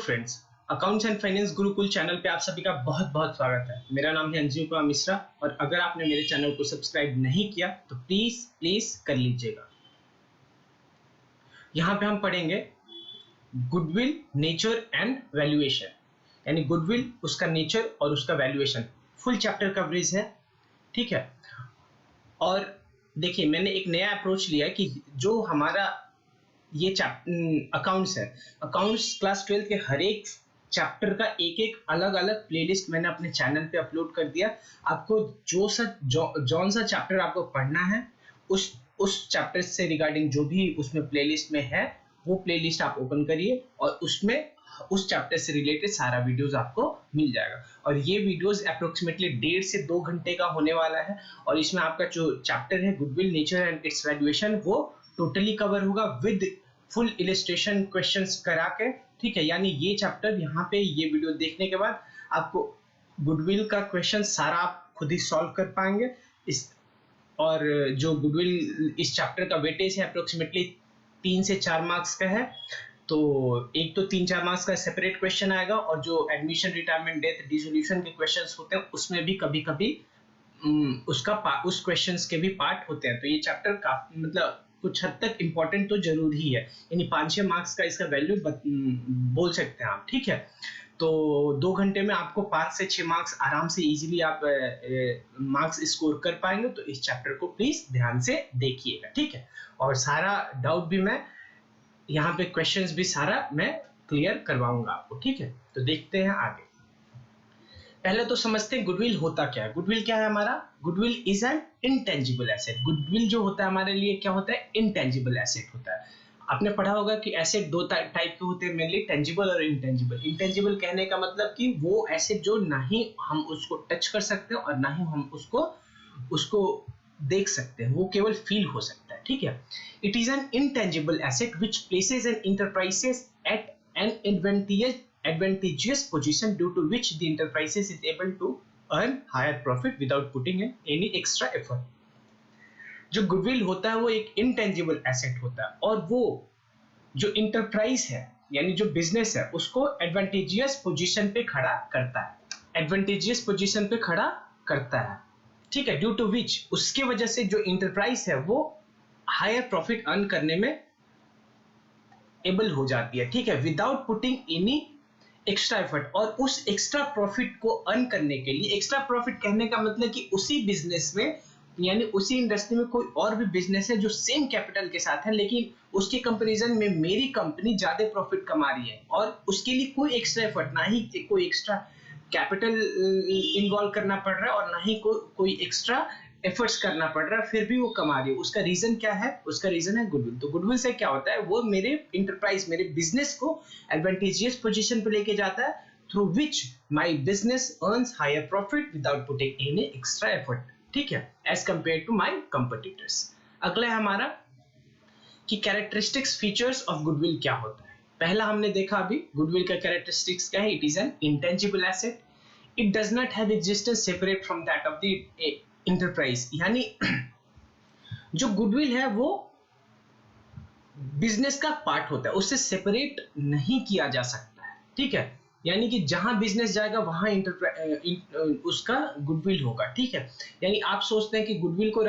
Friends, accounts and finance Gurukul channel पे आप सभी का बहुत बहुत स्वागत है। मेरा नाम है अंजू कुमार मिश्रा और अगर आपने मेरे चैनल को सब्सक्राइब नहीं किया तो प्लीज कर लीजिएगा। यहाँ पे हम पढ़ेंगे गुडविल, नेचर एंड वैल्यूएशन, यानी गुडविल, उसका नेचर और उसका वैल्यूएशन। फुल चैप्टर कवरेज है, ठीक है। और देखिए, मैंने एक नया अप्रोच लिया है कि जो हमारा ये अकाउंट्स है, अकाउंट्स क्लास 12 के हर एक चैप्टर का एक एक अलग अलग प्लेलिस्ट मैंने अपने चैनल पे अपलोड कर दिया। आपको जौन सा चैप्टर आपको पढ़ना है उस चैप्टर से रिगार्डिंग जो भी उसमें प्लेलिस्ट में है वो प्लेलिस्ट आप ओपन करिए और उसमें उस चैप्टर से रिलेटेड सारा वीडियोस आपको मिल जाएगा। और ये वीडियोस अप्रोक्सीमेटली 1.5 से 2 घंटे का होने वाला है और इसमें आपका जो चैप्टर है goodwill, nature and it's valuation वो टोटली कवर होगा विद फुल इलिस्ट्रेशन क्वेश्चंस करा के, ठीक है। यानी ये चैप्टर, यहाँ पे ये वीडियो देखने के बाद आपको गुडविल का क्वेश्चन सारा आप खुद ही सॉल्व कर पाएंगे। और जो गुडविल इस चैप्टर का वेटेज है अप्रोक्सीमेटली 3 से 4 मार्क्स का है। तो एक तो 3-4 मार्क्स का सेपरेट क्वेश्चन आएगा और जो एडमिशन, रिटायरमेंट, डेथ, डिसोल्यूशन के क्वेश्चंस होते हैं उसमें भी कभी कभी उस क्वेश्चंस के भी पार्ट होते हैं। तो ये चैप्टर काफी, मतलब कुछ हद तक इंपॉर्टेंट तो जरूर ही है, यानी 5-6 मार्क्स का इसका वैल्यू बोल सकते हैं आप, ठीक है। तो 2 घंटे में आपको 5 से 6 मार्क्स आराम से इजीली आप मार्क्स स्कोर कर पाएंगे। तो इस चैप्टर को प्लीज ध्यान से देखिएगा, ठीक है। और सारा डाउट भी मैं यहाँ पे, क्वेश्चंस भी सारा मैं क्लियर करवाऊंगा आपको, ठीक है। तो देखते हैं आगे। पहले तो समझते हैं गुडविल होता क्या है। गुडविल क्या है हमारा? Goodwill is an intangible asset. Goodwill जो होता है हमारे लिए क्या होता है? इंटेंजिबल एसेट होता है। आपने पढ़ा होगा कि एसेट 2 टाइप के होते हैं, मेनली टेंजिबल और इंटेंजिबल। इंटेंजिबल कहने का मतलब कि वो एसेट जो ना ही हम उसको टच कर सकते हैं और ना ही हम उसको देख सकते हैं, वो केवल फील हो सकता है, ठीक है। It is an intangible asset which places an enterprises at an advantageous position due to which the enterprises is able to earn higher profit without putting in any extra effort। जो goodwill होता है वो एक intangible asset होता है और वो जो इंटरप्राइज है यानी जो बिजनेस है उसको एडवांटेजियस पोजीशन पे खड़ा करता है, एडवांटेजियस पोजीशन पे खड़ा करता है, ठीक है। ड्यू टू विच, उसके वजह से जो इंटरप्राइज है वो हायर प्रॉफिट अर्न करने में एबल हो जाती है, ठीक है, without putting any extra effort. और उस एक्स्ट्रा प्रॉफिट को अर्न करने के लिए, एक्स्ट्रा प्रॉफिट कहने का मतलब कि उसी बिजनेस में यानी उसी इंडस्ट्री में कोई और भी बिजनेस है जो सेम कैपिटल के साथ है, लेकिन उसके कंपैरिजन में मेरी कंपनी ज्यादा प्रॉफिट कमा रही है और उसके लिए कोई एक्स्ट्रा एफर्ट, ना ही कोई एक्स्ट्रा कैपिटल इन्वॉल्व करना पड़ रहा है और ना ही कोई एक्स्ट्रा एफर्ट्स करना पड़ रहा है, फिर भी वो कमा रही है। उसका रीजन क्या है? उसका रीजन है गुडविल। तो गुडविल से क्या होता है? वो मेरे इंटरप्राइज, मेरे बिजनेस को एडवांटेजियस पोजीशन पे लेके जाता है, through which my business earns higher profit without putting any extra effort, ठीक है, as compare to my competitors. अगला है हमारा कि कैरेक्टरिस्टिक्स, फीचर्स ऑफ गुडविल क्या होता है। पहला हमने देखा अभी, गुडविल का कैरेक्टरिस्टिक्स क्या है? It is an intangible asset. It does not have existence separate from that of the enterprise. यानी जो गुडविल है वो बिजनेस का पार्ट होता है, उससे सेपरेट नहीं किया जा सकता है, ठीक है। यानी कि जहां बिजनेस जाएगा वहां उसका गुडविल होगा, ठीक है। यानी आप सोचते हैं कि गुडविल को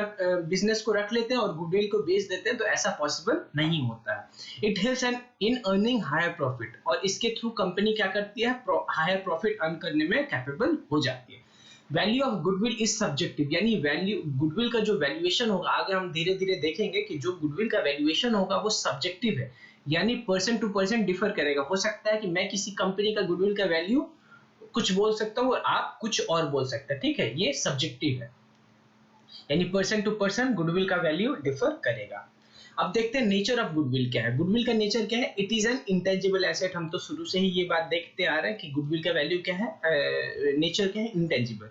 बिजनेस को रख लेते हैं और गुडविल को बेच देते हैं, तो ऐसा पॉसिबल नहीं होता है। It helps in earning higher profit, और इसके थ्रू कंपनी क्या करती है? हायर प्रॉफिट अर्न करने में कैपेबल हो जाती है। Value of goodwill is subjective, यानी वैल्यू, गुडविल का जो वैल्यूएशन होगा, आगे हम धीरे धीरे देखेंगे कि जो गुडविल का वैल्यूएशन होगा वो सब्जेक्टिव है, यानी पर्सन टू पर्सन डिफर करेगा। हो सकता है कि मैं किसी कंपनी का गुडविल का वैल्यू कुछ बोल सकता हूँ और आप कुछ और बोल सकते हैं, ठीक है। ये सब्जेक्टिव है, यानी पर्सन टू पर्सन गुडविल का वैल्यू डिफर करेगा। अब देखते हैं नेचर ऑफ गुडविल क्या है। गुडविल का नेचर क्या है? It is an intangible asset. हम तो शुरू से ही ये बात देखते आ रहे हैं कि गुडविल का वैल्यू क्या है, नेचर क्या है? इंटेंजिबल,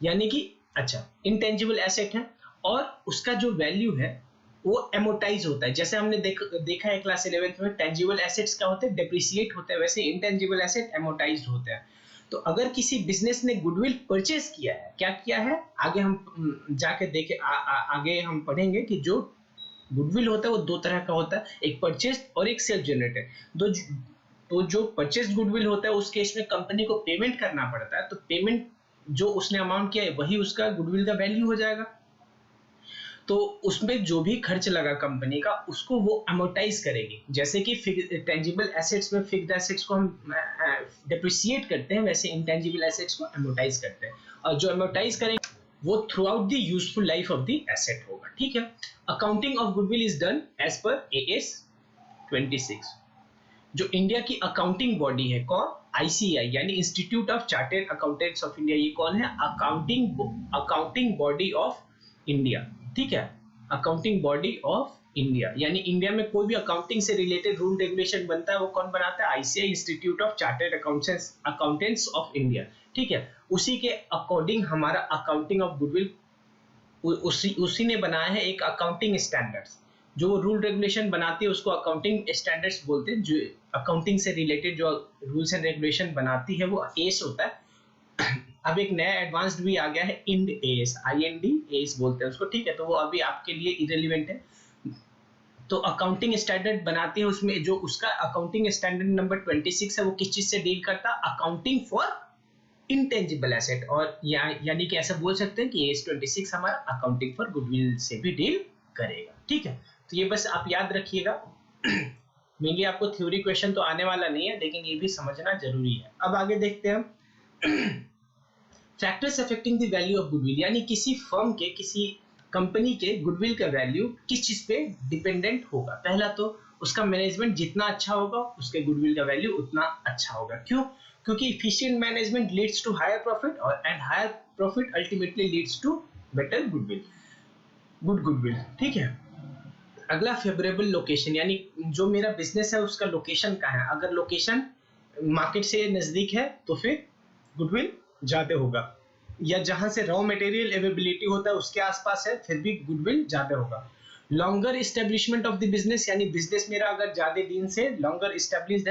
यानी कि अच्छा, इंटेंजिबल एसेट है और उसका जो वैल्यू है वो एमोटाइज होता है। जैसे हमने देखा है क्लास 11th में, टेंजिबल एसेट्स क्या होते हैं? डेप्रिसिएट होते हैं, वैसे इंटेंजिबल एसेट एमोटाइज्ड होते हैं। तो अगर किसी बिजनेस ने गुडविल परचेज किया है, क्या किया है, आगे हम जाके देखे, आगे हम पढ़ेंगे कि जो गुडविल होता है वो 2 तरह का होता है, एक परचेज और एक सेल्फ जनरेटेड। तो जो परचेज गुडविल होता है उस केस में कंपनी को पेमेंट करना पड़ता है, तो पेमेंट जो उसने अमाउंट किया है वही उसका गुडविल का वैल्यू हो जाएगा। तो उसमें जो भी खर्च लगा कंपनी का उसको वो अमोर्टाइज करेगी। जैसे कि टेंजिबल एसेट्स में फिक्स्ड एसेट्स को हम डेप्रिसिएट करते हैं, वैसे इंटेंजिबल एसेट्स को अमोर्टाइज करते हैं, और जो अमोर्टाइज करेंगे वो throughout the useful life of the asset होगा। ठीक है। Accounting of goodwill is done as per AS 26। जो इंडिया की अकाउंटिंग बॉडी है, कौन? ICAI यानी institute of chartered accountants of India. ये कौन है? Accounting body of India. ठीक है, अकाउंटिंग बॉडी ऑफ इंडिया, यानी इंडिया में कोई भी अकाउंटिंग से रिलेटेड रूल रेगुलेशन बनता है वो कौन बनाता है? ICAI, institute of chartered accountants of India. ठीक है, उसी के अकॉर्डिंग हमारा अकाउंटिंग ऑफ गुडविल उसी ने बनाया है एक अकाउंटिंग स्टैंडर्ड्स। जो वो रूल रेगुलेशन बनाती है उसको अकाउंटिंग स्टैंडर्ड्स बोलते हैं। जो अकाउंटिंग से रिलेटेड जो रूल्स एंड रेगुलेशन बनाती है वो AS होता है। अब एक नया एडवांस्ड भी आ गया है, IND AS, IND AS बोलते हैं उसको। ठीक है, तो वो अभी आपके लिए इरेलीवेंट है। तो अकाउंटिंग स्टैंडर्ड बनाती है, उसमें जो उसका अकाउंटिंग स्टैंडर्ड नंबर 26 है वो किस चीज से डील करता है? Accounting for intangible asset. और यानी कि ऐसा बोल सकते हैं कि AS 26 हमारा अकाउंटिंग फॉर गुडविल से भी डील करेगा। ठीक है, तो ये बस आप याद रखिएगा। मेनली आपको थ्योरी क्वेश्चन तो आने वाला नहीं है, लेकिन ये भी समझना जरूरी है। अब आगे देखते हैं हम factors affecting the value of goodwill, यानी किसी फर्म के, किसी कंपनी के गुडविल का वैल्यू किस चीज पे डिपेंडेंट होगा। पहला तो उसका मैनेजमेंट जितना अच्छा होगा उसके गुडविल का वैल्यू उतना अच्छा होगा। क्यों? क्योंकि efficient management leads to higher profit, और and higher profit ultimately leads to better goodwill, good goodwill. ठीक है। अगला फेवरेबल लोकेशन, यानी जो मेरा बिजनेस है उसका लोकेशन कहाँ है। अगर लोकेशन मार्केट से नजदीक है तो फिर गुडविल ज्यादा होगा, या जहां से रॉ मटेरियल अवेलेबिलिटी होता है उसके आसपास है फिर भी गुडविल ज्यादा होगा। Longer establishment of the business, यानी बिजनेस मेरा अगर ज्यादा दिन से लॉन्गर इस्टेब्लिश्ड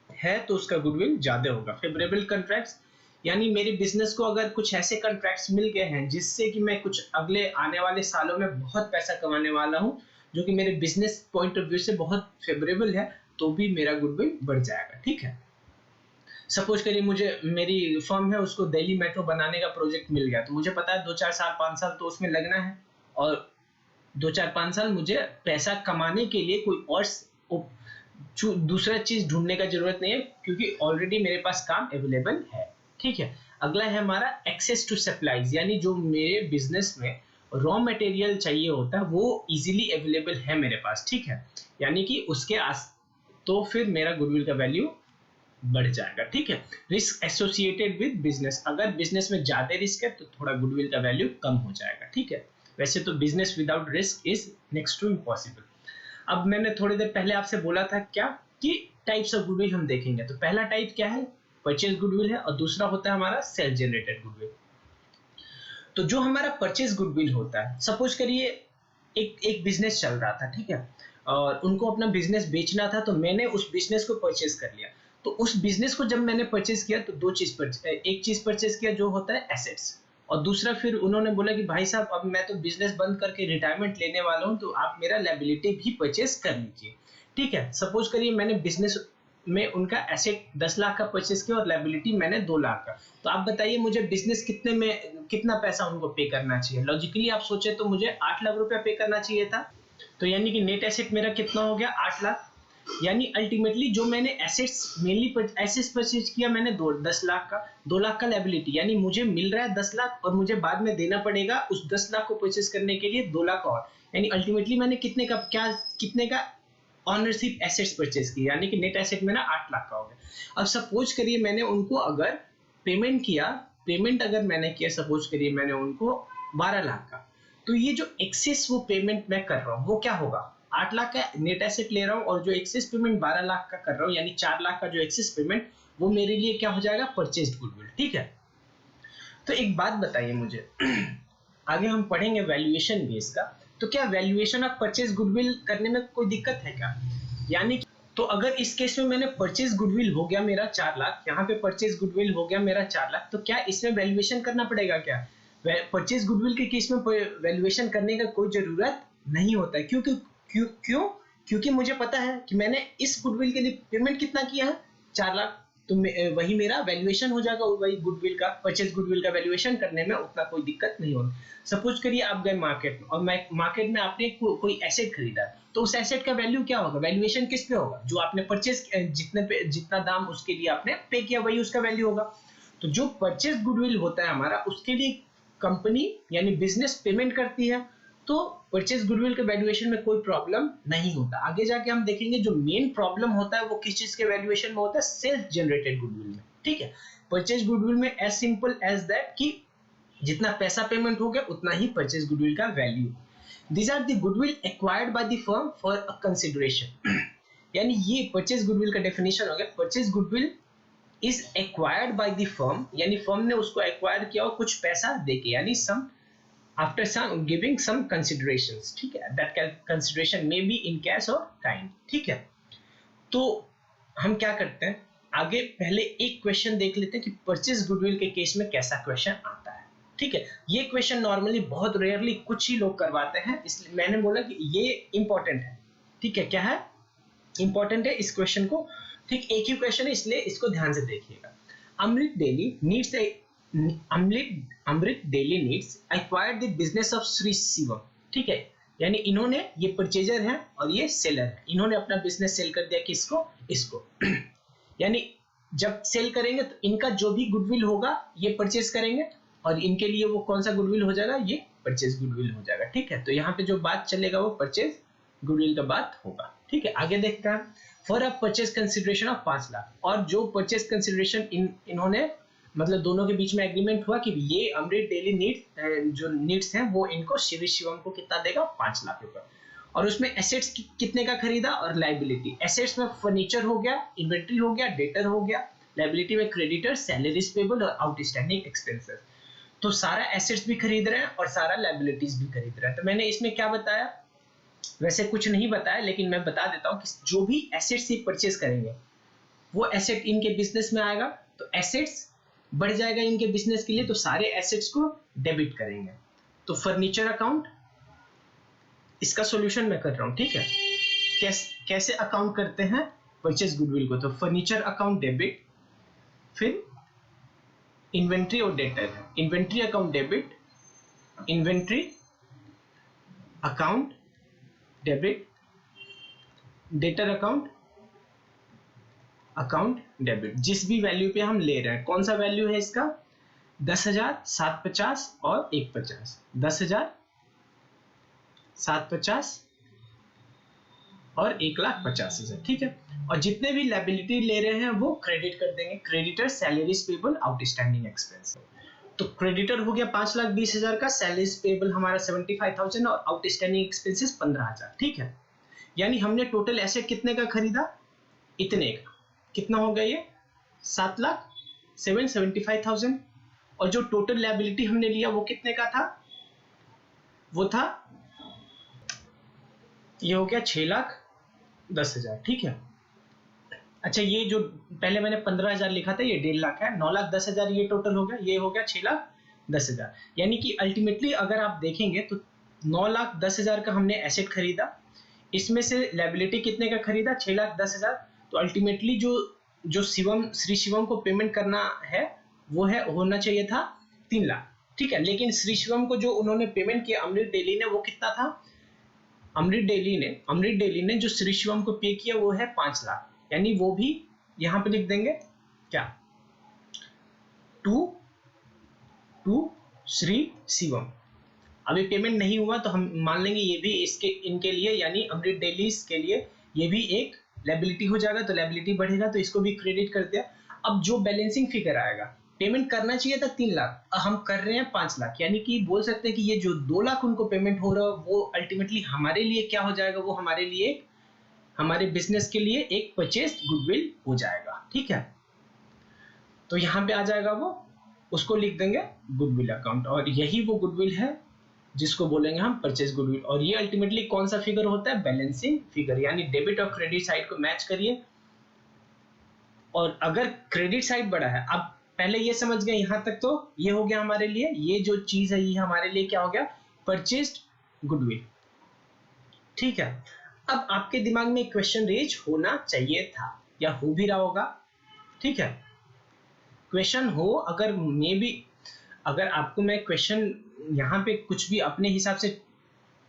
है तो उसका गुडविल ज्यादा होगा। फेवरेबल कॉन्ट्रैक्ट्स, यानी मेरे बिजनेस को अगर कुछ ऐसे कॉन्ट्रैक्ट्स मिल गए हैं जिससे कि मैं कुछ अगले आने वाले सालों में बहुत पैसा कमाने वाला हूं, जो कि मेरे बिजनेस पॉइंट ऑफ व्यू से बहुत फेवरेबल है, तो भी मेरा गुडविल बढ़ जाएगा। ठीक है। सपोज करिए मुझे, मेरी फर्म है उसको दिल्ली मेट्रो बनाने का प्रोजेक्ट मिल गया, तो मुझे पता है 2-4 साल 5 साल तो उसमें लगना है, और 2-4-5 साल मुझे पैसा कमाने के लिए कोई और दूसरा चीज ढूंढने का जरूरत नहीं है, क्योंकि ऑलरेडी मेरे पास काम अवेलेबल है। ठीक है। अगला है हमारा एक्सेस टू सप्लाईज, यानी जो मेरे बिजनेस में रॉ मटेरियल चाहिए होता है वो इजीली अवेलेबल है मेरे पास। ठीक है, यानी कि उसके तो फिर मेरा गुडविल का वैल्यू बढ़ जाएगा। ठीक है। रिस्क एसोसिएटेड विद बिजनेस, अगर बिजनेस में ज्यादा रिस्क है तो थोड़ा गुडविल का वैल्यू कम हो जाएगा। ठीक है। वैसे तो business without risk is next to impossible. अब मैंने थोड़ी देर पहले आपसे बोला था क्या कि टाइप्स ऑफ गुडविल हम देखेंगे, तो पहला टाइप क्या है? परचेज गुडविल है, और दूसरा होता है हमारा सेल्फ जनरेटेड गुडविल। तो जो हमारा परचेज गुडविल होता है, सपोज करिए एक बिजनेस चल रहा था, ठीक है, और उनको अपना बिजनेस बेचना था, तो मैंने उस बिजनेस को परचेज कर लिया। तो उस बिजनेस को जब मैंने परचेज किया तो एक चीज परचेज किया जो होता है एसेट्स, और दूसरा फिर उन्होंने बोला कि भाई साहब अब मैं तो बिजनेस बंद करके रिटायरमेंट लेने वाला हूं, तो आप मेरा लायबिलिटी भी परचेज कर लीजिए। ठीक है। सपोज करिए मैंने बिजनेस में उनका एसेट 10 लाख का परचेज किया और लायबिलिटी मैंने 2 लाख का, तो आप बताइए मुझे बिजनेस कितना पैसा उनको पे करना चाहिए। लॉजिकली आप सोचे तो मुझे 8 लाख रुपया पे करना चाहिए था, तो यानी कि नेट एसेट मेरा कितना हो गया? 8 लाख। यानी अल्टीमेटली जो मैंने एसेट्स मेनली एसेट्स परचेज किया मैंने 10 लाख का, 2 लाख का लायबिलिटी, यानी मुझे मिल रहा है 10 लाख और मुझे बाद में देना पड़ेगा उस 10 लाख को परचेज करने के लिए 2 लाख और, यानी अल्टीमेटली मैंने कितने का ऑनरशिप एसेट्स परचेज की, यानी कि नेट एसेट मेरा 8 लाख का हो गया। अब सपोज करिए मैंने उनको अगर पेमेंट अगर मैंने किया, सपोज करिए मैंने उनको 12 लाख का, तो ये जो एक्सेस वो पेमेंट मैं कर रहा हूँ वो क्या होगा? 8 लाख का नेट एसेट ले रहा हूँ और जो एक्सेस पेमेंट 12 लाख का कर रहा हूँ, यानी 4 लाख का जो एक्सेस पेमेंट, वो मेरे लिए क्या हो जाएगा? Purchased goodwill. ठीक है। तो एक बात बताइए मुझे, आगे हम पढ़ेंगे वैल्यूएशन बेस का, तो क्या वैल्यूएशन ऑफ परचेज गुडविल करने में कोई दिक्कत है क्या? यानी तो अगर इस केस में मैंने परचेज गुडविल हो गया मेरा 4 लाख, यहाँ पे परचेज गुडविल हो गया मेरा 4 लाख, तो क्या इसमें वैल्यूएशन करना पड़ेगा क्या? परचेज गुडविल के केस में वैल्यूएशन करने का कोई जरूरत नहीं होता है। क्यों? क्योंकि मुझे पता है कि मैंने इस गुडविल के लिए पेमेंट कितना किया है, 4 लाख, तो वही मेरा वैल्यूएशन हो जाएगा, वही गुडविल का, परचेज गुडविल का वैल्यूएशन करने में उतना कोई दिक्कत नहीं होगी। सपोज करिए आप गए मार्केट में, और मार्केट में आपने कोई एसेट खरीदा, तो उस एसेट का वैल्यू क्या होगा, वैल्यूएशन किस पे होगा, जो आपने परचेज जितना दाम उसके लिए आपने पे किया वही उसका वैल्यू होगा। तो जो परचेज गुडविल होता है हमारा, उसके लिए कंपनी यानी बिजनेस पेमेंट करती है, तो परचेज गुडविल के वैल्यूएशन में कोई प्रॉब्लम नहीं होता। आगे जाके हम देखेंगे जो मेन प्रॉब्लम होता है वो किस चीज के वैल्यूएशन में होता है, सेल्फ जनरेटेड गुडविल में। ठीक है, परचेज गुडविल में एज सिंपल एज दैट कि जितना पैसा पेमेंट हो गया उतना ही परचेज गुडविल का value. These are the goodwill acquired by the firm for a consideration. यानी ये परचेज गुडविल का डेफिनेशन हो गया, purchase goodwill is acquired by the firm, यानी फर्म ने उसको एक्वायर किया और कुछ पैसा देके, यानी सम after some giving some considerations। ठीक है, that consideration may be in cash or kind। ठीक है, तो हम क्या करते हैं आगे, पहले एक क्वेश्चन देख लेते हैं कि परचेज गुडविल के केस में कैसा क्वेश्चन आता है। ठीक है, ये क्वेश्चन नॉर्मली बहुत रेयरली कुछ ही लोग करवाते हैं, इसलिए मैंने बोला कि ये इंपॉर्टेंट है। ठीक है, क्या है, इंपॉर्टेंट है इस क्वेश्चन को। ठीक, एक ही क्वेश्चन है इसलिए इसको ध्यान से देखिएगा। Amrit daily needs Amrit daily needs acquired the business of Shri Shivam. ठीक है, यानी इन्होंने, ये परचेजर है और ये सेलर है, इन्होंने अपना बिजनेस सेल कर दिया किसको, इसको। यानी जब सेल करेंगे तो इनका जो भी गुडविल होगा ये परचेज करेंगे, और इनके लिए वो कौन सा गुडविल हो जाएगा, ये परचेज गुडविल हो जाएगा। ठीक है, तो यहाँ पे जो बात चलेगा वो परचेज गुडविल का बात होगा। ठीक है, आगे देखते हैं। For a purchase consideration of 5 lakh, और जो परचेज कंसिडरेशन इन्होंने, मतलब दोनों के बीच में एग्रीमेंट हुआ कि ये अमृत डेली नीड्स जो नीड्स हैं वो इनको श्री शिवम को कितना देगा, 5 लाख रुपए। और उसमें एसेट्स कितने का खरीदा, और लाइबिलिटी, एसेट्स में फर्नीचर हो गया, इन्वेंट्री हो गया, डेटर हो गया, लाइबिलिटी में क्रेडिटर, सैलरीज पेबल और आउटस्टैंडिंग एक्सपेंसेस। तो सारा एसेट्स भी खरीद रहे हैं और सारा लाइबिलिटीज भी खरीद रहे हैं। तो मैंने इसमें क्या बताया, वैसे कुछ नहीं बताया, लेकिन मैं बता देता हूँ कि जो भी एसेट्स ये परचेज करेंगे वो एसेट इनके बिजनेस में आएगा, तो एसेट्स बढ़ जाएगा इनके बिजनेस के लिए, तो सारे एसेट्स को डेबिट करेंगे। तो फर्नीचर अकाउंट, इसका सॉल्यूशन मैं कर रहा हूं। ठीक है, कैसे अकाउंट करते हैं परचेज गुडविल को, तो फर्नीचर अकाउंट डेबिट, फिर इन्वेंट्री और debtor, inventory account debit, inventory account debit, debtor account debit, जिस भी वैल्यू पे हम ले रहे हैं। कौन सा वैल्यू है इसका, 10,000, 750 और 150, 10,000, 750 और 1,50,000। ठीक है, और जितने भी लायबिलिटी ले रहे हैं वो क्रेडिट कर देंगे, creditor, salaries payable, outstanding expense. तो क्रेडिटर हो गया 5,20,000 का, सैलरीज पेबल हमारा 75,000 और आउटस्टैंडिंग एक्सपेंसेस 15,000। ठीक है, यानी हमने टोटल एसेट कितने का खरीदा, इतने का, कितना हो गया ये, 7,75,000। और जो टोटल लायबिलिटी हमने लिया वो कितने का था, वो था, ये हो गया 6,10,000। ठीक है, अच्छा ये जो पहले मैंने 15,000 लिखा था ये 1.5 लाख है, 9,10,000 ये टोटल हो गया, ये हो गया 6,10,000। यानी कि अल्टीमेटली अगर आप देखेंगे तो 9,10,000 का हमने एसेट खरीदा, इसमें से लायबिलिटी कितने का खरीदा, 6,10,000। तो अल्टीमेटली जो श्री शिवम को पेमेंट करना है वो है, होना चाहिए था 3 लाख। ठीक है, लेकिन श्री शिवम को जो उन्होंने पेमेंट किया अमृत डेली ने, वो कितना था, अमृत डेली ने जो श्री शिवम को पे किया वो है 5 लाख, यानी वो भी यहां पे लिख देंगे क्या, टू श्री शिवम। अभी पेमेंट नहीं हुआ तो हम मान लेंगे ये भी इनके लिए, यानी अमृत डेली के लिए ये भी एक लायबिलिटी हो जाएगा, तो लायबिलिटी बढ़ेगा तो इसको भी क्रेडिट कर दिया। अब जो बैलेंसिंग फिगर आएगा, पेमेंट करना चाहिए था 3 लाख, हम कर रहे हैं 5 लाख, यानी कि बोल सकते हैं कि ये जो 2 लाख उनको पेमेंट हो रहा है वो अल्टीमेटली हमारे लिए क्या हो जाएगा, वो हमारे लिए, हमारे बिजनेस के लिए एक परचेज गुडविल हो जाएगा। ठीक है, तो यहाँ पे आ जाएगा वो, उसको लिख देंगे गुडविल अकाउंट, और यही वो गुडविल है जिसको बोलेंगे हम परचेज गुडविल। और ये अल्टीमेटली कौन सा फिगर होता है, बैलेंसिंग फिगर, यानी डेबिट और क्रेडिट साइड को मैच करिए। और अगर क्रेडिट साइड बड़ा है, अब पहले ये समझ गए यहां तक, तो ये हो गया हमारे लिए, ये जो चीज है ये हमारे लिए क्या हो गया, परचेज्ड गुडविल। ठीक है, अब आपके दिमाग में क्वेश्चन रेज होना चाहिए था या हो भी रहा होगा, ठीक है। क्वेश्चन हो, अगर मे भी, अगर आपको मैं क्वेश्चन यहाँ पे कुछ भी अपने हिसाब से,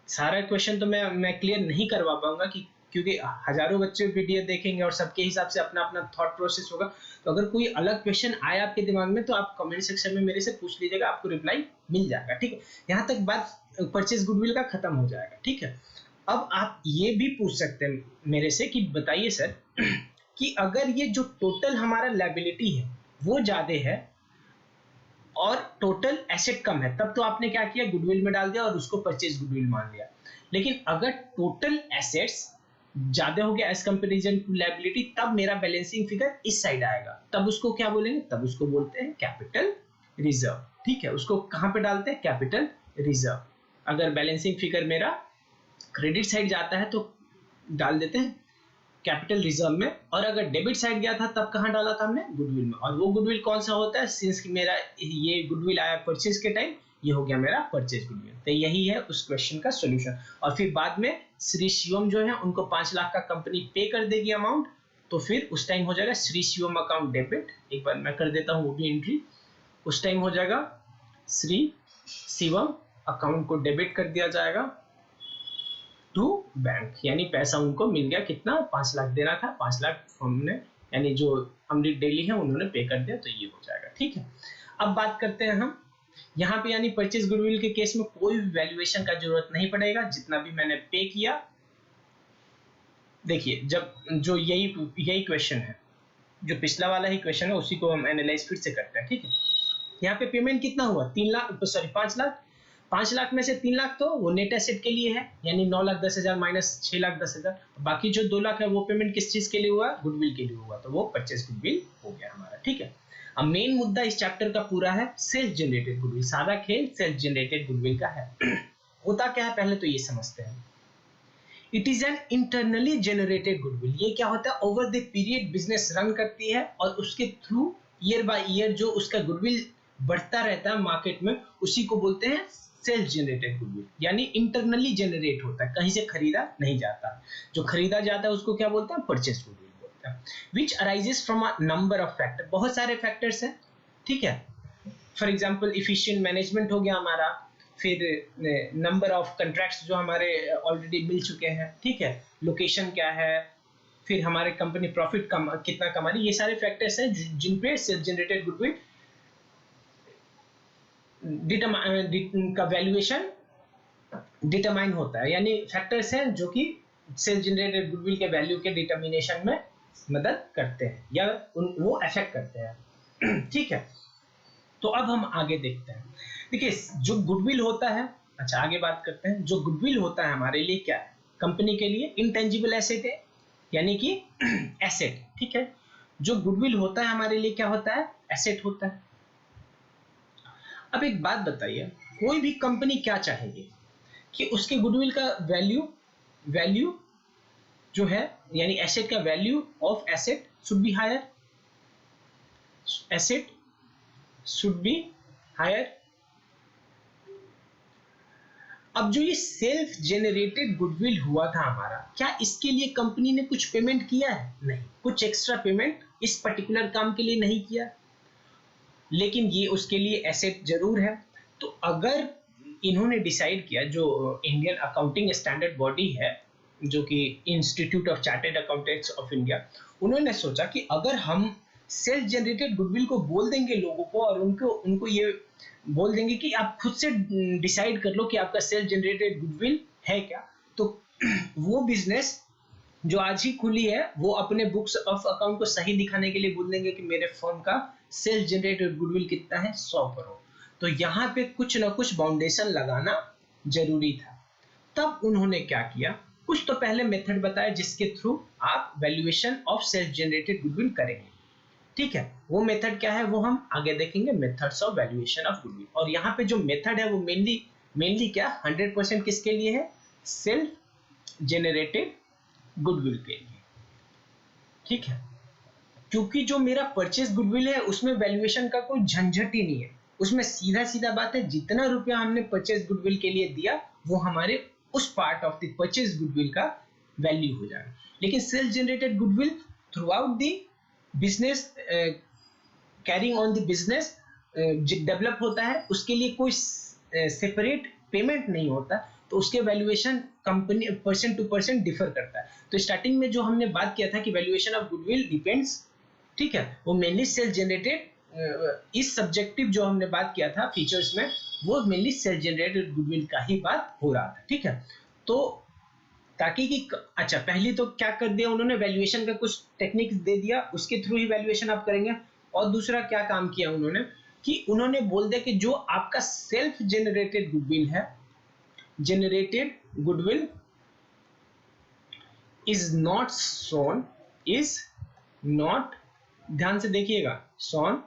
सारा क्वेश्चन तो मैं क्लियर नहीं करवा पाऊंगा कि क्योंकि हजारों बच्चे वीडियो देखेंगे और सबके हिसाब से अपना अपना थॉट प्रोसेस होगा। तो अगर कोई अलग क्वेश्चन आया आपके दिमाग में तो आप कमेंट सेक्शन में मेरे से पूछ लीजिएगा, आपको रिप्लाई मिल जाएगा, ठीक है। यहाँ तक बात परचेज गुडविल का खत्म हो जाएगा, ठीक है। अब आप ये भी पूछ सकते हैं मेरे से कि बताइए सर कि अगर ये जो टोटल हमारा लायबिलिटी है वो ज्यादा है और टोटल एसेट कम है, तब तो आपने क्या किया, गुडविल में डाल दिया और उसको परचेज गुडविल मान लिया। लेकिन अगर टोटल एसेट्स ज्यादा हो गया एज कंपेरिजन टू लायबिलिटी, तब मेरा बैलेंसिंग फिगर इस साइड आएगा, तब उसको क्या बोलेंगे, तब उसको बोलते हैं कैपिटल रिजर्व, ठीक है। उसको कहां पे डालते हैं, कैपिटल रिजर्व। अगर बैलेंसिंग फिगर मेरा क्रेडिट साइड जाता है तो डाल देते हैं कैपिटल रिजर्व में, और अगर डेबिट साइड गया था तब कहां डाला था हमने, गुडविल में। और वो गुडविल कौन सा होता है, सिंस मेरा ये गुडविल आया परचेज के टाइम, ये हो गया मेरा परचेज गुडविल। तो यही है उस क्वेश्चन का सॉल्यूशन। और फिर बाद में श्री शिवम जो है उनको 5 लाख का कंपनी पे कर देगी अमाउंट, तो फिर उस टाइम हो जाएगा श्री शिवम अकाउंट डेबिट। एक बार मैं कर देता हूँ वो भी एंट्री, उस टाइम हो जाएगा श्री शिवम अकाउंट को डेबिट कर दिया जाएगा टू बैंक, यानी पैसा उनको मिल गया, कितना, 5 लाख देना था, 5 लाख हमने, यानी जो अमृत डेली है उन्होंने पे कर दिया, तो ये हो जाएगा, ठीक है। अब बात करते हैं हम यहाँ पे, यानी परचेज गुडविल के केस में कोई भी वैल्यूएशन का जरूरत नहीं पड़ेगा, जितना भी मैंने पे किया। देखिए जब जो यही क्वेश्चन है, जो पिछला वाला ही क्वेश्चन है, उसी को हम एनालाइज फिर से करते हैं, ठीक है। यहाँ पे पेमेंट कितना हुआ, 3 लाख, सॉरी 5 लाख। 5 लाख में से 3 लाख तो वो नेट एसेट के लिए है, यानी 9,10,000 माइनस 6,10,000। बाकी जो 2 लाख है वो पेमेंट किस चीज के लिए हुआ, गुडविल के लिए हुआ, तो वो परचेज गुडविल हो गया हमारा, ठीक है। अब मेन मुद्दा इस चैप्टर का पूरा है सेल्फ जनरेटेड गुडविल। सारा खेल सेल्फ जनरेटेड गुडविल का है। होता क्या है पहले तो ये समझते हैं। It is N internally generated goodwill. ये क्या होता है, over the period business run करती है और उसके थ्रू ईयर बाय ईयर जो उसका गुडविल बढ़ता रहता है मार्केट में, उसी को बोलते हैं सेल्फ जनरेटेड गुडविल। यानी इंटरनली जनरेट होता है, कहीं से खरीदा नहीं जाता। जो खरीदा जाता है उसको क्या बोलते हैं, परचेज गुडविल बोलते हैं। Which arises from a number of factor, बहुत सारे फैक्टर्स हैं, ठीक है। फॉर एग्जाम्पल इफिशिएंट मैनेजमेंट हो गया हमारा, फिर नंबर ऑफ कंट्रैक्ट्स जो हमारे ऑलरेडी मिल चुके हैं, ठीक है, लोकेशन क्या है, फिर हमारे कंपनी प्रॉफिट कितना कमा रही, ये सारे फैक्टर्स हैं जिन पे सेल्फ जनरेटेड गुडविल का वैल्यूएशन डिटरमाइन होता है। यानी फैक्टर्स हैं जो कि सेल्फ जनरेटेड गुडविल के वैल्यू के डिटर्मिनेशन में मदद करते हैं या वो अफेक्ट करते हैं, ठीक है। तो अब हम आगे देखते हैं। देखिए जो गुडविल होता है, अच्छा आगे बात करते हैं। जो गुडविल होता है हमारे लिए क्या है, कंपनी के लिए इंटेंजिबल एसेट है, यानी कि एसेट, ठीक है। जो गुडविल होता है हमारे लिए क्या होता है, एसेट होता है। अब एक बात बताइए, कोई भी कंपनी क्या चाहेगी कि उसके गुडविल का वैल्यू जो है, यानी एसेट का value of asset should be higher, asset should be higher. अब जो ये सेल्फ जेनरेटेड गुडविल हुआ था हमारा, क्या इसके लिए कंपनी ने कुछ पेमेंट किया है, नहीं, कुछ एक्स्ट्रा पेमेंट इस पर्टिकुलर काम के लिए नहीं किया, लेकिन ये उसके लिए एसेट जरूर है। तो अगर इन्होंने डिसाइड किया, जो इंडियन अकाउंटिंग स्टैंडर्ड बॉडी है, जो कि institute of chartered accountants of India, उन्होंने सोचा कि अगर हम सेल्फ जनरेटेड गुडविल को बोल देंगे लोगों को और उनको ये बोल देंगे कि आप खुद से डिसाइड कर लो कि आपका सेल्फ जनरेटेड गुडविल है क्या, तो वो बिजनेस जो आज ही खुली है वो अपने बुक्स ऑफ अकाउंट को सही दिखाने के लिए बोल देंगे कि मेरे फर्म का सेल्फ जनरेटेड गुडविल कितना है, 100 करोड़। तो यहाँ पे कुछ ना कुछ बाउंडेशन लगाना जरूरी था। तब उन्होंने क्या किया, कुछ तो पहले मेथड बताया जिसके थ्रू आप valuation of self generated goodwill करेंगे, ठीक है। वो मेथड क्या है वो हम आगे देखेंगे, methods of valuation of goodwill. और यहाँ पे जो मेथड है वो मेनली क्या 100% किसके लिए है, सेल्फ जनरेटेड गुडविल के लिए, ठीक है। क्योंकि जो मेरा परचेज गुडविल है उसमें वैल्यूएशन का कोई झंझट ही नहीं है, उसमें सीधा बात है, जितना रुपया हमने परचेज गुडविल के लिए दिया वो हमारे उस part of the purchase goodwill का वैल्यू हो जाएगा। लेकिन self generated goodwill through out the business, carrying on the business develop होता है, उसके लिए कोई सेपरेट पेमेंट नहीं होता, तो उसके valuation company person to person differ करता है। तो स्टार्टिंग में जो हमने बात किया था कि वैल्यूएशन ऑफ गुडविल डिपेंड्स, ठीक है, वो मेनली सेल्फ जनरेटेड, इस सब्जेक्टिव जो हमने बात किया था फीचर्स में, वो मेनली सेल्फ जनरेटेड गुडविल का ही बात हो रहा था, ठीक है। तो ताकि कि अच्छा, पहली तो क्या कर दिया उन्होंने, वैल्यूएशन का कुछ टेक्निक दे दिया, उसके थ्रू ही वैल्यूएशन आप करेंगे। और दूसरा क्या काम किया उन्होंने कि उन्होंने बोल दिया कि जो आपका सेल्फ जनरेटेड गुडविल है, generated goodwill is not shown, is not, ध्यान से देखिएगा, shown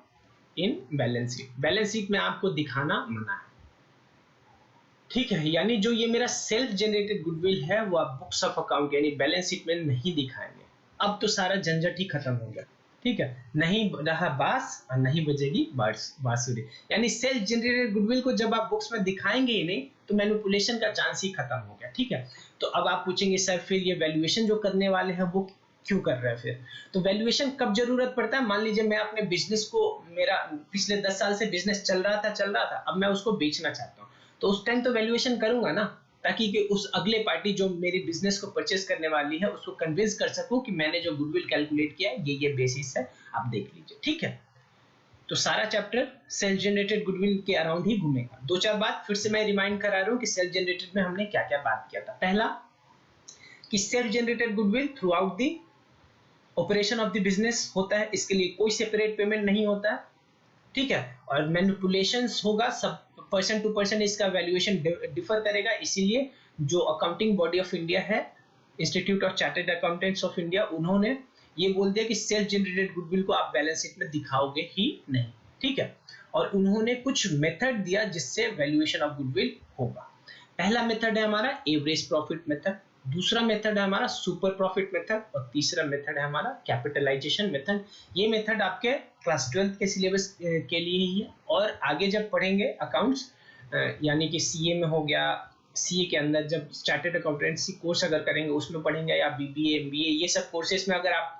in balance sheet, balance sheet में आपको दिखाना मना है, ठीक है। यानी जो ये मेरा सेल्फ जनरेटेड गुडविल है वो आप बुक्स ऑफ अकाउंट यानी बैलेंस शीट में नहीं दिखाएंगे। अब तो सारा झंझट ही खत्म हो गया, ठीक है, नहीं रहा बांस और नहीं बजेगी बांसुरी। यानी सेल्फ जनरेटेड गुडविल को जब आप बुक्स में दिखाएंगे ही नहीं तो मैनिपुलेशन का चांस ही खत्म हो गया, ठीक है। तो अब आप पूछेंगे सर फिर ये वैल्यूएशन जो करने वाले हैं वो क्यों कर रहे हैं फिर? तो वैल्यूएशन कब जरूरत पड़ता है? मान लीजिए मैं अपने बिजनेस को, मेरा पिछले 10 साल से बिजनेस चल रहा था, अब मैं उसको बेचना चाहता हूँ, तो उस टाइम तो वैल्यूएशन करूंगा ना, ताकि कि उस अगले पार्टी जो मेरी बिजनेस को परचेस करने वाली है उसको कन्विंस कर सकूं कि मैंने जो गुडविल कैलकुलेट किया है ये बेसिस है, आप देख लीजिए, ठीक है। तो सारा चैप्टर सेल्फ जनरेटेड गुडविल के अराउंड ही घूमेगा। दो चार बात फिर से मैं रिमाइंड करा रहा हूं कि सेल्फ जनरेटेड में हमने क्या क्या बात किया था। पहला कि self generated goodwill through out the operation of the business होता है, इसके लिए कोई सेपरेट पेमेंट नहीं होता है, ठीक है। और मैनिपुलेशंस होगा, सब पर्सन टू पर्सन इसका वैल्यूएशन डिफर करेगा, इसीलिए जो अकाउंटिंग बॉडी ऑफ इंडिया है, institute of chartered accountants of India, उन्होंने ये बोल दिया कि सेल्फ जनरेटेड गुडविल को आप बैलेंस शीट में दिखाओगे ही नहीं, ठीक है। और उन्होंने कुछ मेथड दिया जिससे वैल्यूएशन ऑफ गुडविल होगा। पहला मेथड है हमारा एवरेज प्रॉफिट मेथड, दूसरा मेथड है हमारा सुपर प्रॉफिट मेथड, और तीसरा मेथड है हमारा कैपिटलाइजेशन मेथड। ये मेथड आपके क्लास 12 के सिलेबस के लिए ही है, और आगे जब पढ़ेंगे अकाउंट्स, यानी कि सीए में हो गया, सीए के अंदर जब चार्टर्ड अकाउंटेंसी कोर्स अगर करेंगे उसमें पढ़ेंगे, या बीबीए एमबीए ये सब कोर्सेज में अगर आप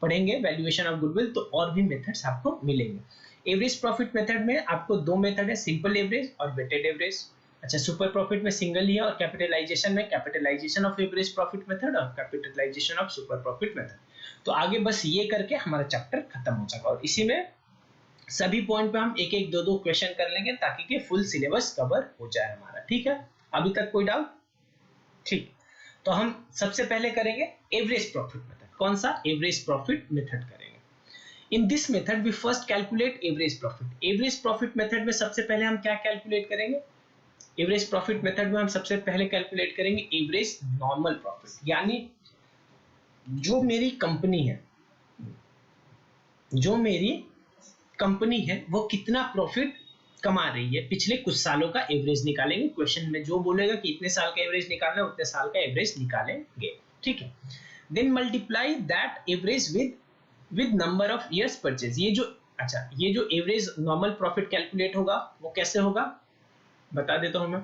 पढ़ेंगे वैल्यूएशन ऑफ गुडविल, तो और भी मेथड्स आपको मिलेंगे। एवरेज प्रॉफिट मेथड में आपको दो मेथड है, सिंपल एवरेज और वेटेड एवरेज। अच्छा, सुपर प्रॉफिट में सिंगल ही है, और कैपिटलाइजेशन में capitalisation of average profit method और capitalisation of super profit method. तो आगे बस ये करके हमारा चैप्टर खत्म हो जाएगा, और इसी में सभी पॉइंट पे हम एक एक दो दो क्वेश्चन कर लेंगे ताकि कि फुल सिलेबस कवर हो जाए हमारा, ठीक है। अभी तक कोई डाउट? ठीक, तो हम सबसे पहले करेंगे एवरेज प्रॉफिट मेथड। कौन सा? एवरेज प्रॉफिट मेथड करेंगे। In this method we first calculate average profit. Average profit method में सबसे पहले हम क्या कैलकुलेट करेंगे? एवरेज प्रॉफिट मेथड में हम सबसे पहले कैलकुलेट करेंगे एवरेज नॉर्मल प्रॉफिट, यानी जो मेरी कंपनी है, जो मेरी कंपनी है वो कितना प्रॉफिट कमा रही है, पिछले कुछ सालों का एवरेज निकालेंगे। क्वेश्चन में जो बोलेगा कि इतने साल का एवरेज निकालना है, उतने साल का एवरेज निकालेंगे, ठीक है। Then multiply that average with number of years purchase. ये जो, अच्छा, ये जो एवरेज नॉर्मल प्रॉफिट कैलकुलेट होगा वो कैसे होगा बता देता हूं मैं।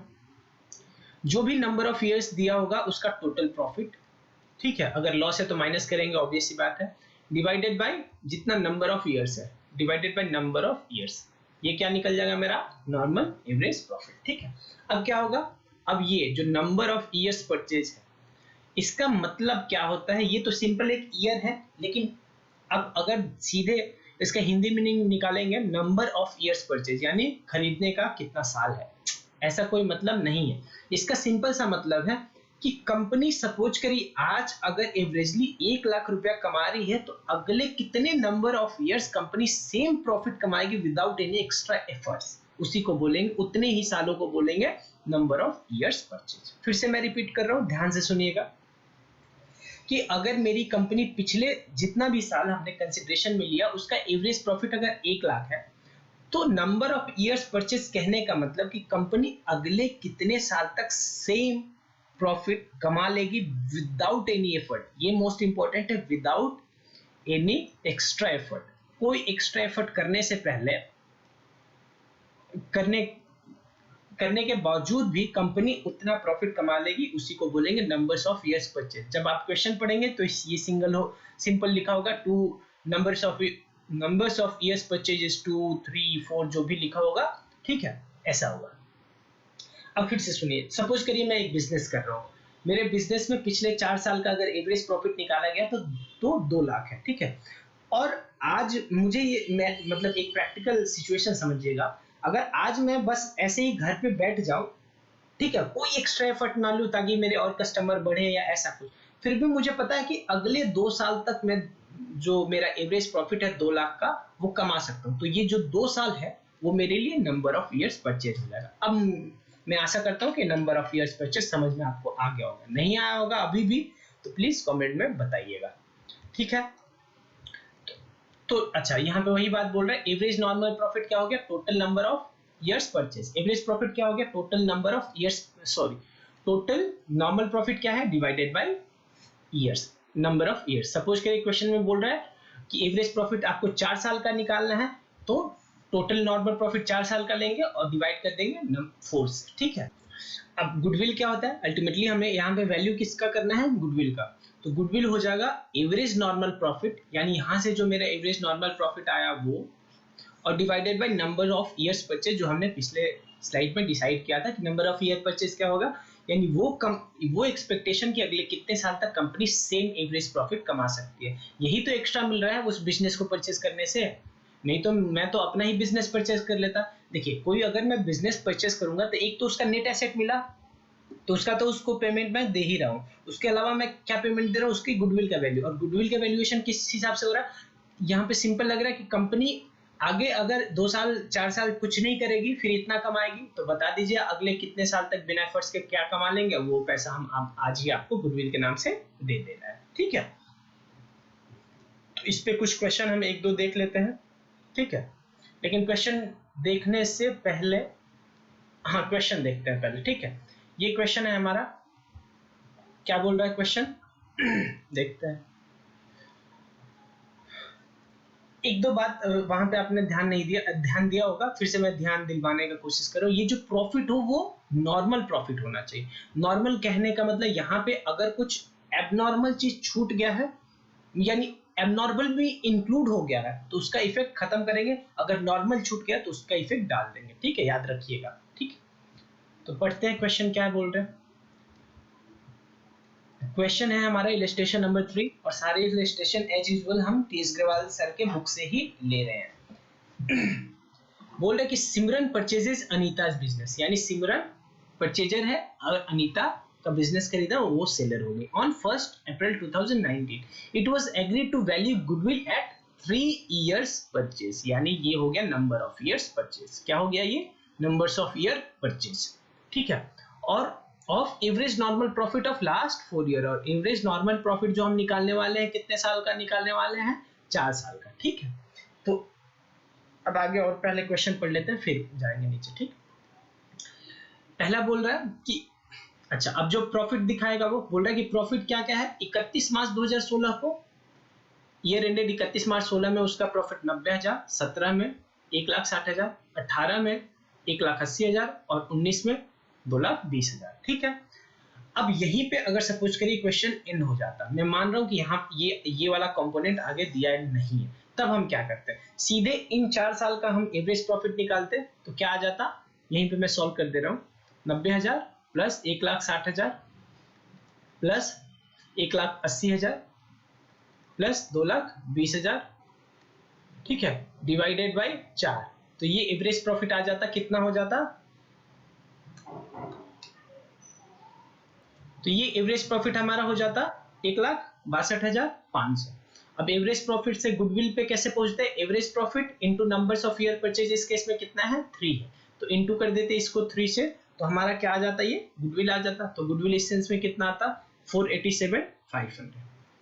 जो भी नंबर ऑफ इयर्स दिया होगा उसका टोटल प्रॉफिट, ठीक है, अगर लॉस है तो माइनस करेंगे, ऑब्वियस सी बात है, डिवाइडेड बाय जितना नंबर ऑफ इयर्स है, divided by number of years, ये क्या निकल जाएगा मेरा? नॉर्मल एवरेज प्रॉफिट, ठीक है। अब क्या होगा? अब ये जो नंबर ऑफ इयर्स परचेज है, इसका मतलब क्या होता है? ये तो सिंपल एक ईयर है, लेकिन अब अगर सीधे इसका हिंदी मीनिंग निकालेंगे, नंबर ऑफ इयर्स परचेज यानी खरीदने का कितना साल है, ऐसा कोई मतलब नहीं है। इसका सिंपल सा मतलब है कि कंपनी सपोज करी आज अगर एवरेजली 1 लाख रुपया कमा रही है, तो अगले कितने number of years company same profit कमाएगी विदाउट एनी एक्स्ट्रा एफर्ट्स, उसी को बोलेंगे, उतने ही सालों को बोलेंगे नंबर ऑफ इयर्स परचेज। फिर से मैं रिपीट कर रहा हूं, ध्यान से सुनिएगा कि अगर मेरी कंपनी पिछले जितना भी साल हमने कंसिडरेशन में लिया उसका एवरेज प्रॉफिट अगर 1 लाख है, तो नंबर ऑफ इयर्स परचेज कहने का मतलब कि कंपनी अगले कितने साल तक सेम प्रॉफिट कमा लेगी विदाउट एनी एफर्ट। ये मोस्ट इंपॉर्टेंट है, विदाउट एनी एक्स्ट्रा एफर्ट। कोई एक्स्ट्रा एफर्ट करने से पहले करने के बावजूद भी कंपनी उतना प्रॉफिट कमा लेगी, उसी को बोलेंगे नंबर्स ऑफ ईयर्स परचेज। जब आप क्वेश्चन पढ़ेंगे तो ये सिंपल लिखा होगा, two numbers of years purchase is 2, 3, 4 जो भी लिखा होगा, ठीक है, ऐसा होगा। अब फिर से सुनिए, सपोज करिए मैं एक बिजनेस कर रहा हूँ, मेरे बिजनेस में पिछले 4 साल का अगर एवरेज प्रॉफिट निकाला गया तो 2 लाख है, ठीक है। और आज मुझे मैं मतलब एक प्रैक्टिकल सिचुएशन समझिएगा, अगर आज मैं बस ऐसे ही घर पे बैठ जाऊं, ठीक है, कोई एक्स्ट्रा एफर्ट ना लूं ताकि मेरे और कस्टमर बढ़े या ऐसा कुछ, फिर भी मुझे पता है कि अगले 2 साल तक मैं जो मेरा एवरेज प्रॉफिट है 2 लाख का वो कमा सकता हूँ। तो ये जो 2 साल है वो मेरे लिए नंबर ऑफ ईयर्स परचेज हो जाएगा। अब मैं आशा करता हूँ कि नंबर ऑफ ईयर्स परचेज समझ में आपको आ गया होगा। नहीं आया होगा अभी भी तो प्लीज कमेंट में बताइएगा, ठीक है। तो अच्छा, यहाँ पे वही बात बोल रहा है, एवरेज नॉर्मल प्रॉफिट क्या हो गया, total number of years purchase. Average profit क्या हो गया, total number of years, sorry, total normal profit क्या है, divided by years, number of years. Suppose करिए क्वेश्चन में बोल रहा है कि एवरेज प्रॉफिट आपको 4 साल का निकालना है, तो टोटल नॉर्मल प्रॉफिट 4 साल का लेंगे और डिवाइड कर देंगे 4 से, ठीक है। अब गुडविल क्या होता है, अल्टीमेटली हमें यहाँ पे वैल्यू किसका करना है, गुडविल का। तो गुडविल हो जाएगा एवरेज नॉर्मल प्रॉफिट, यानी यहाँ से जो मेरा एवरेज नॉर्मल प्रॉफिट आया वो, और divided by number of years purchase, जो हमने पिछले स्लाइड में डिसाइड किया था कि नंबर ऑफ ईयर परचेज क्या होगा, यानी वो एक्सपेक्टेशन कि अगले कितने साल तक कंपनी सेम एवरेज प्रॉफिट कमा सकती है। यही तो एक्स्ट्रा मिल रहा है उस बिजनेस को परचेज करने से, नहीं तो मैं तो अपना ही बिजनेस परचेज कर लेता। देखिए, कोई अगर मैं बिजनेस परचेज करूंगा तो एक तो उसका नेट एसेट मिला, तो उसका तो उसको पेमेंट मैं दे ही रहा हूँ, उसके अलावा मैं क्या पेमेंट दे रहा हूँ, उसकी गुडविल का वैल्यू। और गुडविल का वैल्यूएशन किस हिसाब से हो रहा है, यहाँ पे सिंपल लग रहा है कि कंपनी आगे अगर 2 साल 4 साल कुछ नहीं करेगी फिर इतना कमाएगी, तो बता दीजिए अगले कितने साल तक बिना एफर्ट्स के क्या कमा लेंगे, वो पैसा हम आज ही आपको गुडविल के नाम से दे देना है, ठीक है। तो इस पे कुछ क्वेश्चन हम 1-2 देख लेते हैं, ठीक है। लेकिन क्वेश्चन देखने से पहले, हाँ क्वेश्चन देखते हैं पहले, ठीक है। ये क्वेश्चन है हमारा, क्या बोल रहा है क्वेश्चन देखते हैं। 1-2 बात वहां पे आपने ध्यान दिया होगा, फिर से मैं ध्यान दिलवाने का कोशिश कर रहा हूँ। ये जो प्रॉफिट हो वो नॉर्मल प्रॉफिट होना चाहिए। नॉर्मल कहने का मतलब यहाँ पे अगर कुछ एबनॉर्मल चीज छूट गया है, यानी एबनॉर्मल भी इंक्लूड हो गया है, तो उसका इफेक्ट खत्म करेंगे। अगर नॉर्मल छूट गया तो उसका इफेक्ट डाल देंगे, ठीक है, याद रखिएगा, ठीक है। तो पढ़ते हैं क्वेश्चन क्या बोल रहे हैं। क्वेश्चन है हमारा इलस्ट्रेशन नंबर 3, और सारे इलस्ट्रेशन एज यूजुअल हम टीएस ग्रेवाल सर के बुक से ही ले रहे हैं। बोल रहे कि सिमरन परचेजेस अनीताज बिजनेस, यानी सिमरन परचेजर है और अनीता का बिजनेस खरीदा, वो सेलर होगी। On 1 April 2019 it was agreed to value goodwill at 3 years purchase, यानी ये हो गया नंबर ऑफ इयर्स परचेज। क्या हो गया ये, नंबर्स ऑफ ईयर परचेज, ठीक है। और of average normal profit of last 4 year, और एवरेज नॉर्मल प्रॉफिट जो हम निकालने वाले हैं कितने साल का निकालने वाले हैं, 4 साल का, ठीक है। तो अब आगे और पहले क्वेश्चन पढ़ लेते हैं फिर जाएंगे नीचे, ठीक। पहला बोल रहा है कि अच्छा, अब जो प्रॉफिट दिखाएगा वो बोल रहा है कि प्रॉफिट क्या क्या है, 31 मार्च 2016 को ईयर एंडेड 31 मार्च 16 में उसका प्रॉफिट 90,000, 17 में 1,60,000, 18 में 1,80,000 और 19 में 2,20,000, ठीक है। अब यहीं पे अगर सपोज करिए क्वेश्चन एंड हो जाता, मैं मान रहा हूं कि यहाँ ये वाला कंपोनेंट आगे दिया नहीं है, तब हम क्या करते हैं, सीधे इन 4 साल का हम एवरेज प्रॉफिट निकालते। तो क्या आ जाता, यहीं पे मैं सॉल्व कर दे रहा हूँ, 90,000 प्लस 1,60,000 प्लस 1,80,000 प्लस 2,20,000, ठीक है, डिवाइडेड बाय 4। तो ये एवरेज प्रॉफिट आ जाता, कितना हो जाता, तो ये एवरेज प्रॉफिट हमारा हो जाता 1,62,500। अब एवरेज प्रॉफिट से गुडविल पे कैसे पहुंचते हैं, average profit into numbers of year purchase, इस केस में कितना है 3 है, तो इनटू कर देते इसको 3 से, तो हमारा क्या आ जाता, ये गुडविल आ जाता। तो गुडविल इस सेंस में कितना आता, 487,500,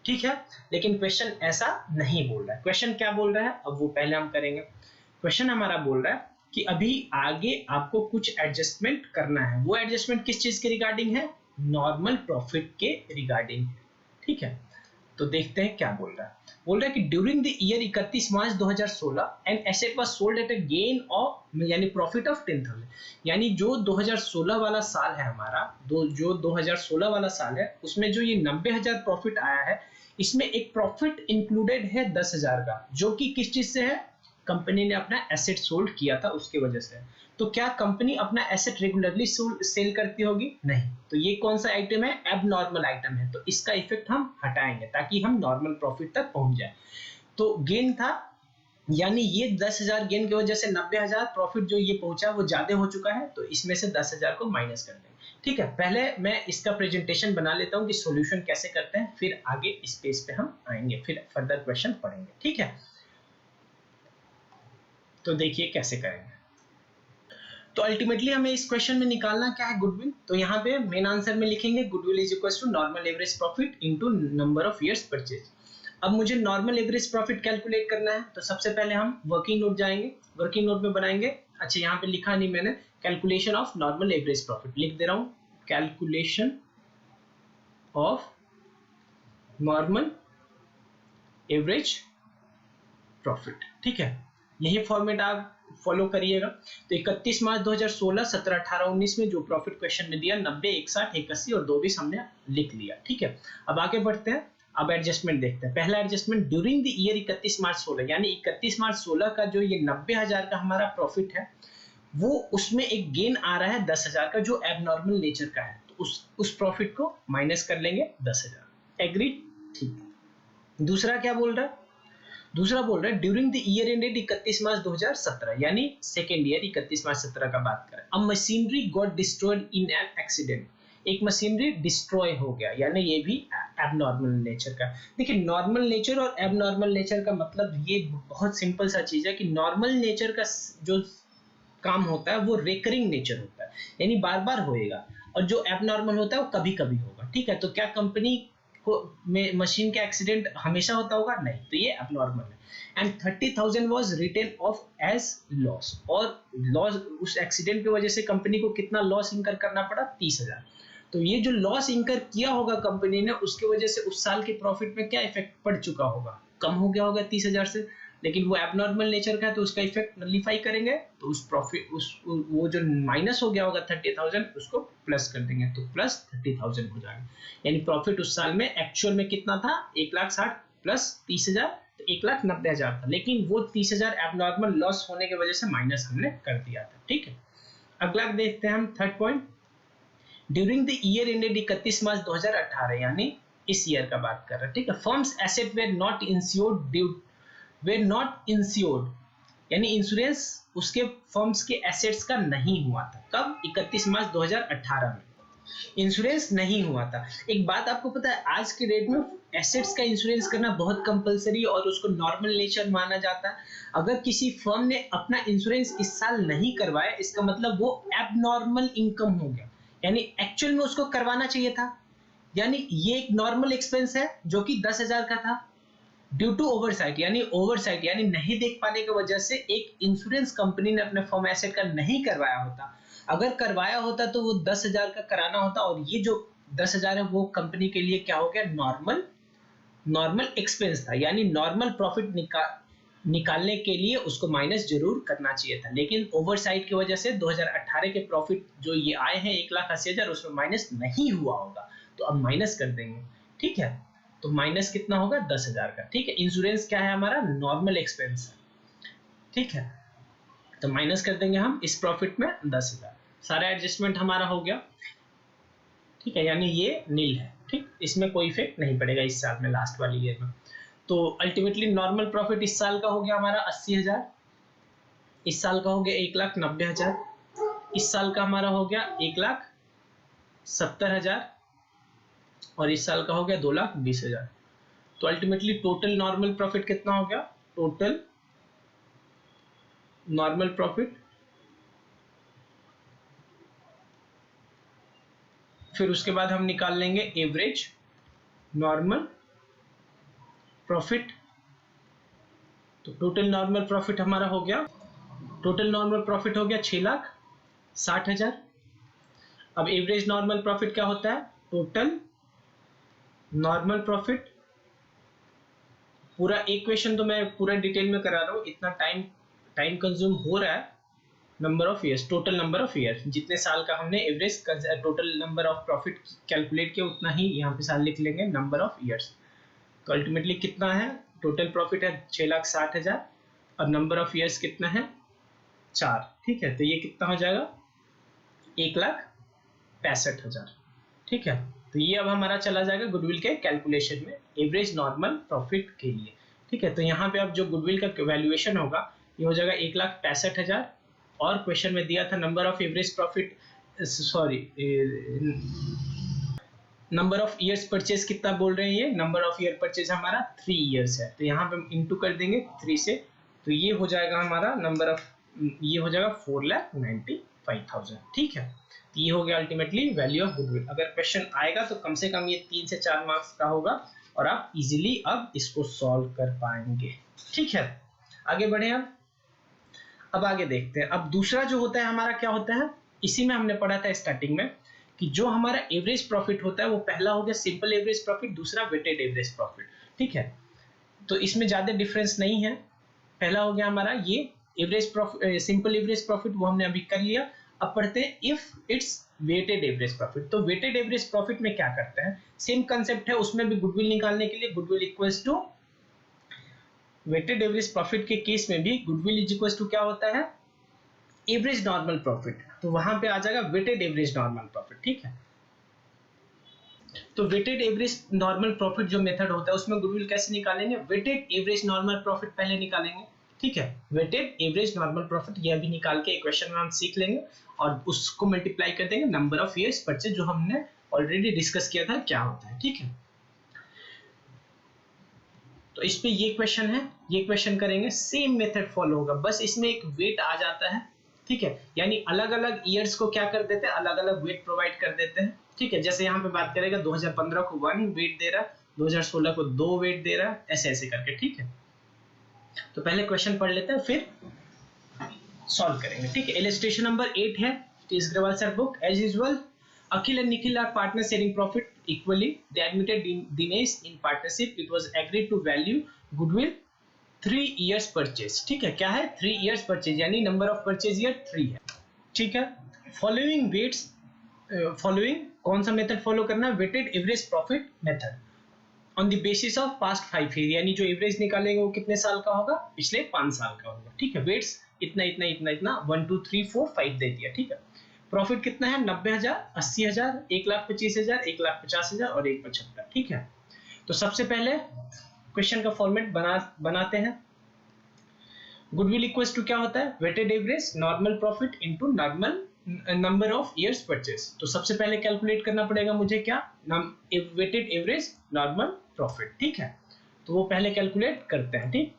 ठीक है। लेकिन क्वेश्चन ऐसा नहीं बोल रहा है। क्वेश्चन क्या बोल रहा है, अब वो पहले हम करेंगे। क्वेश्चन हमारा बोल रहा है कि अभी आगे आपको कुछ एडजस्टमेंट करना है। वो एडजस्टमेंट किस चीज के रिगार्डिंग है, नॉर्मल प्रॉफिट के रिगार्डिंग, ठीक है। तो देखते हैं क्या बोल रहा है। बोल रहा है कि during the year 31 March 2016 an asset was sold at a gain of यानी प्रॉफिट ऑफ 10,000, यानी जो 2016 वाला साल है हमारा, जो 2016 वाला साल है उसमें जो ये 90,000 प्रॉफिट आया है, इसमें एक प्रॉफिट इंक्लूडेड है 10,000 का, जो कि किस चीज से है, कंपनी ने अपना एसेट सोल्ड किया था उसकी वजह से। तो क्या कंपनी अपना एसेट रेगुलरली सेल करती होगी? नहीं। तो ये कौन सा आइटम है? एबनॉर्मल आइटम है, तो इसका इफेक्ट हम हटाएंगे ताकि हम नॉर्मल प्रॉफिट तक पहुंच जाए। तो गेन था, यानी ये 10,000 गेन की वजह से 90,000 प्रॉफिट जो ये पहुंचा वो ज्यादा हो चुका है, तो इसमें से 10,000 को माइनस कर देंगे। ठीक है, पहले मैं इसका प्रेजेंटेशन बना लेता हूं कि सॉल्यूशन कैसे करते हैं, फिर आगे इस पेज पे हम आएंगे, फिर फर्दर क्वेश्चन पढ़ेंगे। ठीक है, तो देखिए कैसे करेंगे। तो अल्टीमेटली हमें इस क्वेश्चन में निकालना क्या है, गुडविल। तो यहाँ पे मेन आंसर में लिखेंगे goodwill is equal to normal average profit into number of years purchase. अब मुझे नॉर्मल एवरेज प्रॉफिट कैलकुलेट करना है, तो सबसे पहले हम वर्किंग नोट जाएंगे, वर्किंग नोट में बनाएंगे। अच्छा, यहाँ पे लिखा नहीं मैंने, calculation of normal average profit लिख दे रहा हूँ, calculation of normal average profit. ठीक है, यही फॉर्मेट आप फॉलो करिएगा। तो 31 मार्च 2016, 17, 18, 19 में जो प्रॉफिट क्वेश्चन में दिया 90, 61, 81 और 220 हमने लिख लिया। ठीक है, अब आगे बढ़ते हैं, अब एडजस्टमेंट देखते हैं। पहला एडजस्टमेंट ड्यूरिंग द ईयर 31 मार्च 16, यानी 31 मार्च 16 का जो ये 90,000 का हमारा प्रॉफिट है, वो उसमें एक गेन आ रहा है 10,000 का जो एबनॉर्मल नेचर का है, तो उस प्रॉफिट को माइनस कर लेंगे 10,000। एग्री? ठीक। दूसरा क्या बोल रहा है? दूसरा बोल रहा है during the year ended 31 March 2017, यानी सेकेंड ईयर 31 मार्च 17 का बात करें। अब machinery got destroyed in an accident, एक मशीनरी डिस्ट्रॉय हो गया, यानी ये भी एबनॉर्मल नेचर का। देखिए, नॉर्मल नेचर और एबनॉर्मल नेचर का मतलब ये बहुत सिंपल सा चीज है कि नॉर्मल नेचर का जो काम होता है वो रेकरिंग नेचर होता है, यानी बार बार होएगा, और जो एबनॉर्मल होता है वो कभी कभी होगा। ठीक है, तो क्या कंपनी को में मशीन का एक्सीडेंट हमेशा होता होगा? नहीं, तो ये एबनॉर्मल है। And 30,000 was written off as loss, और लॉस, उस एक्सीडेंट की वजह से कंपनी को कितना लॉस इंकर करना पड़ा? 30,000। तो ये जो लॉस इंकर किया होगा कंपनी ने, उसकी वजह से उस साल के प्रॉफिट में क्या इफेक्ट पड़ चुका होगा? कम हो गया होगा 30,000 से, लेकिन वो एबनॉर्मल नेचर का है तो उसका इफेक्ट नलिफाई करेंगे, तो उस प्रॉफिट वो जो माइनस हो गया होगा 30,000 उसको प्लस कर देंगे, तो प्लस 30,000 हो जाएगा। यानी प्रॉफिट उस साल में एक्चुअल में कितना था? 1,60,000 प्लस 30,000, तो 1,90,000 था, लेकिन वो 30,000 एबनॉर्मल लॉस होने की वजह से माइनस हमने कर दिया था। ठीक है, अगला देखते हैं हम third point. During the year ended 31 March 2018, यानी इस ईयर का बात कर रहे हैं। ठीक है, firms asset were not insured due were not insured, यानी इंश्योरेंस उसके फर्म्स के एसेट्स का नहीं हुआ था। कब? 31 मार्च 2018 में इंश्योरेंस नहीं हुआ था। एक बात आपको पता है, आज के डेट में एसेट्स का इंश्योरेंस करना बहुत कंपलसरी और उसको नॉर्मल नेचर माना जाता है। अगर किसी फर्म ने अपना इंश्योरेंस इस साल नहीं करवाया, इसका मतलब वो एबनॉर्मल इनकम हो गया, यानी एक्चुअल में उसको करवाना चाहिए था। यानी ये एक नॉर्मल एक्सपेंस है जो कि 10,000 का था, ड्यू टू ओवरसाइट, यानी ओवरसाइट यानी नहीं देख पाने की वजह से एक इंश्योरेंस कंपनी ने अपने फर्म एसेट का नहीं करवाया होता। अगर करवाया होता तो वो 10,000 का कराना होता, और ये जो 10,000 है वो कंपनी के लिए क्या हो गया? नॉर्मल एक्सपेंस था, यानी नॉर्मल प्रॉफिट निकालने के लिए उसको माइनस जरूर करना चाहिए था, लेकिन ओवरसाइट की वजह से 2018 के प्रॉफिट जो ये आए हैं 1,80,000, उसमें माइनस नहीं हुआ होगा, तो अब माइनस कर देंगे। ठीक है, तो माइनस कितना होगा? 10,000 का। ठीक है, इंश्योरेंस क्या है हमारा? नॉर्मल एक्सपेंस है। ठीक है, तो माइनस कर देंगे हम इस प्रॉफिट में 10,000। सारा एडजस्टमेंट हमारा हो गया। ठीक है, यानी ये नील है। ठीक, इसमें कोई इफेक्ट नहीं पड़ेगा इस साल में, लास्ट वाली ईयर में। तो अल्टीमेटली नॉर्मल प्रॉफिट इस साल का हो गया हमारा 80,000, इस साल का हो गया 1,90,000, इस साल का हमारा हो गया 1,70,000, और इस साल का हो गया 2,20,000। तो अल्टीमेटली टोटल नॉर्मल प्रॉफिट कितना हो गया? टोटल नॉर्मल प्रॉफिट, फिर उसके बाद हम निकाल लेंगे एवरेज नॉर्मल प्रॉफिट। तो टोटल नॉर्मल प्रॉफिट हमारा हो गया, टोटल नॉर्मल प्रॉफिट हो गया 6,60,000। अब एवरेज नॉर्मल प्रॉफिट क्या होता है? टोटल नॉर्मल प्रॉफिट पूरा एक क्वेश्चन तो मैं पूरा डिटेल में करा रहा हूँ, इतना टाइम कंज्यूम हो रहा है। Number of years, total number of years, जितने साल का हमने average total number of profit calculate किया उतना ही यहाँ पे साल लिख लेंगे नंबर ऑफ ईयर्स। तो अल्टीमेटली कितना है, टोटल प्रॉफिट है 6,60,000 और नंबर ऑफ ईयर्स कितना है 4। ठीक है, तो ये कितना हो जाएगा 1,65,000। ठीक है, तो ये अब हमारा चला जाएगा गुडविल के कैलकुलेशन में एवरेज नॉर्मल प्रॉफिट के लिए। ठीक है, तो यहाँ पे अब जो गुडविल का वैल्यूएशन होगा ये हो जाएगा 1,65,000 और क्वेश्चन में दिया था number of average profit, sorry number of years purchase कितना बोल रहे हैं, ये नंबर ऑफ ईयर परचेज हमारा 3 ईयर्स है, तो यहाँ पे हम इंटू कर देंगे 3 से, तो ये हो जाएगा हमारा नंबर ऑफ, ये हो जाएगा 4,95,000। ठीक है, तो ये हो गया अल्टीमेटली वैल्यू ऑफ गुडविल। अगर क्वेश्चन आएगा तो कम से कम ये 3 से 4 मार्क्स का होगा और आप इजीली अब इसको सॉल्व कर पाएंगे। ठीक है, आगे बढ़े अब आगे देखते हैं। अब दूसरा जो होता है हमारा क्या होता है, इसी में हमने पढ़ा था स्टार्टिंग में कि जो हमारा एवरेज प्रॉफिट होता है वो पहला हो गया सिंपल एवरेज प्रॉफिट, दूसरा वेटेड एवरेज प्रॉफिट। ठीक है, तो इसमें ज्यादा डिफरेंस नहीं है। पहला हो गया हमारा ये average profit, simple average profit, वो हमने अभी कर लिया। अब पढ़ते हैं if it's weighted average profit. तो वेटेड एवरेज प्रॉफिट में क्या करते हैं, सेम कंसेप्ट है, उसमें भी गुडविल निकालने के लिए goodwill equals to weighted average profit के केस में भी गुडविल इज इक्वल्स टू क्या होता है, एवरेज नॉर्मल प्रॉफिट। तो वहां पे आ जाएगा वेटेड एवरेज नॉर्मल प्रॉफिट। ठीक है, तो वेटेड एवरेज नॉर्मल प्रॉफिट जो मेथड होता है उसमें गुडविल कैसे निकालेंगे, वेटेड एवरेज नॉर्मल प्रॉफिट पहले निकालेंगे। ठीक है, वेटेड एवरेज नॉर्मल प्रॉफिट ये अभी निकाल के इक्वेशन में हम सीख लेंगे और उसको मल्टीप्लाई कर देंगे नंबर ऑफ ईयर्स परचेज, जो हमने ऑलरेडी डिस्कस किया था क्या होता है। ठीक है, तो इस पे ये क्वेश्चन है, ये क्वेश्चन करेंगे, सेम मेथड फॉलो होगा, बस इसमें एक वेट आ जाता है। ठीक है, यानी अलग अलग ईयर्स को क्या कर देते हैं, अलग अलग वेट प्रोवाइड कर देते हैं। ठीक है, जैसे यहाँ पे बात करेगा 2015 को 1 वेट दे रहा है, 2016 को 2 वेट दे रहा है, ऐसे ऐसे करके। ठीक है, तो पहले क्वेश्चन पढ़ लेते हैं फिर सॉल्व करेंगे। ठीक है, इलस्ट्रेशन नंबर 8 है TS Agarwal sir book as usual. Akhil and Nikhil are partners sharing profit equally. They admitted Dinesh in partnership. It was agreed to value goodwill 3 years purchase. ठीक है, क्या है 3 years purchase, यानी number of purchase year 3 है। ठीक है, following weights, following कौन सा मेथड फॉलो करना है, weighted average profit method on the basis of past 5 year, यानी जो एवरेज निकालेंगे वो कितने साल का होगा, पिछले 5 साल का होगा। ठीक है, वेट्स इतना इतना इतना इतना 1 2 3 4 5 दे दिया। ठीक है, प्रॉफिट कितना है 90,000, 80,000, 1,25,000, 1,50,000 और 1,75। ठीक है, तो सबसे पहले क्वेश्चन का फॉर्मेट बनाते हैं। गुडविल इक्वल्स टू क्या होता है, weighted average normal profit into normal number of years purchase. तो सबसे पहले कैलकुलेट करना पड़ेगा मुझे क्या, वेटेड एवरेज नॉर्मल प्रॉफिट। ठीक है, तो वो पहले कैलकुलेट करते हैं। ठीक,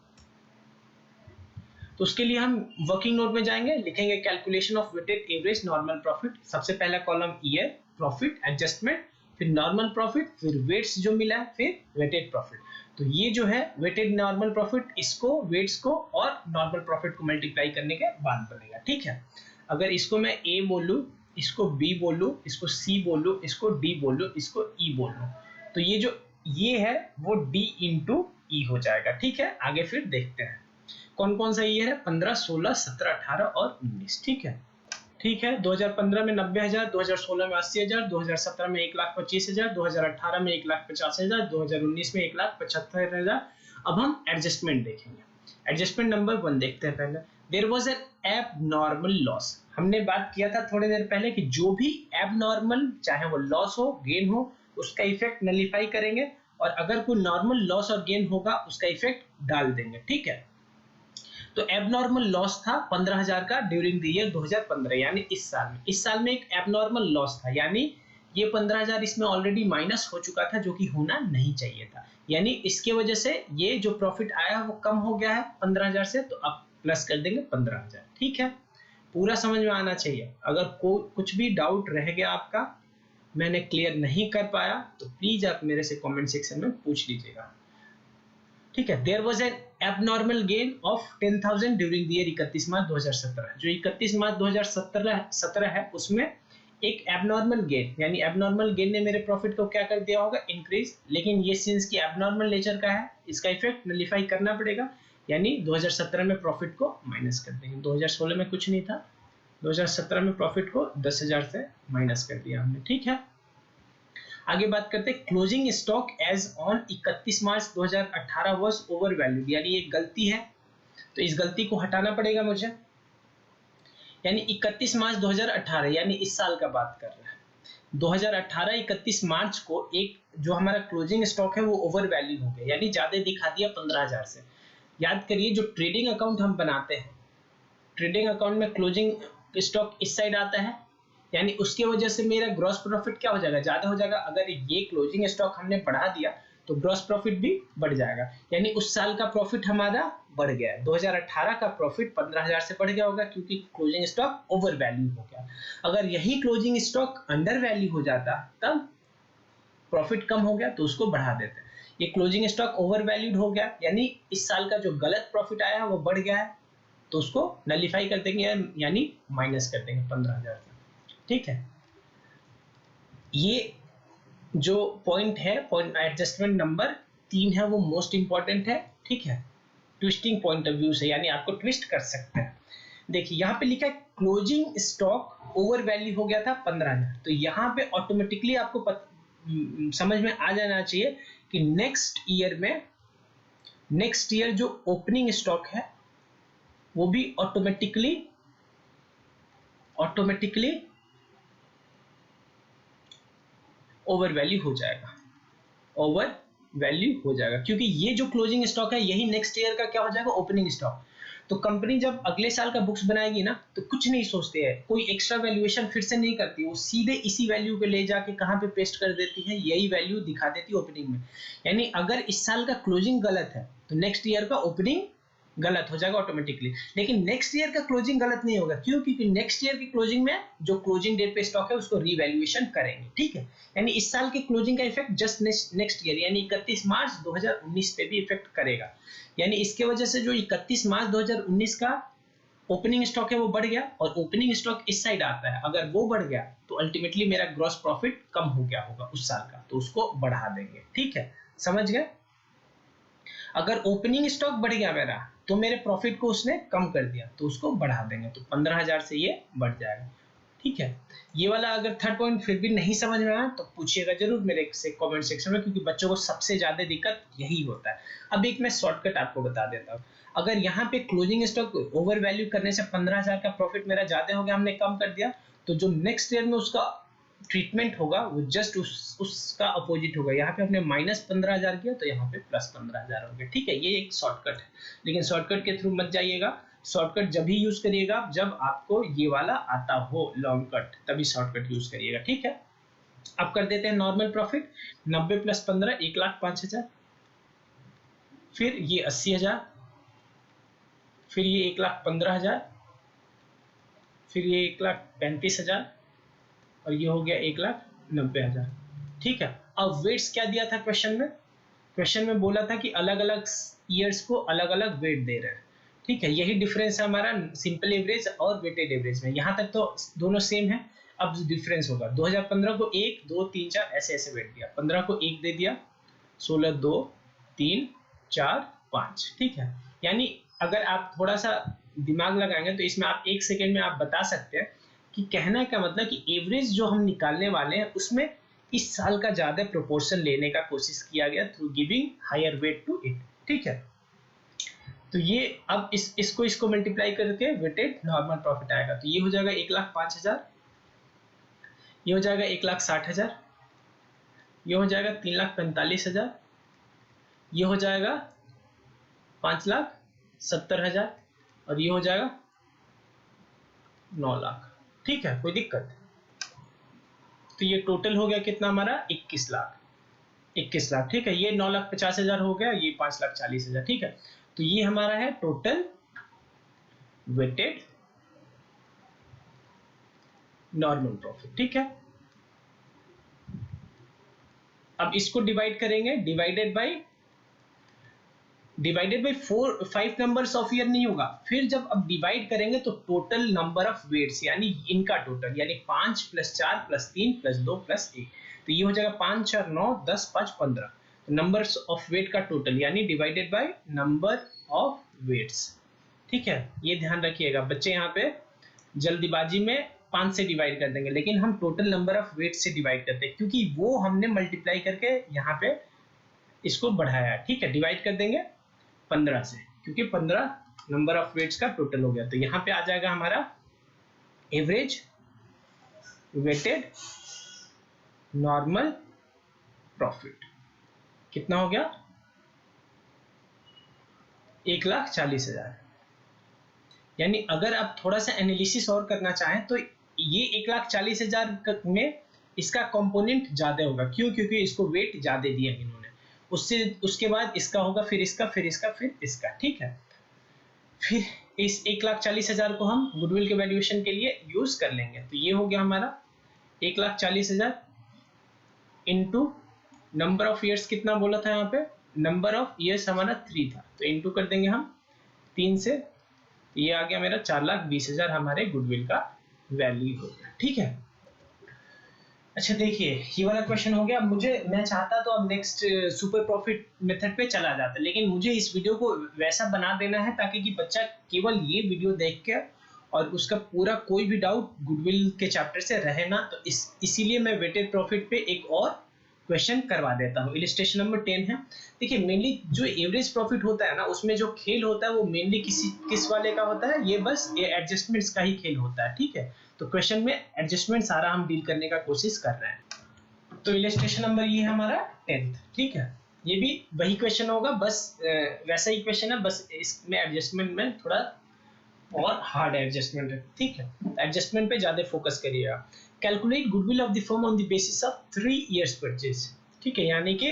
तो उसके लिए हम वर्किंग नोट में जाएंगे, लिखेंगे calculation of weighted average normal profit. सबसे पहला कॉलम ईयर प्रॉफिट एडजस्टमेंट, फिर नॉर्मल प्रॉफिट, फिर वेट्स जो मिला है, फिर वेटेड प्रॉफिट। तो ये जो है वेटेड नॉर्मल प्रॉफिट, इसको वेट्स को और नॉर्मल प्रॉफिट को मल्टीप्लाई करने के बाद बनेगा। ठीक है, अगर इसको मैं ए बोलूं, इसको बी बोलूं, इसको सी बोलूं, इसको डी बोलूं, इसको ई बोलूं, तो ये जो ये है वो डी इंटू ई हो जाएगा। ठीक है, आगे फिर देखते हैं कौन कौन सा ईयर है, 15, 16, 17, 18 और 19। ठीक है, ठीक है, 2015 में 90,000, 2016 में 80,000, 2017 में 1,25,000, 2018 में 1,50,000, 2019 में 1,75,000। अब हम एडजस्टमेंट देखेंगे। एडजस्टमेंट नंबर 1 देखते हैं पहले। There was an abnormal loss. हमने बात किया था थोड़ी देर पहले कि जो भी एबनॉर्मल, चाहे वो लॉस हो गेन हो, उसका इफेक्ट नलीफाई करेंगे और अगर कोई नॉर्मल लॉस और गेन होगा उसका इफेक्ट डाल देंगे। ठीक है, तो एबनॉर्मल लॉस था 15,000 का ड्यूरिंग द ईयर 2015, यानी इस साल में। इस साल में एक एबनॉर्मल लॉस था, यानी ये 15,000 इसमें ऑलरेडी माइनस हो चुका था, जो कि होना नहीं चाहिए था, यानी इसके वजह से ये जो प्रॉफिट आया वो कम हो गया है 15,000 से, तो अब प्लस कर देंगे 15,000। ठीक है, पूरा समझ में आना चाहिए। अगर कुछ भी डाउट रह गया आपका, मैंने क्लियर नहीं कर पाया, तो प्लीज आप मेरे से कमेंट सेक्शन में पूछ लीजिएगा। ठीक है, there was an abnormal gain of 10,000 during the year 31 March 2017। जो 31 मार्च 2017 है उसमें एक एबनॉर्मल गेन, यानी एबनॉर्मल गेन ने मेरे प्रॉफिट को क्या कर दिया होगा, इंक्रीज, लेकिन ये सिंस की एबनॉर्मल नेचर का है, इसका इफेक्ट नलिफाई करना पड़ेगा, यानी 2017 में प्रॉफिट को माइनस कर देंगे। 2016 में कुछ नहीं था, 2017 में प्रॉफिट को 10,000 से माइनस कर दिया हमने, ठीक है। आगे बात करते हैं, closing stock as on 31 March 2018 was over valued, यानी ये गलती है, तो इस गलती को हटाना पड़ेगा मुझे, यानी 31 मार्च 2018, यानी इस साल का बात कर रहे हैं, 2018 31 मार्च को एक जो हमारा क्लोजिंग स्टॉक है वो ओवर वैल्यू हो गया, यानी ज्यादा दिखा दिया 15,000 से। याद करिए, जो ट्रेडिंग अकाउंट हम बनाते हैं, ट्रेडिंग अकाउंट में क्लोजिंग स्टॉक इस साइड आता है, यानी उसके वजह से मेरा ग्रॉस प्रॉफिट क्या हो जाएगा, ज्यादा हो जाएगा। अगर ये क्लोजिंग स्टॉक हमने बढ़ा दिया तो ग्रॉस प्रॉफिट भी बढ़ जाएगा, यानी उस साल का प्रॉफिट हमारा बढ़ गया है। 2018 का प्रॉफिट 15,000 से बढ़ गया होगा क्योंकि क्लोजिंग स्टॉक ओवर वैल्यू हो गया। अगर यही क्लोजिंग स्टॉक अंडर वैल्यू हो जाता तब प्रॉफिट कम हो गया तो उसको बढ़ा देते। ये क्लोजिंग स्टॉक ओवर वैल्यूड हो गया, यानी इस साल का जो गलत प्रॉफिट आया है वो बढ़ गया है, तो उसको नलिफाई कर देंगे, यानी माइनस कर देंगे 15,000 से, ठीक है। ये जो पॉइंट है, पॉइंट एडजस्टमेंट नंबर 3 है, वो मोस्ट इंपॉर्टेंट है, ठीक है, ट्विस्टिंग पॉइंट ऑफ व्यू से, यानी आपको ट्विस्ट कर सकते हैं। देखिए यहाँ पे लिखा है क्लोजिंग स्टॉक ओवर वैल्यू हो गया था 15,000, तो यहाँ पे ऑटोमेटिकली आपको समझ में आ जाना चाहिए कि नेक्स्ट ईयर जो ओपनिंग स्टॉक है वो भी ऑटोमेटिकली ओवर वैल्यू हो जाएगा, ओवर वैल्यू हो जाएगा, क्योंकि ये जो क्लोजिंग स्टॉक है यही नेक्स्ट ईयर का क्या हो जाएगा, ओपनिंग स्टॉक। तो कंपनी जब अगले साल का बुक्स बनाएगी ना तो कुछ नहीं सोचते हैं, कोई एक्स्ट्रा वैल्यूएशन फिर से नहीं करती, वो सीधे इसी वैल्यू पे ले जाके कहां पे पेस्ट कर देती है, यही वैल्यू दिखा देती है ओपनिंग में। यानी अगर इस साल का क्लोजिंग गलत है तो नेक्स्ट ईयर का ओपनिंग गलत हो जाएगा ऑटोमेटिकली, लेकिन नेक्स्ट ईयर का क्लोजिंग गलत नहीं होगा, क्यों, क्योंकि नेक्स्ट ईयर की क्लोजिंग में जो क्लोजिंग डेट पे स्टॉक है उसको रीवैल्यूएशन करेंगे, ठीक है। यानी इस साल के क्लोजिंग का इफेक्ट जस्ट नेक्स्ट ईयर यानी 31 मार्च 2019 पे भी इफेक्ट करेगा, यानी इसके वजह से जो 31 मार्च 2019 का ओपनिंग स्टॉक है वो बढ़ गया, और ओपनिंग स्टॉक इस साइड आता है, अगर वो बढ़ गया तो अल्टीमेटली मेरा ग्रॉस प्रॉफिट कम हो गया होगा उस साल का, तो उसको बढ़ा देंगे, ठीक है, समझ गए। अगर ओपनिंग स्टॉक बढ़ गया मेरा तो मेरे प्रॉफिट को उसने कम कर दिया तो उसको बढ़ा देंगे, तो 15,000 से ये बढ़ जाएगा, ठीक है। ये वाला अगर थर्ड पॉइंट फिर भी नहीं समझ में आया तो पूछिएगा जरूर मेरे से कमेंट सेक्शन में, क्योंकि बच्चों को सबसे ज्यादा दिक्कत यही होता है। अब एक मैं शॉर्टकट आपको बता देता हूँ, अगर यहाँ पे क्लोजिंग स्टॉक ओवर वैल्यू करने से 15,000 का प्रॉफिट मेरा ज्यादा हो गया, हमने कम कर दिया, तो जो नेक्स्ट ईयर में उसका ट्रीटमेंट होगा वो जस्ट उसका अपोजिट होगा। यहाँ पे हमने -15,000 किया तो यहाँ पे +15,000 हो गया, ठीक है। ये एक शॉर्टकट है, लेकिन शॉर्टकट के थ्रू मत जाइएगा, शॉर्टकट जब ही यूज करिएगा जब आपको ये वाला आता हो लॉन्ग कट, तभी शॉर्टकट यूज करिएगा, ठीक है। अब कर देते हैं नॉर्मल प्रॉफिट, 90 + 15 1,05,000, फिर ये 80,000, फिर ये 1,15,000, फिर ये 1,35,000, और ये हो गया 1,90,000, ठीक है। अब वेट्स क्या दिया था क्वेश्चन में, क्वेश्चन में बोला था कि अलग अलग ईयर्स को अलग अलग वेट दे रहे हैं, ठीक है। यही डिफरेंस है हमारा सिंपल एवरेज और वेटेड एवरेज में, यहाँ तक तो दोनों सेम है। अब डिफरेंस होगा, 2015 को 1 2 3 4 ऐसे ऐसे वेट दिया, 15 को 1 दे दिया, 16 2 3 4 5, ठीक है। यानी अगर आप थोड़ा सा दिमाग लगाएंगे तो इसमें आप 1 सेकेंड में आप बता सकते हैं कि कहना का मतलब कि एवरेज जो हम निकालने वाले हैं उसमें इस साल का ज्यादा प्रोपोर्शन लेने का कोशिश किया गया through giving higher weight to it, ठीक है। तो ये अब इसको मल्टीप्लाई करके वेटेड नॉर्मल प्रॉफिट आएगा, तो ये हो जाएगा 1,05,000, ये हो जाएगा 1,60,000, ये हो जाएगा 3,45,000, ये हो जाएगा 5,70,000, और ये हो जाएगा 9 लाख, ठीक है, कोई दिक्कत। तो ये टोटल हो गया कितना हमारा 21 लाख, 21 लाख, ठीक है। ये 9,50,000 हो गया, ये 5,40,000, ठीक है। तो ये हमारा है टोटल वेटेड नॉर्मल प्रॉफिट, ठीक है। अब इसको डिवाइड करेंगे, divided by divided by 5 numbers of year नहीं होगा, फिर जब अब डिवाइड करेंगे तो टोटल नंबर ऑफ वेट्स यानी इनका टोटल, यानी 5 + 4 + 3 + 2 + 1, तो ये हो जाएगा 5 4 9 10 5 15, नंबर्स ऑफ वेट का टोटल यानी divided by number of weights. ठीक है, ये ध्यान रखिएगा बच्चे, यहाँ पे जल्दीबाजी में 5 से डिवाइड कर देंगे, लेकिन हम टोटल नंबर ऑफ वेट से डिवाइड करते हैं क्योंकि वो हमने मल्टीप्लाई करके यहाँ पे इसको बढ़ाया। ठीक है, डिवाइड कर देंगे 15 से क्योंकि 15 नंबर ऑफ वेट्स का टोटल हो गया, तो यहाँ पे आ जाएगा हमारा एवरेज वेटेड नॉर्मल प्रॉफिट। कितना हो गया? 1,40,000। यानी अगर आप थोड़ा सा एनालिसिस और करना चाहें तो ये 1,40,000 में इसका कंपोनेंट ज्यादा होगा। क्यों? क्योंकि इसको वेट ज्यादा दिया इन्होंने, उसके बाद इसका होगा, फिर इसका, फिर इसका, फिर इसका। ठीक है, फिर इस 1,40,000 को हम गुडविल के वैल्यूएशन के लिए यूज कर लेंगे। तो ये हो गया हमारा 1,40,000 इंटू नंबर ऑफ ईयर्स, कितना बोला था यहाँ पे? नंबर ऑफ ईयर्स हमारा 3 था, तो इंटू कर देंगे हम 3 से, तो ये आ गया मेरा 4,20,000 हमारे गुडविल का वैल्यू हो गया। ठीक है, अच्छा देखिए ये वाला क्वेश्चन हो गया। मैं चाहता तो अब नेक्स्ट सुपर प्रॉफिट मेथड पे चला जाता, लेकिन मुझे इस वीडियो को वैसा बना देना है ताकि कि बच्चा केवल ये वीडियो देख के और उसका पूरा कोई भी डाउट गुडविल के चैप्टर से रहे ना, तो इसीलिए मैं वेटेड प्रॉफिट पे एक और क्वेश्चन करवा देता हूँ। इलिस्ट्रेशन नंबर 10 है। देखिए मेनली जो एवरेज प्रॉफिट होता है ना, उसमें जो खेल होता है वो मेनली किस वाले का होता है? ये बस ये एडजस्टमेंट्स का ही खेल होता है। ठीक है, तो क्वेश्चन में एडजस्टमेंट सारा हम डील करने का कोशिश कर रहे हैं। तो इलिस्ट्रेशन नंबर ये है हमारा 10th। ठीक है, ये भी वही क्वेश्चन होगा, बस वैसा ही क्वेश्चन है, बस इसमें एडजस्टमेंट में थोड़ा और हार्ड एडजस्टमेंट है। ठीक है, एडजस्टमेंट पे ज्यादा फोकस करिएगा। Calculate goodwill of the firm on the basis of 3 years purchase. ठीक है, यानी कि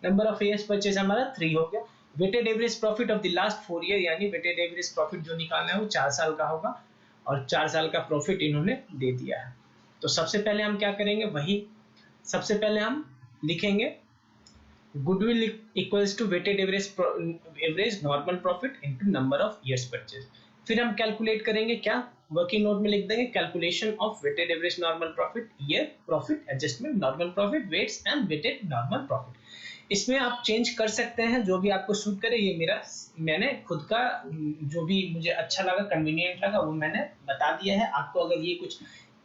नंबर ऑफ इयर्स परचेज हमारा 3 हो गया। Weighted average profit of the last 4 year, यानी वेटेड एवरेज प्रॉफिट जो निकालना है वो 4 साल का होगा, और 4 साल का प्रॉफिट इन्होंने दे दिया है। तो सबसे पहले हम क्या करेंगे? वही सबसे पहले हम लिखेंगे goodwill equals to weighted average normal profit into number of years purchase. फिर हम कैलकुलेट करेंगे, क्या वर्किंग नोट में लिख देंगे calculation of weighted average normal profit, year profit, adjustment, normal profit, weights and weighted normal profit. इसमें आप change कर सकते हैं जो भी आपको सूट करे। ये मैंने खुद का जो भी मुझे अच्छा लगा, कन्वीनियंट लगा, वो मैंने बता दिया है आपको। अगर ये कुछ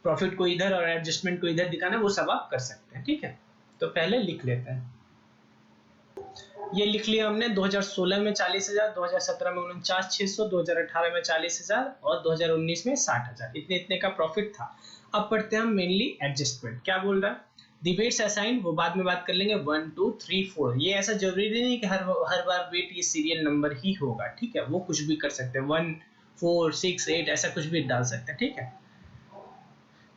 प्रॉफिट को इधर और एडजस्टमेंट को इधर दिखाना है, वो सब आप कर सकते हैं। ठीक है, तो पहले लिख लेते हैं। ये लिख लिया हमने। 2016 में 40,000, 2017 में 49,600, 2018 में 40,000 और 2019 में 60,000, इतने का प्रॉफिट था। अब पढ़ते हैं हम मेनली एडजस्टमेंट। क्या बोल रहा है? दी वेट्स असाइन, वो बाद में बात कर लेंगे, 1 2 3 4। ये ऐसा जरूरी नहीं कि हर बार वेट ये सीरियल नंबर ही होगा। ठीक है, वो कुछ भी कर सकते हैं, 1 4 6 8 ऐसा कुछ भी डाल सकते हैं। ठीक है,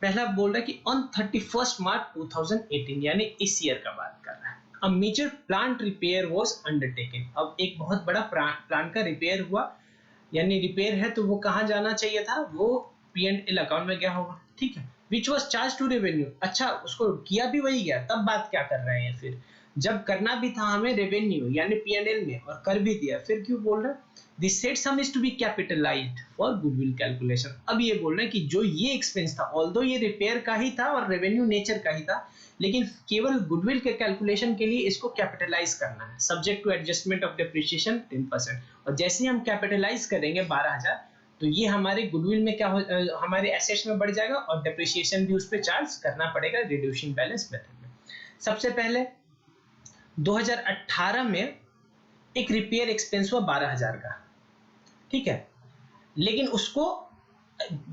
पहला बोल रहा है कि ऑन 31 मार्च 2018, यानी इस ईयर का बात कर रहा है, A major plant repair was undertaken। अब एक बहुत बड़ा प्लांट का रिपेयर हुआ, यानी रिपेयर है तो वो कहाँ जाना चाहिए था? वो P&L अकाउंट में गया होगा। ठीक है, which was charged to revenue। अच्छा, उसको किया भी वही गया, तब बात क्या कर रहे हैं? फिर जब करना भी था हमें रेवेन्यू यानी P&L में, और कर भी दिया, फिर क्यों बोल रहे हैं? This said sum is to be capitalized for goodwill calculation। अब ये बोल रहे हैं कि जो ये एक्सपेंस था, ऑल्दो ये रिपेयर का ही था और रेवेन्यू नेचर का ही था, लेकिन केवल गुडविल के कैलकुलेशन के लिए इसको कैपिटलाइज करना है, subject to adjustment of depreciation 10%। और जैसे ही हम कैपिटलाइज करेंगे 12,000, तो ये हमारे गुडविल में क्या हो, हमारे एसेट्स में बढ़ जाएगा और डेप्रिसिएशन भी उस पर चार्ज करना पड़ेगा रिड्यूसिंग बैलेंस मेथड में। सबसे पहले 2018 में एक रिपेयर एक्सपेंस हुआ 12,000 का। ठीक है, लेकिन उसको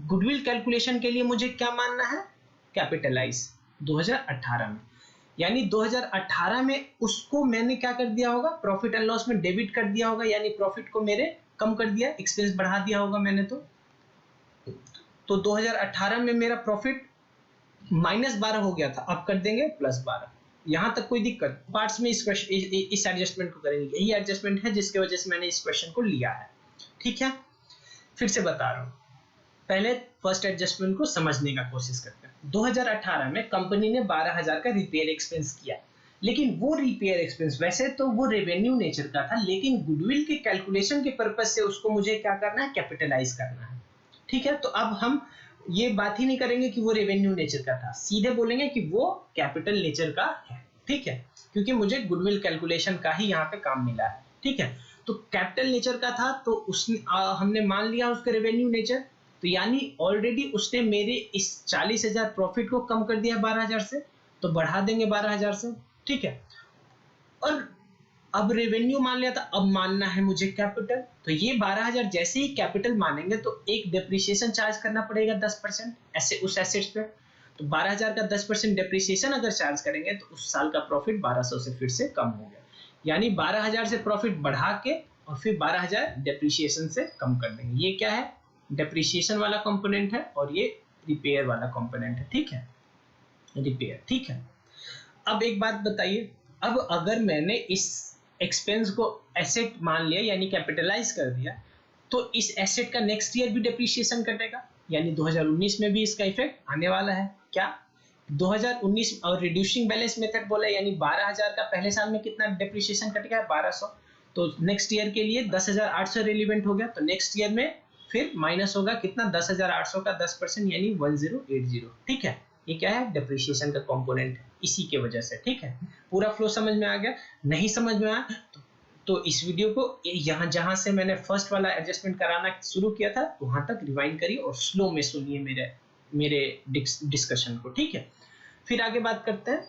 गुडविल कैलकुलेशन के लिए मुझे क्या मानना है? कैपिटलाइज 2018 में, यानी 2018 में उसको मैंने क्या कर दिया होगा? प्रॉफिट एंड लॉस में डेबिट कर दिया होगा, यानी प्रॉफिट को मेरे कम कर दिया, एक्सपेंस बढ़ा दिया होगा मैंने। तो 2018 में मेरा प्रॉफिट -12 हो गया था, अब कर देंगे +12। यहां तक कोई दिक्कत? पार्ट्स में इस एडजस्टमेंट को करेंगे, यही एडजस्टमेंट है जिसकी वजह से मैंने इस क्वेश्चन को लिया है। ठीक है, फिर से बता रहा हूं, पहले फर्स्ट एडजस्टमेंट को समझने का कोशिश करते हैं। 2018 में कंपनी ने 12,000 का रिपेयर एक्सपेंस किया, लेकिन वो रिपेयर एक्सपेंस वैसे तो वो रेवेन्यू नेचर का था, लेकिन गुडविल के कैलकुलेशन के पर्पज से उसको मुझे क्या करना है, कैपिटलाइज करना है। ठीक है, तो अब हम ये बात ही नहीं करेंगे कि वो रेवेन्यू नेचर का था, सीधे बोलेंगे कि वो कैपिटल नेचर का है। ठीक है, क्योंकि मुझे गुडविल कैलकुलेशन का ही यहाँ पे काम मिला है। ठीक है, तो कैपिटल नेचर का था तो उसने हमने मान लिया उसका रेवेन्यू नेचर, तो यानी ऑलरेडी उसने मेरे इस 40,000 प्रॉफिट को कम कर दिया 12,000 से, तो बढ़ा देंगे 12,000 से। ठीक है, और अब रेवेन्यू मान लिया था, अब मानना है मुझे कैपिटल, तो ये 12,000 जैसे ही कैपिटल मानेंगे तो एक डेप्रिसिएशन चार्ज करना पड़ेगा 10% ऐसे उस एसेट्स पे। तो 12,000 का 10% डेप्रिसिएशन अगर चार्ज करेंगे तो उस साल का प्रॉफिट 1200 से फिर से कम हो गया, यानी 12,000 से प्रॉफिट बढ़ा के और फिर 12,000 डेप्रिसिएशन से कम कर देंगे। ये क्या है, डेप्रिसिएशन वाला कंपोनेंट है और ये रिपेयर वाला कंपोनेंट है। ठीक है, रिपेयर। ठीक है, अब एक बात बताइए, अब अगर मैंने इस एक्सपेंस को एसेट मान लिया यानी कैपिटलाइज कर दिया, तो इस एसेट का नेक्स्ट ईयर भी डेप्रिसिएशन कटेगा, यानी 2019 में भी इसका इफेक्ट आने वाला है। क्या 2019 और रिड्यूसिंग बैलेंस मेथड बोला, यानी 12,000 का पहले साल में कितना डेप्रिसिएशन कटेगा, 1200, तो नेक्स्ट ईयर के लिए 10,800 रेलिवेंट हो गया, तो नेक्स्ट ईयर में फिर माइनस होगा कितना, 10,800 का 10% यानी 1080। ठीक है, ये क्या है, डेप्रिसिएशन का कंपोनेंट है इसी के वजह से। ठीक है, पूरा फ्लो समझ में आ गया, नहीं समझ में आया तो इस वीडियो को यहाँ जहां से मैंने फर्स्ट वाला एडजस्टमेंट कराना शुरू किया था वहां तक रिवाइंड करिए और स्लो में सुनिए मेरे डिस्कशन को। ठीक है, फिर आगे बात करते हैं।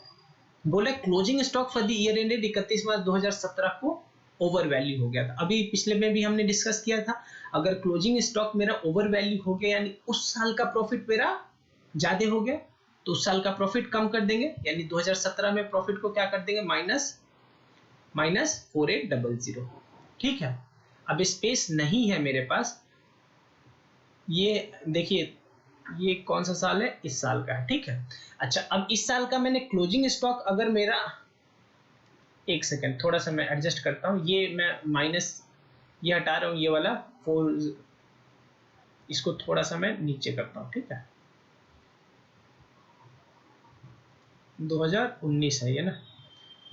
बोले closing stock for the year ended 31 March 2017 को ओवर वैल्यू हो गया था। अभी पिछले में भी हमने डिस्कस किया था, अगर क्लोजिंग स्टॉक मेरा ओवर वैल्यू हो गया यानी उस साल का प्रॉफिट मेरा ज्यादा हो गया, तो उस साल का प्रॉफिट कम कर देंगे, यानी 2017 में प्रॉफिट को क्या कर देंगे, माइनस 4800। ठीक है, अब स्पेस नहीं है मेरे पास, ये देखिए ये कौन सा साल है, इस साल का है। ठीक है, अच्छा अब इस साल का मैंने क्लोजिंग स्टॉक अगर मेरा, एक सेकेंड थोड़ा सा मैं एडजस्ट करता हूँ, ये मैं माइनस ये हटा रहा हूँ, ये वाला 4 इसको थोड़ा सा मैं नीचे करता हूँ। ठीक है, 2019 है ये ना,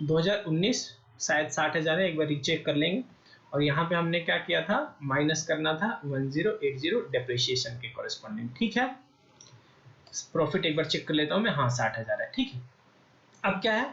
2019 शायद 60,000 है, एक बार रिचेक कर लेंगे। और यहाँ पे हमने क्या किया था, माइनस करना था 1080 डेप्रिसिएशन के कॉरेस्पॉन्डिंग। ठीक है, प्रॉफिट एक बार चेक कर लेता हूँ मैं, हाँ 60,000 है। ठीक है, अब क्या है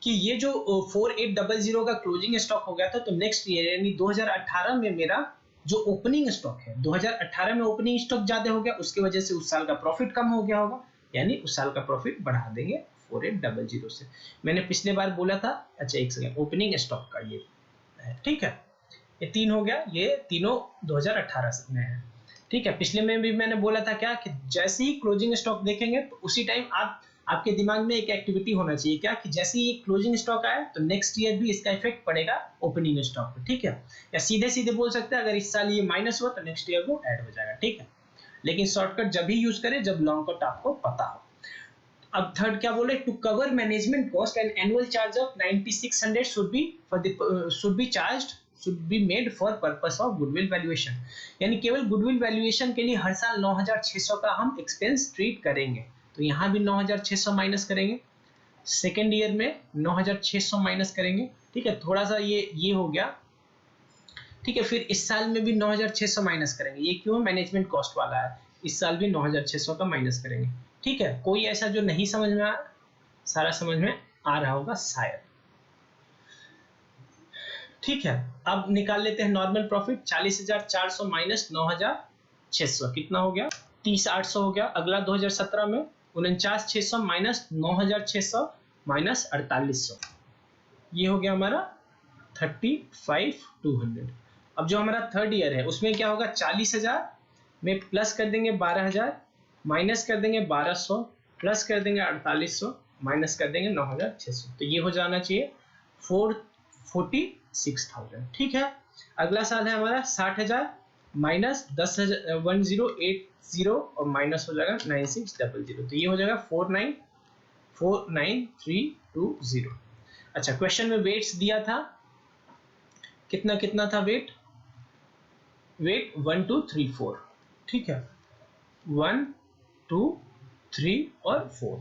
कि ये जो 4800 का क्लोजिंग स्टॉक हो गया था, तो नेक्स्ट ईयर यानी 2018 में मेरा जो ओपनिंग स्टॉक है, 2018 में ओपनिंग स्टॉक ज्यादा हो गया, उसकी वजह से उस साल का प्रॉफिट कम हो गया होगा, यानी उस साल का प्रॉफिट बढ़ा देंगे 4800 से। मैंने पिछले बार बोला था, अच्छा एक सेकेंड, ओपनिंग स्टॉक का ये है। ठीक है, ये 3 हो गया, ये तीनों 2018 में है। ठीक है, पिछले में भी मैंने बोला था क्या कि जैसे ही क्लोजिंग स्टॉक देखेंगे तो उसी टाइम आपके दिमाग में एक एक्टिविटी होना चाहिए, क्या कि जैसे ही क्लोजिंग स्टॉक आया तो नेक्स्ट ईयर भी इसका इफेक्ट पड़ेगा ओपनिंग स्टॉक पे। ठीक है, या सीधे सीधे बोल सकते हैं अगर इस साल ये माइनस हुआ तो नेक्स्ट ईयर वो ऐड हो जाएगा। ठीक है, लेकिन शॉर्टकट जब ही यूज करें जब लॉन्ग कट आपको पता हो। अब थर्ड क्या बोले, to cover management cost and annual charge of 9600 should be made for purpose of goodwill valuation, यानी केवल गुडविल वैल्यूएशन के लिए हर साल 9600 का हम एक्सपेंस ट्रीट करेंगे। तो यहाँ भी 9600 माइनस करेंगे, सेकेंड ईयर में 9600 माइनस करेंगे। ठीक है, थोड़ा सा ये हो गया। ठीक है, फिर इस साल में भी 9600 माइनस करेंगे, ये क्यों, मैनेजमेंट कॉस्ट वाला है, इस साल भी 9600 का माइनस करेंगे। ठीक है, कोई ऐसा जो नहीं समझ में आया, सारा समझ में आ रहा होगा शायद। ठीक है, अब निकाल लेते हैं नॉर्मल प्रॉफिट, 40,400 माइनस 9,600 कितना हो गया, 30,800 हो गया। अगला 2017 में 49,600 माइनस 9,600 माइनस 4800, ये हो गया हमारा 35,200। अब जो हमारा थर्ड ईयर है उसमें क्या होगा, 40,000 में प्लस कर देंगे 12,000, माइनस कर देंगे 1200, प्लस कर देंगे 4800, माइनस कर देंगे 9,600, तो ये हो जाना चाहिए 46,000। ठीक है, अगला साल है हमारा 60,000 माइनस 10,080 और माइनस हो जाएगा 9600, तो ये हो जाएगा 49,320। अच्छा, क्वेश्चन में वेट्स दिया था, कितना कितना था वेट 1 2 3 4। ठीक है, 1 2 3 और 4,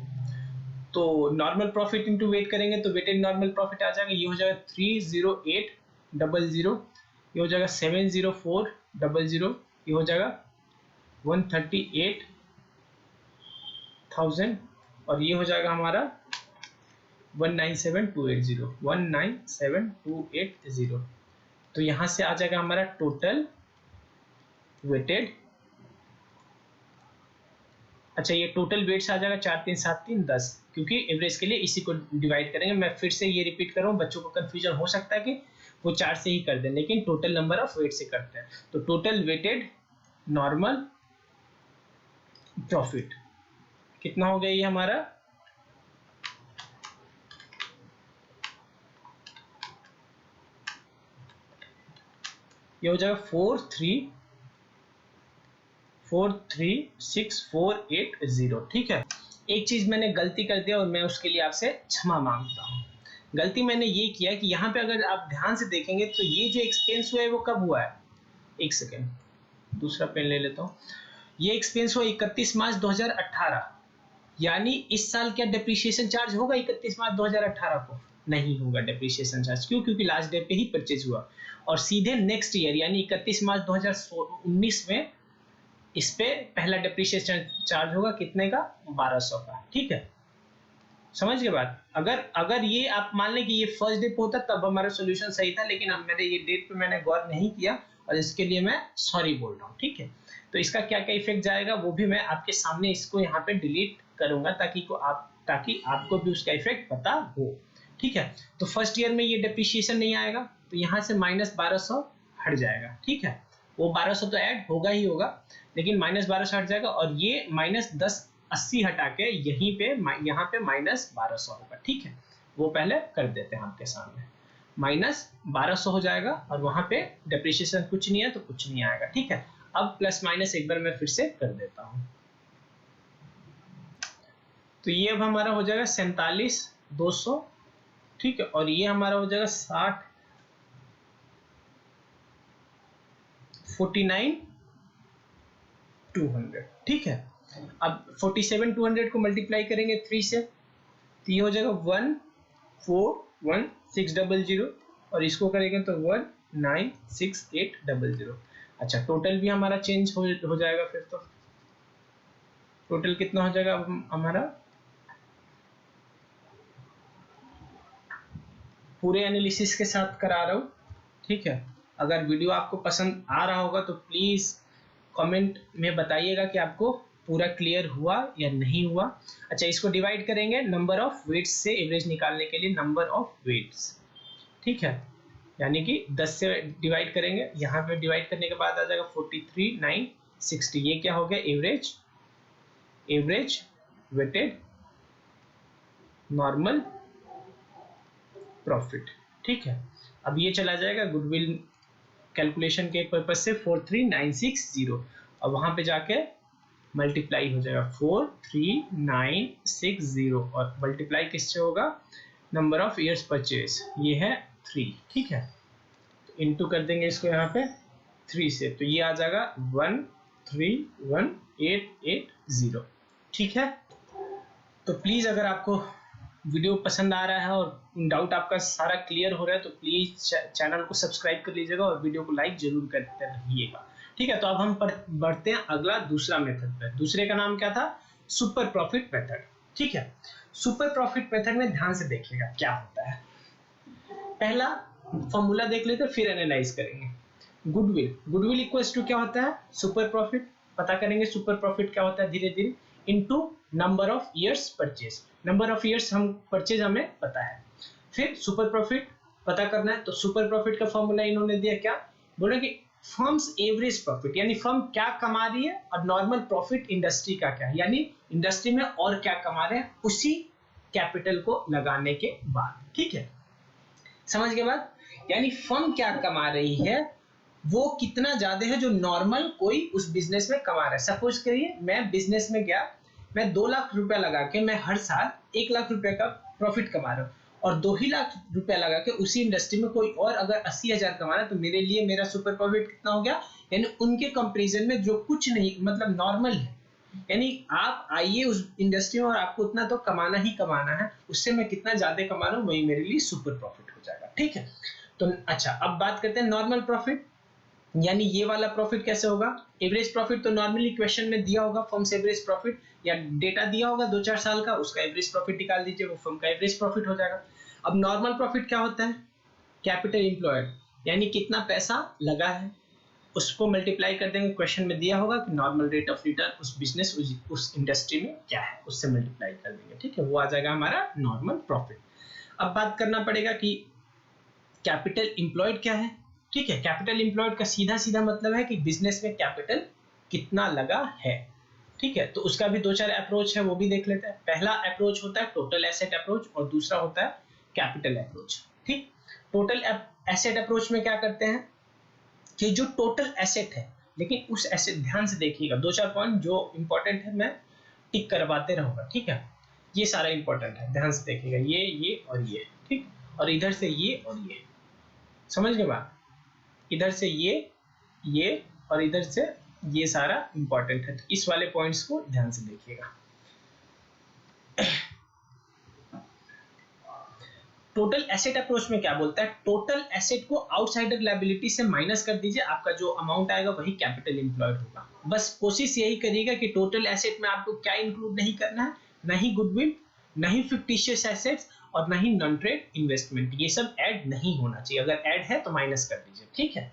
तो नॉर्मल प्रॉफिट इंटू वेट करेंगे तो वेटेड नॉर्मल प्रॉफिट आ जाएगा, ये हो जाएगा 30800, ये हो जाएगा 70400, ये हो जाएगा 138,000 और ये हो जाएगा हमारा 197,280। तो यहां से आ जाएगा हमारा टोटल वेटेड, अच्छा ये टोटल वेट्स आ जाएगा 4 3 7 3 10, क्योंकि एवरेज के लिए इसी को डिवाइड करेंगे। मैं फिर से ये रिपीट कर रहा हूँ, बच्चों को कंफ्यूजन हो सकता है कि वो 4 से ही कर दें, लेकिन टोटल नंबर ऑफ वेट से करते हैं। तो टोटल वेटेड नॉर्मल प्रॉफिट कितना हो गया ये हमारा, ये हो जाएगा 43436,480। ठीक है, एक चीज मैंने गलती कर दिया और मैं उसके लिए आपसे क्षमा मांगता हूँ। गलती मैंने ये किया कि यहाँ पे अगर आप ध्यान से देखेंगे तो ये जो एक्सपेंस हुआ है वो कब हुआ है, एक सेकेंड दूसरा पेन ले लेता हूँ। ये एक्सपेंस हुआ 31 मार्च 2018, यानी इस साल क्या डिप्रिसिएशन चार्ज होगा 31 मार्च 2018 को? नहीं होगा डिप्रिसिएशन चार्ज। क्यों? क्योंकि लास्ट डे पे ही परचेज हुआ और सीधे नेक्स्ट ईयर यानी 31 मार्च 2019 में इस पे पहला डिप्रिसिएशन चार्ज होगा, कितने का? 1200 का। ठीक है, समझ के बात। अगर ये आप मान लें कि ये फर्स्ट डे पे होता तब हमारा सोल्यूशन सही था, लेकिन अब मेरे ये डेट पे मैंने गौर नहीं किया और इसके लिए मैं सॉरी बोल रहा हूँ। ठीक है, तो इसका क्या क्या इफेक्ट जाएगा वो भी मैं आपके सामने इसको यहाँ पे डिलीट करूंगा ताकि आपको भी उसका इफेक्ट पता हो। ठीक है, तो फर्स्ट ईयर में ये डिप्रिसिएशन नहीं आएगा तो यहाँ से -1200 हट जाएगा। ठीक है, वो 1200 तो ऐड होगा ही होगा, लेकिन -1200 हट जाएगा और ये -1080 हटा के यहीं पे यहाँ पे -1200 होगा। ठीक है, वो पहले कर देते हैं आपके सामने, -1200 हो जाएगा और वहां पे डिप्रिसिएशन कुछ नहीं है तो कुछ नहीं आएगा। ठीक है, अब प्लस माइनस एक बार मैं फिर से कर देता हूं, तो ये अब हमारा हो जाएगा 47,200। ठीक है, और ये हमारा हो जाएगा 49,200। ठीक है, अब 47,200 को मल्टीप्लाई करेंगे 3 से तो ये हो जाएगा 141,600 और इसको करेंगे तो 196,800। अच्छा, टोटल भी हमारा चेंज हो जाएगा। फिर तो टोटल कितना हो जाएगा हमारा, पूरे एनालिसिस के साथ करा रहा हूँ। ठीक है, अगर वीडियो आपको पसंद आ रहा होगा तो प्लीज कमेंट में बताइएगा कि आपको पूरा क्लियर हुआ या नहीं हुआ। अच्छा, इसको डिवाइड करेंगे नंबर ऑफ वेट्स से एवरेज निकालने के लिए, नंबर ऑफ वेट्स। ठीक है, यानी कि 10 से डिवाइड करेंगे, यहाँ पे डिवाइड करने के बाद आ जाएगा 43,960। ये क्या हो गया? Average weighted normal profit. ठीक है, अब ये चला जाएगा गुडविल कैलकुलेशन के पर्पज से 43960 और वहां पे जाके मल्टीप्लाई हो जाएगा 43960 और मल्टीप्लाई किससे होगा? नंबर ऑफ ईयर्स परचेज, ये है 3। ठीक है, तो इनटू कर देंगे इसको यहाँ पे 3 से, तो ये आ जाएगा 131,880। ठीक है, तो प्लीज अगर आपको वीडियो पसंद आ रहा है और डाउट आपका सारा क्लियर हो रहा है तो प्लीज चैनल को सब्सक्राइब कर लीजिएगा और वीडियो को लाइक जरूर करते रहिएगा। ठीक है, तो अब हम बढ़ते हैं अगला दूसरा मेथड पे। दूसरे का नाम क्या था? Super profit method. ठीक है, सुपर प्रॉफिट मेथड में ध्यान से देखिएगा क्या होता है। पहला फॉर्मूला देख लेते फिर एनालाइज करेंगे। गुडविल इक्वल्स टू क्या होता है? Super profit. पता करेंगे सुपर प्रॉफिट क्या होता है धीरे धीरे, into number of years purchase. Number of years हम परचेज हमें पता है, फिर सुपर प्रॉफिट पता करना है। तो सुपर प्रॉफिट का फॉर्मूला इन्होंने दिया क्या, बोला कि फर्म्स एवरेज प्रॉफिट, यानी फर्म क्या कमा रही है, और नॉर्मल प्रॉफिट इंडस्ट्री का क्या है, यानी इंडस्ट्री में और क्या कमा रहे हैं उसी कैपिटल को लगाने के बाद। ठीक है, समझ के बाद, यानी फर्म क्या कमा रही है वो कितना ज्यादा है जो नॉर्मल कोई उस बिजनेस में कमा रहा है। सपोज करिए मैं बिजनेस में गया, मैं 2 लाख रुपया लगा के मैं हर साल 1 लाख रुपए का प्रॉफिट कमा रहा हूँ और 2 ही लाख रुपया लगा के उसी इंडस्ट्री में कोई और अगर 80,000 कमा रहा है तो मेरे लिए मेरा सुपर प्रॉफिट कितना हो गया, यानी उनके कंपैरिजन में जो कुछ नहीं मतलब नॉर्मल है यानी आप आइए उस इंडस्ट्री में और आपको उतना तो कमाना ही कमाना है, उससे मैं कितना ज्यादा कमा रहा हूँ वही मेरे लिए सुपर प्रॉफिट हो जाएगा। ठीक है, तो अच्छा अब बात करते हैं नॉर्मल प्रॉफिट, यानी ये वाला प्रॉफिट कैसे होगा। एवरेज प्रॉफिट तो नॉर्मली क्वेश्चन में दिया होगा, फर्म से एवरेज प्रॉफिट या डेटा दिया होगा 2-4 साल का, उसका एवरेज प्रॉफिट निकाल दीजिए, वो फर्म का एवरेज प्रॉफिट हो जाएगा। अब नॉर्मल प्रॉफिट क्या होता है, कैपिटल इंप्लॉयड, यानी कितना पैसा लगा है उसको मल्टीप्लाई कर देंगे, क्वेश्चन में दिया होगा कि नॉर्मल रेट ऑफ रिटर्न उस बिजनेस उस इंडस्ट्री में क्या है, उससे मल्टीप्लाई कर देंगे। ठीक है, वो आ जाएगा हमारा नॉर्मल प्रॉफिट। अब बात करना पड़ेगा कि कैपिटल इंप्लॉयड क्या है। ठीक है, कैपिटल इंप्लॉयड का सीधा सीधा मतलब है कि बिजनेस में कैपिटल कितना लगा है। ठीक है, तो उसका भी 2-4 अप्रोच है, वो भी देख लेते हैं। पहला अप्रोच होता है टोटल एसेट अप्रोच और दूसरा होता है कैपिटल अप्रोच। ठीक, टोटल एसेट अप्रोच में क्या करते हैं कि जो टोटल एसेट है, लेकिन उस एसेट, ध्यान से देखिएगा 2-4 पॉइंट जो इंपॉर्टेंट है मैं टिक करवाते रहूंगा। ठीक है, ये सारा इंपॉर्टेंट है, ध्यान से देखिएगा, ये और ये। ठीक, और इधर से ये और ये, समझ गए बात, इधर से ये और इधर से ये सारा इंपॉर्टेंट है, तो इस वाले पॉइंट्स को ध्यान से देखिएगा। टोटल एसेट अप्रोच में क्या बोलता है, टोटल एसेट को आउटसाइडर लायबिलिटी से माइनस कर दीजिए, आपका जो अमाउंट आएगा वही कैपिटल इंप्लॉयड होगा। बस कोशिश यही करिएगा कि टोटल एसेट में आपको क्या इंक्लूड नहीं करना है, नहीं गुडविल, नहीं फिक्टिशियस एसेट्स और नहीं नॉन ट्रेड इन्वेस्टमेंट, ये सब ऐड नहीं होना चाहिए, अगर ऐड है तो माइनस कर दीजिए। ठीक है,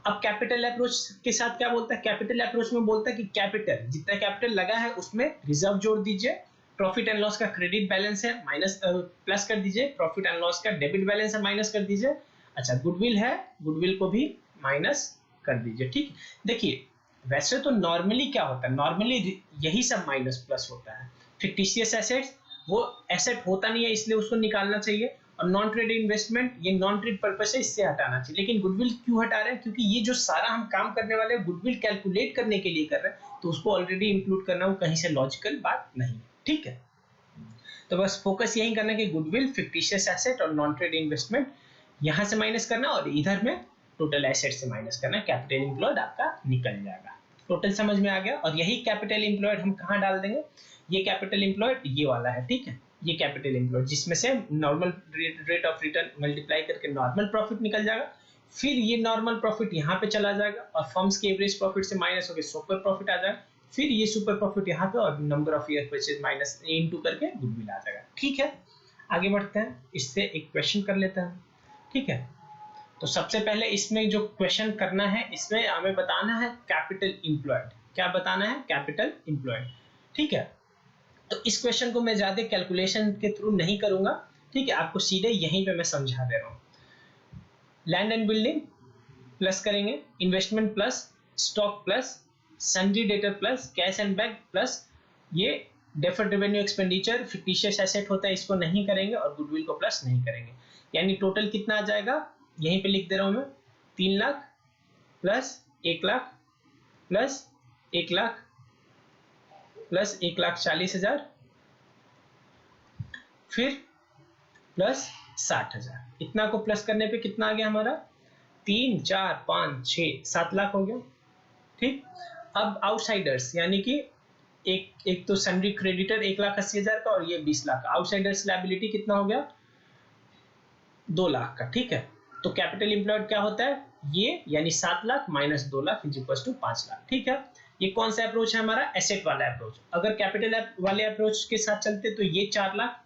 अब कैपिटल अप्रोच के साथ क्या बोलता है, कैपिटल अप्रोच में बोलता है कि कैपिटल, जितना कैपिटल लगा है उसमें रिजर्व जोड़ दीजिए, प्रॉफिट एंड लॉस का क्रेडिट बैलेंस है माइनस प्लस कर दीजिए, प्रॉफिट एंड लॉस का डेबिट बैलेंस है माइनस कर दीजिए। अच्छा, गुडविल है, गुडविल को भी माइनस कर दीजिए। ठीक, देखिए वैसे तो नॉर्मली क्या होता है, नॉर्मली यही सब माइनस प्लस होता है। फिक्टिशियस एसेट्स वो एसेट होता नहीं है इसलिए उसको निकालना चाहिए, और नॉन ट्रेड इन्वेस्टमेंट ये नॉन ट्रेड पर्पस है इससे हटाना चाहिए। लेकिन गुडविल क्यों हटा रहे हैं, क्योंकि ये जो सारा हम काम करने वाले हैं गुडविल कैलकुलेट करने के लिए कर रहे हैं, तो उसको ऑलरेडी इंक्लूड करना वो कहीं से लॉजिकल बात नहीं है। ठीक है, तो बस फोकस यही करना कि गुडविल, फिक्टिशियस एसेट और नॉन ट्रेड इन्वेस्टमेंट यहां से माइनस करना, और इधर में टोटल एसेट से माइनस करना, कैपिटल इंप्लॉयड आपका निकल जाएगा। टोटल समझ में आ गया, और यही कैपिटल इंप्लॉयड हम कहाँ डाल देंगे, ये कैपिटल इंप्लॉयड ये वाला है। ठीक है, ये कैपिटल इंप्लॉयड जिसमें से normal rate of return multiply करके नॉर्मल प्रॉफिट निकल जाएगा, फिर ये नॉर्मल प्रॉफिट यहाँ पे चला जाएगा और फर्म्स के एवरेज प्रॉफिट से माइनस होकर सुपर प्रॉफिट आ जाएगा, फिर ये सुपर प्रॉफिट यहाँ पे और number of year purchase minus into करके गुडविल आ जाएगा। ठीक है, आगे बढ़ते हैं, इससे एक क्वेश्चन कर लेते हैं। ठीक है, तो सबसे पहले इसमें जो क्वेश्चन करना है, इसमें हमें बताना है कैपिटल इंप्लॉयड, क्या बताना है, कैपिटल इंप्लॉयड। ठीक है, तो इस क्वेश्चन को मैं ज्यादा कैलकुलेशन के थ्रू नहीं करूंगा। ठीक है, आपको सीधे यहीं पे मैं समझा दे रहा हूं। लैंड एंड बिल्डिंग प्लस करेंगे, investment plus stock plus sundry debtor plus cash and bank plus ये deferred revenue expenditure fictitious asset होता है, इसको नहीं करेंगे, और गुडविल को प्लस नहीं करेंगे। यानी टोटल कितना आ जाएगा, यहीं पे लिख दे रहा हूं मैं, 3 lakh plus 1 lakh plus 1 lakh plus 1,40,000 फिर प्लस 60,000। इतना को प्लस करने पे कितना आ गया हमारा, 3, 4, 5, 6, 7 लाख हो गया। ठीक, अब आउटसाइडर्स यानी कि एक तो सन्ड्री क्रेडिटर 1,80,000 का और ये 20 लाख का, आउटसाइडर्स लायबिलिटी कितना हो गया, 2 लाख का। ठीक है, तो कैपिटल इंप्लॉयड क्या होता है, ये यानी 7 lakh minus 2 lakh is equal to 5 lakh. ठीक है, ये कौन सा अप्रोच है हमारा, एसेट वाला अप्रोच। अगर कैपिटल वाले अप्रोच के साथ चलते तो ये 4 लाख,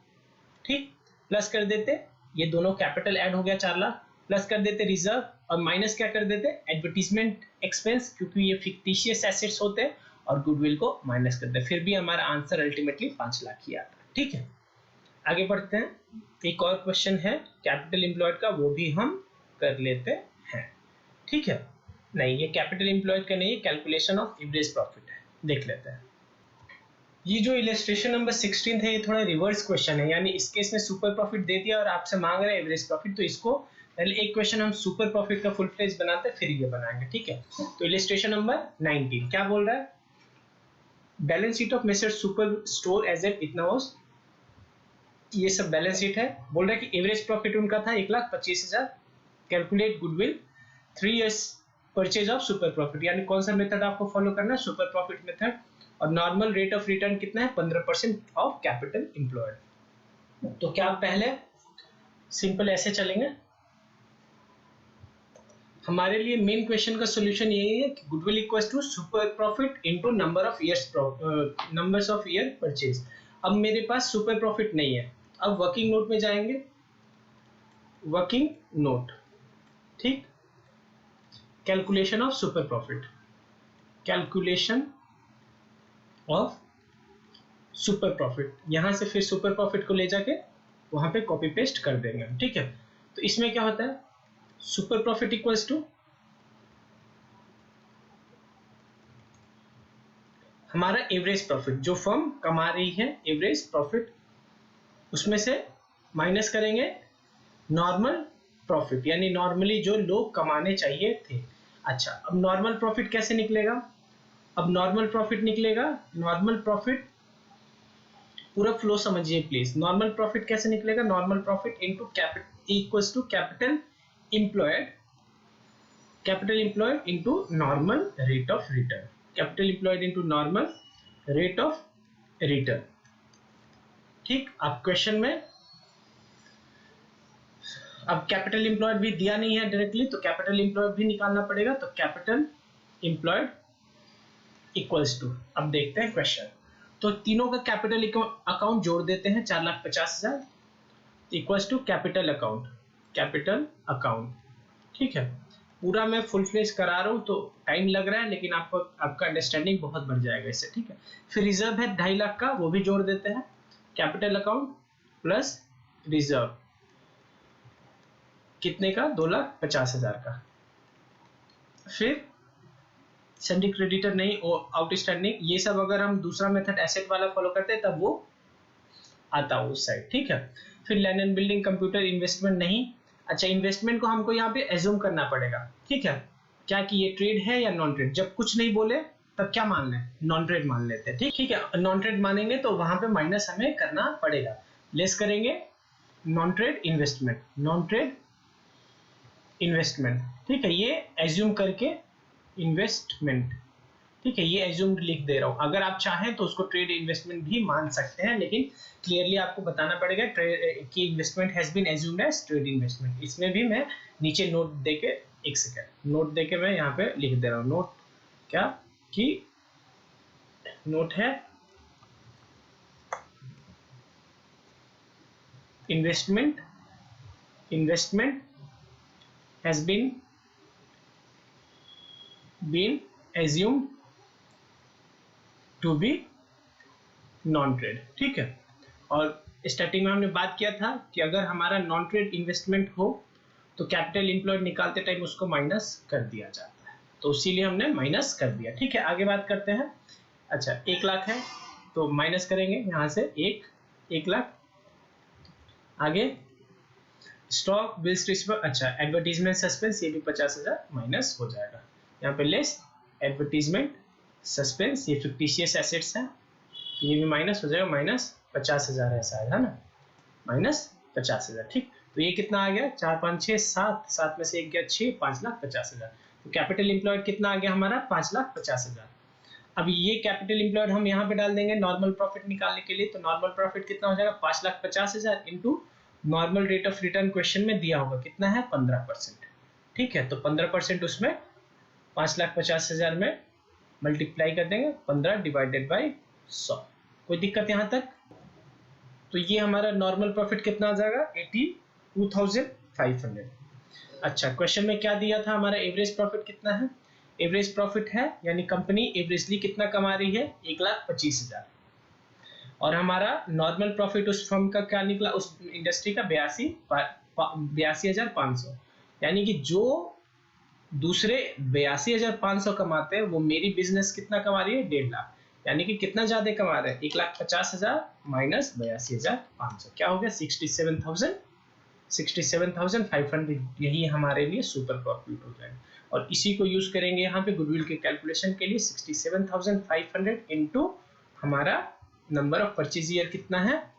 ठीक, प्लस कर देते, ये दोनों कैपिटल ऐड हो गया 4 लाख, प्लस कर देते रिजर्व, और माइनस क्या कर देते, एडवर्टीजमेंट एक्सपेंस, क्योंकि ये फिक्टिशियस एसेट्स होते हैं, और गुडविल को माइनस कर दे, फिर भी हमारा आंसर अल्टीमेटली 5 लाख ही आता है। ठीक है, आगे बढ़ते हैं, एक और क्वेश्चन है कैपिटल इंप्लॉयड का, वो भी हम कर लेते हैं। ठीक है, नहीं ये कैपिटल इंप्लॉयड का नहीं, कैलकुलेशन ऑफ एवरेज प्रॉफिट है, देख लेते हैं। ये जो इलस्ट्रेशन नंबर 16 है ये थोड़ा रिवर्स क्वेश्चन है, यानी इस केस में सुपर प्रॉफिट दे दिया और आपसे मांग रहे हैं एवरेज प्रॉफिट, तो इसको पहले एक क्वेश्चन हम सुपर प्रॉफिट का फुल फ्लेज बनाते हैं फिर ये बनाएंगे। ठीक है, तो इलस्ट्रेशन नंबर 19 क्या बोल रहा है, balance sheet of messrs super store as at इतना वाज, ये सब बैलेंस शीट है, बोल रहा है कि एवरेज प्रॉफिट उनका था 1,25,000, calculate goodwill 3 years purchase of super profit, यानी कौन सा मेथड आपको फॉलो करना है, सुपर प्रॉफिट मेथड। और नॉर्मल रेट ऑफ रिटर्न कितना है 15% ऑफ कैपिटल एम्प्लॉयड। तो क्या पहले सिंपल ऐसे चलेंगे, हमारे लिए मेन क्वेश्चन का सॉल्यूशन यही है कि goodwill equals to super profit into numbers of year purchase. अब मेरे पास सुपर प्रॉफिट नहीं है, अब वर्किंग नोट में जाएंगे, वर्किंग नोट, ठीक, calculation of super profit, calculation of super profit, यहां से फिर सुपर प्रॉफिट को ले जाके वहां पे कॉपी पेस्ट कर देंगे, ठीक है। तो इसमें क्या होता है, सुपर प्रॉफिट इक्वल्स टू हमारा एवरेज प्रॉफिट, जो फर्म कमा रही है एवरेज प्रॉफिट, उसमें से माइनस करेंगे नॉर्मल प्रॉफिट, यानी नॉर्मली जो लोग कमाने चाहिए थे। अच्छा, अब नॉर्मल प्रॉफिट कैसे निकलेगा, अब नॉर्मल प्रॉफिट निकलेगा, नॉर्मल प्रॉफिट पूरा फ्लो समझिए प्लीज। नॉर्मल प्रॉफिट कैसे निकलेगा, normal profit into capital equals to capital employed, capital employed into normal rate of return, capital employed into normal rate of return, ठीक। अब क्वेश्चन में अब capital employed भी दिया नहीं है डायरेक्टली, तो कैपिटल एम्प्लॉयड भी निकालना पड़ेगा, तो कैपिटल एम्प्लॉयड इक्वल्स टू, अब देखते हैं क्वेश्चन, तो तीनों का कैपिटल अकाउंट जोड़ देते हैं, 4,50,000 equals to capital account, capital account, ठीक है। पूरा मैं फुल फ्लेज करा रहा हूं तो टाइम लग रहा है, लेकिन आपको आपका अंडरस्टैंडिंग बहुत बढ़ जाएगा इससे, ठीक है। फिर रिजर्व है 2.5 लाख का, वो भी जोड़ देते हैं, कैपिटल अकाउंट प्लस रिजर्व कितने का, 2,50,000 का। फिर सेंडिंग क्रेडिटर नहीं, आउटस्टैंडिंग, ये सब अगर हम दूसरा मेथड एसेट वाला फॉलो करते हैं तब वो आता है उस साइड, ठीक है। फिर land and building, computer, investment नहीं। अच्छा, इन्वेस्टमेंट को हमको यहाँ पे एज्यूम करना पड़ेगा, ठीक है, क्या कि ये ट्रेड है या नॉन ट्रेड। जब कुछ नहीं बोले तब क्या मान लें, नॉन ट्रेड मान लेते हैं, ठीक है। नॉन ट्रेड मानेंगे तो वहां पे माइनस हमें करना पड़ेगा, लेस करेंगे non trade investment, non trade investment, ठीक है। ये एज्यूम करके इन्वेस्टमेंट, ठीक है, ये एज्यूम लिख दे रहा हूं। अगर आप चाहें तो उसको ट्रेड इन्वेस्टमेंट भी मान सकते हैं, लेकिन क्लियरली आपको बताना पड़ेगा कि investment has been assumed as trade investment. इसमें भी मैं नीचे नोट देके, एक सेकेंड, नोट देके मैं यहाँ पे लिख दे रहा हूँ, नोट क्या कि नोट है investment, investment has been assumed to be non trade, ठीक है। और स्टार्टिंग में हमने बात किया था कि अगर हमारा नॉन ट्रेड इन्वेस्टमेंट हो तो कैपिटल एम्प्लॉयड निकालते टाइम उसको माइनस कर दिया जाता है, तो इसीलिए हमने माइनस कर दिया, ठीक है। आगे बात करते हैं। अच्छा, 1 लाख है तो माइनस करेंगे यहाँ से 1 लाख। आगे स्टॉक, बिल्स रिसीवेबल, अच्छा एडवर्टीजमेंट सस्पेंस, ये भी 50,000 माइनस हो जाएगा। यहाँ पे लेस एडवर्टीजमेंट सस्पेंस, ये फिक्टिशियस एसेट्स है, तो ये भी माइनस हो जाएगा, माइनस 50,000 है शायद, है ना, माइनस 50,000, ठीक। तो ये कितना आ गया, 4, 5, 6, 7, 7 में से 1 गया 6, 5,50,000। तो कैपिटल एम्प्लॉयड कितना आ गया हमारा, 5,50,000। अब ये कैपिटल एम्प्लॉयड हम यहाँ पे डाल देंगे नॉर्मल प्रॉफिट निकालने के लिए, तो नॉर्मल प्रॉफिट कितना हो जाएगा, 5,50,000 into normal rate of return question में दिया होगा कितना है, 15%, ठीक है। तो 15% उसमें 5,50,000 में मल्टीप्लाई कर देंगे, 15 डिवाइडेड बाई 100। कोई दिक्कत यहाँ तक? तो ये हमारा नॉर्मल प्रॉफिट कितना आ जाएगा, 82,500। अच्छा, क्वेश्चन में क्या दिया था, हमारा एवरेज प्रॉफिट कितना है, एवरेज प्रॉफिट है यानी कंपनी एवरेजली कितना कमा रही है, 1,25,000, और हमारा नॉर्मल प्रॉफिट उस फर्म का क्या निकला, उस इंडस्ट्री का 82,500, यानी कि जो दूसरे 82,500 कमाते हैं वो मेरी बिजनेस कितना कमा रही है, 1.5 लाख, यानी कि कितना ज्यादा कमा रहे हैं, 1,50,000 माइनस 82,500, क्या हो गया, 67,500। यही हमारे लिए सुपर प्रॉफिट हो जाएगा, और इसी को यूज करेंगे यहाँ पे गुडविल के कैलकुलेशन के लिए। 67,500 इंटू हमारा नंबर ऑफ परचेज ईयर कितना है,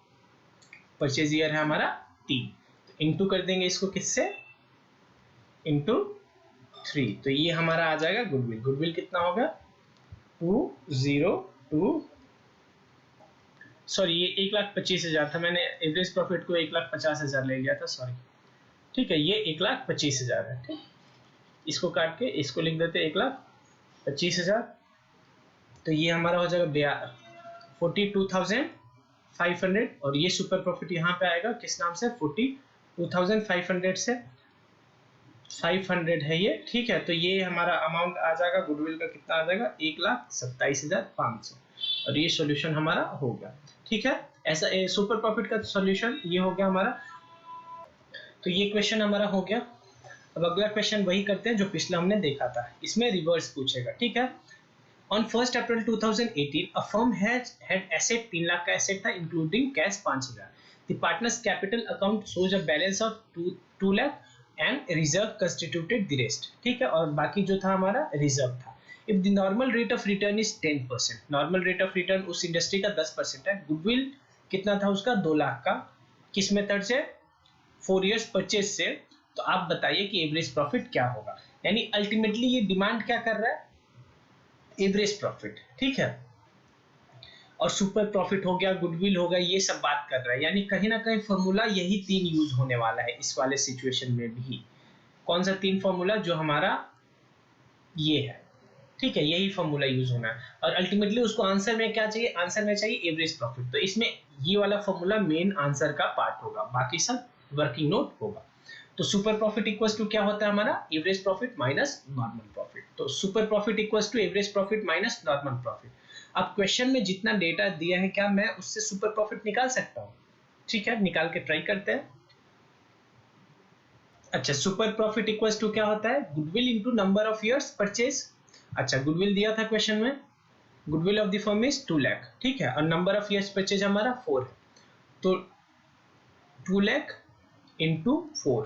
परचेज ईयर है हमारा 3, तो इंटू कर देंगे इसको किससे, इंटू 3, तो ये हमारा आ जाएगा गुडविल। गुडविल कितना होगा, 20,000 टू, सॉरी ये 1,25,000 था, मैंने एवरेज प्रॉफिट को 1,50,000 ले लिया था, सॉरी। ठीक है, ये 1,25,000 है। ठीक, इसको काट के इसको लिख देते 1,25,000। तो ये हमारा हो जाएगा 42,500, और ये सुपर प्रॉफिट यहाँ पे आएगा किस नाम से, 42,500 से 500 है ये। ठीक है, तो ये हमारा अमाउंट आ जाएगा गुडविल का, कितना आ जाएगा, 1,27,500, और ये सॉल्यूशन हमारा हो गया। ठीक है, ऐसा सुपर प्रॉफिट का सॉल्यूशन ये हो गया हमारा। तो ये क्वेश्चन हमारा हो गया। अब अगला क्वेश्चन वही करते हैं जो पिछला हमने देखा था, इसमें रिवर्स पूछेगा। ठीक है, on 1 April 2018 a firm had asset 3 lakh का एसेट था including cash 5,000। The partners capital account shows a balance of 2 lakh and reserve constituted the rest. ठीक है, और बाकी जो था हमारा रिजर्व था। If the normal rate of return is 10%, normal rate of return उस इंडस्ट्री का 10% है। गुडविल कितना था उसका, 2 लाख का, किस मेथड से, 4 इयर्स परचेज से। तो आप बताइए कि एवरेज प्रॉफिट क्या होगा, यानी अल्टीमेटली ये डिमांड क्या कर रहा है, एवरेज प्रॉफिट। ठीक है, और सुपर प्रॉफिट हो गया, गुडविल हो गया, ये सब बात कर रहा है, यानी कहीं ना कहीं फॉर्मूला यही 3 यूज होने वाला है इस वाले सिचुएशन में भी। कौन सा 3 फॉर्मूला, जो हमारा ये है। ठीक है, यही फॉर्मूला यूज होना है, और अल्टीमेटली उसको आंसर में क्या चाहिए, आंसर में चाहिए एवरेज प्रॉफिट। तो इसमें ये वाला फॉर्मूला मेन आंसर का पार्ट होगा, बाकी सब वर्किंग नोट होगा। तो सुपर प्रॉफिट इक्वल्स टू क्या होता है हमारा, average profit minus normal profit. तो super profit equals to average profit minus normal profit. अब क्वेश्चन में जितना डेटा दिया है, क्या मैं उससे सुपर प्रॉफिट निकाल सकता हूँ? ठीक है, निकाल के ट्राई करते हैं। अच्छा, सुपर प्रॉफिट इक्वल्स टू क्या होता है, goodwill into number of years purchase. अच्छा, गुडविल दिया था क्वेश्चन में, goodwill of the firm is 2 lakh. ठीक है, और नंबर ऑफ इयर्स परचेज हमारा 4 है, तो 2 लाख इंटू 4,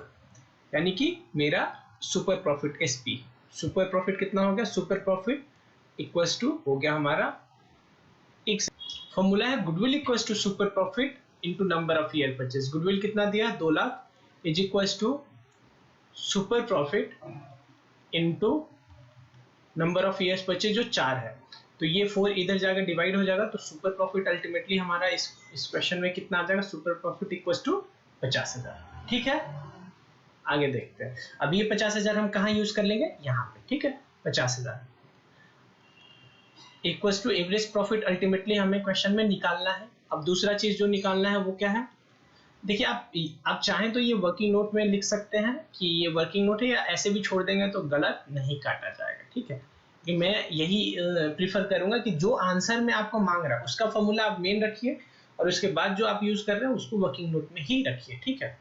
यानी कि मेरा super profit SP. Super profit कितना हो गया, सुपर प्रॉफिट इक्वल्स टू हो गया हमारा एक फॉर्मूला है, goodwill equals to super profit into number of year purchase. Goodwill कितना दिया, 2 lakh, is equals to super profit into number of years purchase जो 4 है। तो ये 4 इधर जाकर डिवाइड हो जाएगा, तो सुपर प्रॉफिट अल्टीमेटली हमारा इस क्वेश्चन में कितना आ जाएगा, सुपर प्रॉफिट इक्वल्स टू 50,000। ठीक है, आगे देखते हैं। अब ये 50,000 हम कहाँ यूज कर लेंगे, यहाँ पे। ठीक है, 50,000 equals to average profit ultimately हमें क्वेश्चन में निकालना है। अब दूसरा चीज जो निकालना है वो क्या है, देखिए आप चाहें तो ये वर्किंग नोट में लिख सकते हैं कि ये वर्किंग नोट है, या ऐसे भी छोड़ देंगे तो गलत नहीं काटा जाएगा। ठीक है, कि मैं यही प्रीफर करूंगा कि जो आंसर में आपको मांग रहा है उसका फॉर्मूला आप मेन रखिए, और उसके बाद जो आप यूज कर रहे हैं उसको वर्किंग नोट में ही रखिए। ठीक है,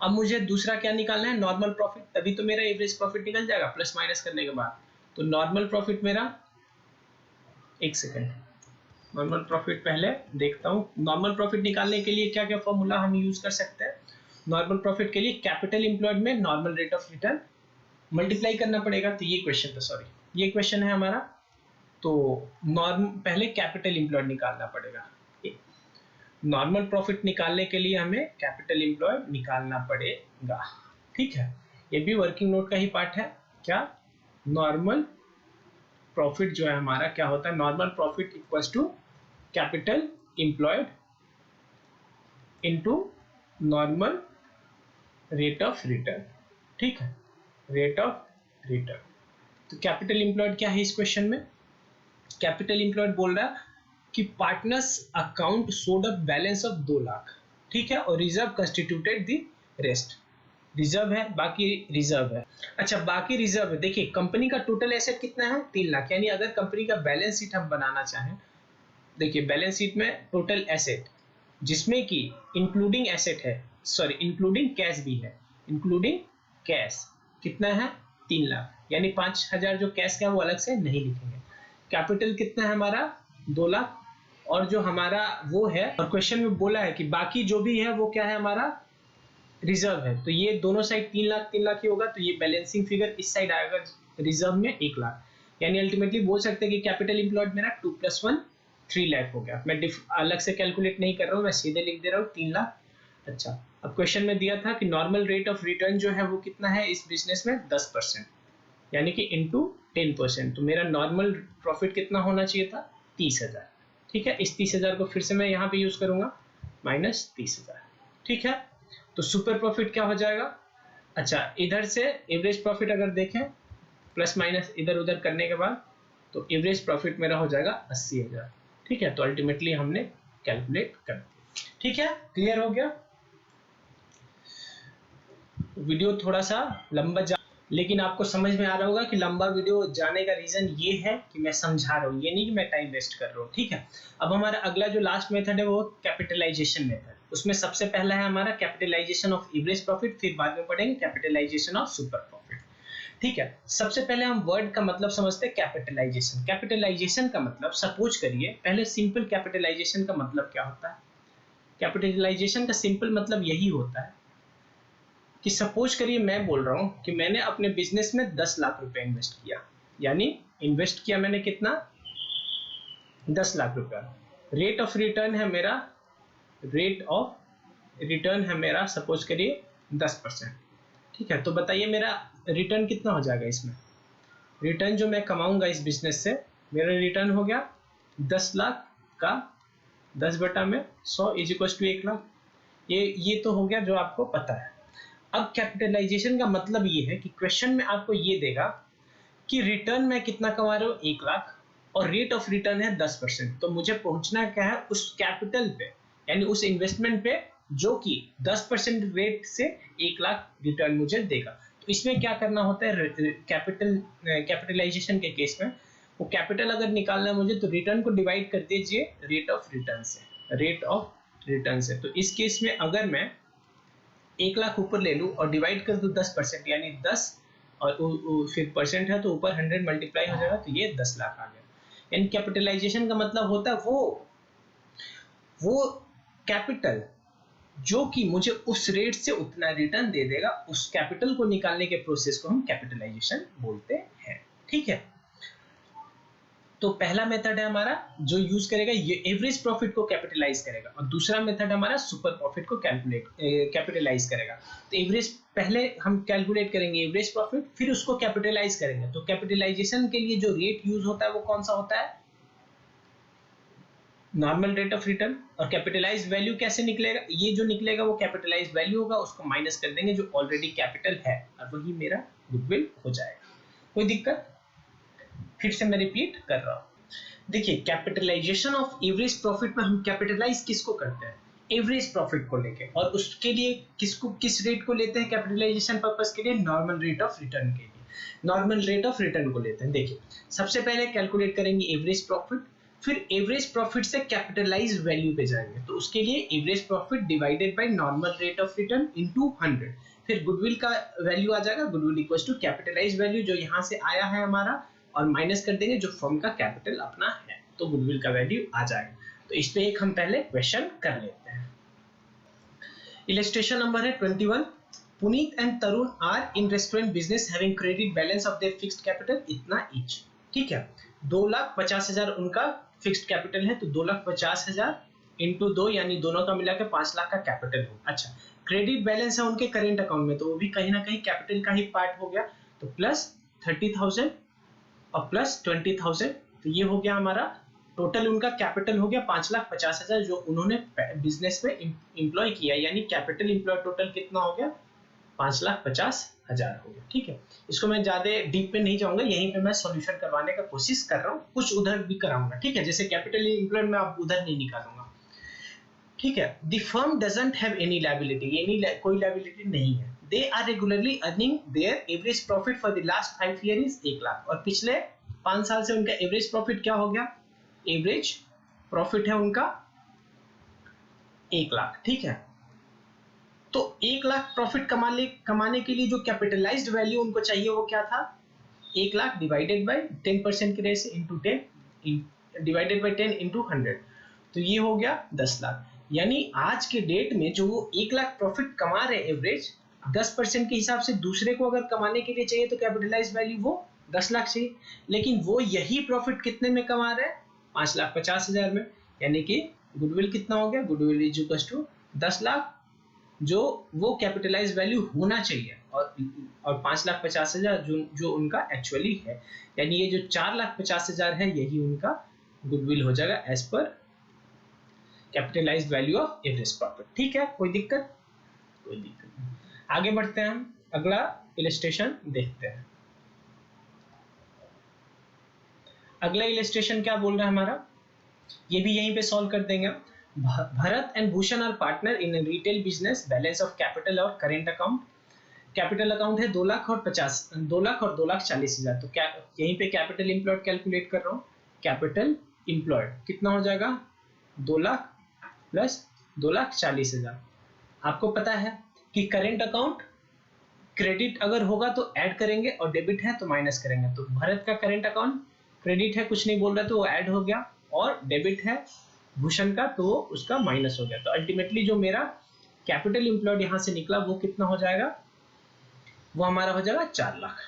अब मुझे दूसरा क्या निकालना है, नॉर्मल प्रॉफिट, तभी तो मेरा एवरेज प्रॉफिट निकल जाएगा प्लस माइनस करने के बाद। तो नॉर्मल प्रॉफिट मेरा, एक सेकेंड, नॉर्मल प्रॉफिट पहले देखता हूँ। नॉर्मल प्रॉफिट निकालने के लिए क्या क्या फॉर्मूला हम यूज कर सकते हैं, नॉर्मल प्रॉफिट के लिए कैपिटल एम्प्लॉयड में normal rate of return multiply करना पड़ेगा। तो ये क्वेश्चन था, सॉरी ये क्वेश्चन है हमारा। तो पहले कैपिटल एम्प्लॉयड निकालना पड़ेगा। नॉर्मल प्रॉफिट निकालने के लिए हमें कैपिटल एम्प्लॉयड निकालना पड़ेगा। ठीक है, ये भी वर्किंग नोट का ही पार्ट है। क्या, नॉर्मल प्रॉफिट जो है हमारा क्या होता है, normal profit equals to capital employed into normal rate of return. ठीक है, रेट ऑफ रिटर्न। तो कैपिटल एम्प्लॉयड क्या है इस क्वेश्चन में, कैपिटल एम्प्लॉयड बोल रहा है कि partners account showed a balance of 2 lakh. ठीक है, और reserve constituted the rest. Reserve है, बाकी रिजर्व है। अच्छा, बाकी रिजर्व है। देखिए कंपनी का टोटल एसेट कितना है, 3 लाख, यानी अगर कंपनी का बैलेंस शीट हम बनाना चाहें, देखिए बैलेंस शीट में टोटल एसेट जिसमें कि इंक्लूडिंग एसेट है, सॉरी इंक्लूडिंग कैश भी है, इंक्लूडिंग कैश कितना है, 3 लाख, यानी 5,000 जो कैश का है वो अलग से नहीं लिखेंगे। कैपिटल कितना है हमारा, 2 लाख, और जो हमारा वो है, और क्वेश्चन में बोला है कि बाकी जो भी है वो क्या है हमारा, रिजर्व है। तो ये दोनों साइड 3 लाख 3 लाख ही होगा, तो ये बैलेंसिंग फिगर इस साइड आएगा रिजर्व में 1 लाख, यानी अल्टीमेटली बोल सकते हैं कि कैपिटल एम्प्लॉयड मेरा 2 + 1 3 लाख हो गया। मैं अलग से कैलकुलेट नहीं कर रहा हूँ, मैं सीधे लिख दे रहा हूँ 3 लाख। अच्छा, अब क्वेश्चन में दिया था कि नॉर्मल रेट ऑफ रिटर्न जो है वो कितना है इस बिजनेस में, 10%, यानी कि इंटू 10%। तो मेरा नॉर्मल प्रॉफिट कितना होना चाहिए था, 30,000। ठीक है, इस 30,000 को फिर से मैं यहाँ पे यूज करूंगा, माइनस 30,000। ठीक है, तो सुपर प्रॉफिट क्या हो जाएगा? अच्छा, इधर से एवरेज प्रॉफिट अगर देखें प्लस माइनस इधर उधर करने के बाद, तो एवरेज प्रॉफिट मेरा हो जाएगा 80,000। ठीक है, तो अल्टीमेटली हमने कैलकुलेट कर दिया। ठीक है, क्लियर हो गया? वीडियो थोड़ा सा लंबा लेकिन आपको समझ में आ रहा होगा कि लंबा वीडियो जाने का रीजन ये है कि मैं समझा रहा हूँ, ये नहीं कि मैं टाइम वेस्ट कर रहा हूँ। ठीक है, अब हमारा अगला जो लास्ट मेथड है वो कैपिटलाइजेशन मेथड। उसमें सबसे पहला है हमारा कैपिटलाइजेशन ऑफ एवरेज प्रॉफिट, फिर बाद में पढ़ेंगे कैपिटलाइजेशन ऑफ सुपर प्रॉफिट। ठीक है, सबसे पहले हम वर्ड का मतलब समझते हैं कैपिटलाइजेशन। कैपिटलाइजेशन का मतलब, सपोज करिए, पहले सिंपल कैपिटलाइजेशन का मतलब क्या होता है? कैपिटलाइजेशन का सिंपल मतलब यही होता है कि सपोज करिए मैं बोल रहा हूं कि मैंने अपने बिजनेस में 10 लाख रुपए इन्वेस्ट किया, यानी इन्वेस्ट किया मैंने कितना? 10 लाख रुपया। रेट ऑफ रिटर्न है मेरा, सपोज करिए 10%। ठीक है, तो बताइए मेरा रिटर्न कितना हो जाएगा इसमें? रिटर्न जो मैं कमाऊंगा इस बिजनेस से, मेरा रिटर्न हो गया 10 लाख का 10/100 इज इक्वल टू 1 लाख। ये तो हो गया जो आपको पता है। अब कैपिटलाइजेशन का मतलब ये है कि क्वेश्चन में आपको ये देगा कि रिटर्न मैं कितना कमा रहा हूँ 1 लाख, और रेट ऑफ रिटर्न है 10%। तो मुझे पहुंचना क्या है? उस कैपिटल पे, यानी उस इन्वेस्टमेंट पे जो कि 10% रेट से 1 लाख रिटर्न मुझे देगा। तो इसमें क्या करना होता है? कैपिटलाइजेशन के केस में वो कैपिटल अगर निकालना है मुझे, तो रिटर्न को डिवाइड कर दीजिए रेट ऑफ रिटर्न से। तो इस केस में अगर मैं 1 लाख ऊपर ले लूं और डिवाइड कर दूं 10%, यानी 10 और फिर परसेंट है तो ऊपर 100 मल्टीप्लाई हो जाएगा, तो ये 10 लाख आ गया। यानी कैपिटलाइजेशन का मतलब होता है वो कैपिटल जो कि मुझे उस रेट से उतना रिटर्न दे देगा, उस कैपिटल को निकालने के प्रोसेस को हम कैपिटलाइजेशन बोलते हैं। ठीक है, तो पहला मेथड है हमारा जो यूज करेगा ये एवरेज प्रॉफिट को कैपिटलाइज करेगा, और दूसरा मेथड हमारा सुपर प्रॉफिट को कैपिटलाइज करेगा। तो एवरेज पहले हम कैलकुलेट करेंगे एवरेज प्रॉफिट, फिर उसको कैपिटलाइज करेंगे। तो कैपिटलाइजेशन के लिए जो रेट यूज होता है वो कौन सा होता है? Normal rate of return. और कैपिटलाइज वैल्यू कैसे निकलेगा? ये जो निकलेगा वो कैपिटलाइज वैल्यू होगा, उसको माइनस कर देंगे जो ऑलरेडी कैपिटल है, और वही मेरा गुडविल हो जाएगा। कोई दिक्कत? फिर से मैं रिपीट कर रहा हूं, देखिए कैपिटलाइजेशन ऑफ एवरेज प्रॉफिट में हम कैपिटलाइज किसको करते हैं? एवरेज प्रॉफिट को लेके, और उसके लिए किस रेट को लेते हैं कैपिटलाइजेशन पर्पस के लिए? नॉर्मल रेट ऑफ रिटर्न के लिए नॉर्मल रेट ऑफ रिटर्न को लेते हैं। देखिए सबसे पहले कैलकुलेट करेंगे एवरेज प्रॉफिट, फिर एवरेज प्रॉफिट से कैपिटलाइज वैल्यू पे जाएंगे, तो उसके लिए average profit divided by normal rate of return into 100। फिर गुडविल का वैल्यू आ जाएगा, goodwill equals to capitalise value जो यहाँ से आया है हमारा, और माइनस कर देंगे जो फर्म का कैपिटल अपना है, तो गुडविल का वैल्यू आ जाएगा। तो इस पे एक हम पहले क्वेश्चन कर लेते हैं। इलस्ट्रेशन नंबर है 21। Puneet and Tarun are in restaurant business having credit balance of their fixed capital इतना ईच। ठीक है, 2,50,000 उनका फिक्स्ड कैपिटल है, तो 2,50,000 इंटू 2, यानी दोनों का मिलाकर 5 लाख का कैपिटल हो। अच्छा, क्रेडिट बैलेंस है उनके करेंट अकाउंट में, तो वो भी कहीं ना कहीं कैपिटल का ही पार्ट हो गया, तो प्लस 30,000 और प्लस 20,000, तो ये हो गया हमारा टोटल उनका कैपिटल हो गया 5,50,000 जो उन्होंने बिजनेस में इंप्लॉय किया, यानी कैपिटल इंप्लॉय टोटल कितना हो गया? 5,50,000 हो गया। ठीक है, इसको मैं ज्यादा डीप पे नहीं जाऊंगा, यहीं पे मैं सॉल्यूशन करवाने का कोशिश कर रहा हूँ, कुछ उधर भी कराऊंगा। ठीक है, जैसे कैपिटल इंप्लॉय में आप उधर नहीं निकालूंगा। ठीक है, the firm doesn't have any liability, कोई लायबिलिटी नहीं है। They are regularly earning their average profit for the last 5 year is 1 lakh, और पिछले 5 साल से उनका एवरेज प्रॉफिट क्या हो गया? एवरेज प्रॉफिट है उनका 1 लाख। ठीक है, तो 1 लाख प्रॉफिट कमाने के लिए जो कैपिटलाइज्ड वैल्यू उनको चाहिए वो क्या था? 1 लाख डिवाइडेड बाय 10% के रेट से इंटू 10 डिवाइडेड बाय 10 इंटू 100, तो ये हो गया 10 लाख। यानी आज के डेट में जो वो 1 लाख प्रॉफिट कमा रहे एवरेज, 10% के हिसाब से दूसरे को अगर कमाने के लिए चाहिए तो कैपिटलाइज्ड वैल्यू वो 10 लाख चाहिए, लेकिन वो यही प्रॉफिट कितने में कमा रहे हैं? 5,50,000 में। यानी कि गुडविल कितना हो गया? Goodwill is equal to 10 lakh, जो वो कैपिटलाइज वैल्यू होना चाहिए, और 5,50,000 जो उनका एक्चुअली है, यानी ये जो 4,50,000 है यही उनका गुडविल हो जाएगा as per capitalised value of average profit. ठीक है, कोई दिक्कत? कोई दिक्कत नहीं। आगे बढ़ते हैं, हम अगला इलस्ट्रेशन देखते हैं। अगला इलस्ट्रेशन क्या बोल रहा है हमारा, ये भी यहीं पे सॉल्व कर देंगे। Bharat and Bhushan are partner in retail business, balance of capital और करेंट अकाउंट। कैपिटल अकाउंट है 2 लाख और 2,40,000। तो क्या यहीं पे कैपिटल इंप्लॉयड कैलकुलेट कर रहा हूँ। कैपिटल इंप्लॉयड कितना हो जाएगा, 2 लाख प्लस 2,40,000। आपको पता है कि करेंट अकाउंट क्रेडिट अगर होगा तो ऐड करेंगे और डेबिट है तो माइनस करेंगे। तो भरत का करेंट अकाउंट क्रेडिट है, कुछ नहीं बोल रहा, तो वो ऐड हो गया, और डेबिट है भूषण का तो उसका माइनस हो गया। तो अल्टीमेटली जो मेरा कैपिटल इंप्लॉयड यहां से निकला वो कितना हो जाएगा, वो हमारा हो जाएगा 4 लाख।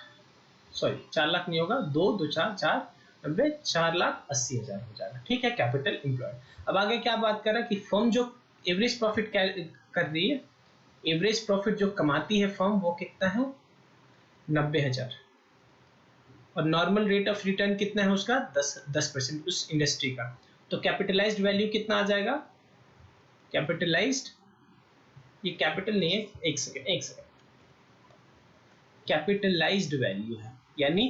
सॉरी 4 लाख नहीं होगा, 2 2 4 4 90, 4,80,000 हो जाएगा। ठीक है, कैपिटल इंप्लॉयड। अब आगे क्या बात कर रहा है कि फर्म जो एवरेज प्रॉफिट कर रही है, एवरेज प्रॉफिट जो कमाती है फर्म वो कितना है, 90,000, और नॉर्मल रेट ऑफ रिटर्न कितना है उसका, 10% उस इंडस्ट्री का। तो कैपिटलाइज्ड वैल्यू कितना आ जाएगा, कैपिटलाइज्ड, ये कैपिटल नहीं है, एक सेकेंड, कैपिटलाइज्ड वैल्यू है, यानी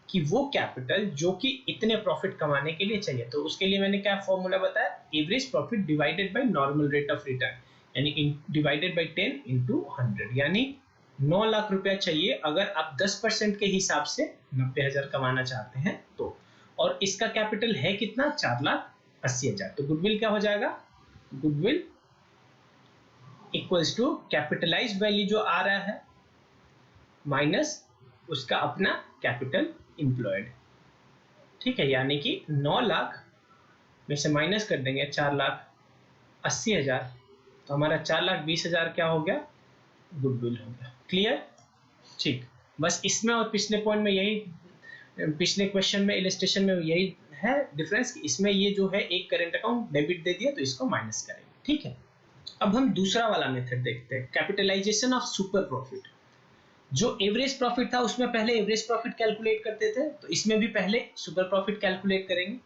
कि वो कैपिटल जो कि इतने प्रॉफिट कमाने के लिए चाहिए। तो उसके लिए मैंने क्या फॉर्मूला बताया, average profit divided by normal rate of return, यानी डिवाइडेड बाय 10 into 100, यानी 9 लाख रुपया चाहिए अगर आप 10% के हिसाब से 90,000 कमाना चाहते हैं तो। और इसका कैपिटल है कितना, 4,80,000। तो गुडविल क्या हो जाएगा, goodwill equals to capitalised value जो आ रहा है माइनस उसका अपना कैपिटल इंप्लॉयड। ठीक है, यानी कि 9 लाख में से माइनस कर देंगे 4,80,000, तो हमारा 4,20,000 क्या हो गया, गुडविल हो गया। क्लियर? ठीक, बस इसमें और पिछले पॉइंट में यही, पिछले क्वेश्चन में इलस्ट्रेशन में यही है डिफरेंस कि इसमें ये जो है एक करेंट अकाउंट डेबिट दे दिया तो इसको माइनस करेंगे। ठीक है, अब हम दूसरा वाला मेथड देखते हैं, कैपिटलाइजेशन ऑफ सुपर प्रॉफिट। जो एवरेज प्रॉफिट था उसमें पहले एवरेज प्रॉफिट कैलकुलेट करते थे, तो इसमें भी पहले सुपर प्रॉफिट कैलकुलेट करेंगे।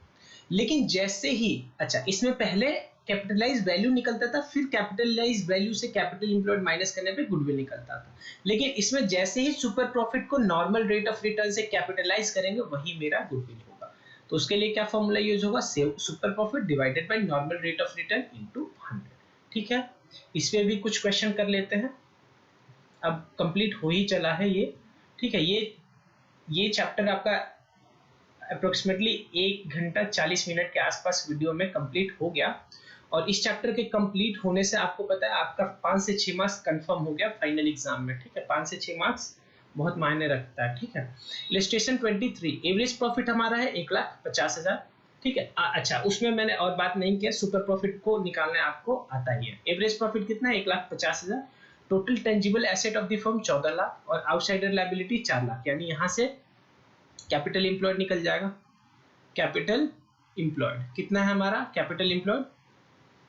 लेकिन जैसे ही, अच्छा, इसमें पहले कैपिटलाइज वैल्यू निकलता था, फिर कैपिटलाइज वैल्यू से कैपिटल इंप्लॉयड माइनस करने पे गुडविल निकलता था। लेकिन इसमें जैसे ही सुपर प्रॉफिट को नॉर्मल रेट ऑफ रिटर्न से कैपिटलाइज करेंगे वही मेरा गुडविल होगा। तो उसके लिए क्या फॉर्मूला यूज होगा, super profit divided by normal rate of return into 100। ठीक है, इसमें भी कुछ क्वेश्चन कर लेते हैं, अब कंप्लीट हो ही चला है ये। ठीक है, ये चैप्टर आपका अप्रोक्सीमेटली 1 घंटा 40 मिनट के आसपास वीडियो में कंप्लीट हो गया। और इस चैप्टर के कंप्लीट होने से आपको पता है आपका 5 से 6 मार्क्स कंफर्म हो गया फाइनल एग्जाम में। ठीक है, 5 से 6 मार्क्स बहुत मायने रखता है। ठीक है, इलस्ट्रेशन 23, एवरेज प्रॉफिट हमारा है 1,50,000। ठीक है, अच्छा, उसमें मैंने और बात नहीं किया, सुपर प्रॉफिट को निकालने आपको आता ही है। एवरेज प्रॉफिट कितना है, 1,50,000। Total tangible asset of the firm 14 lakh और आउटसाइडर लायबिलिटी 4 लाख, यानी यहां से कैपिटल इंप्लॉयड निकल जाएगा। कैपिटल इंप्लॉयड कितना है हमारा, कैपिटल इंप्लॉयड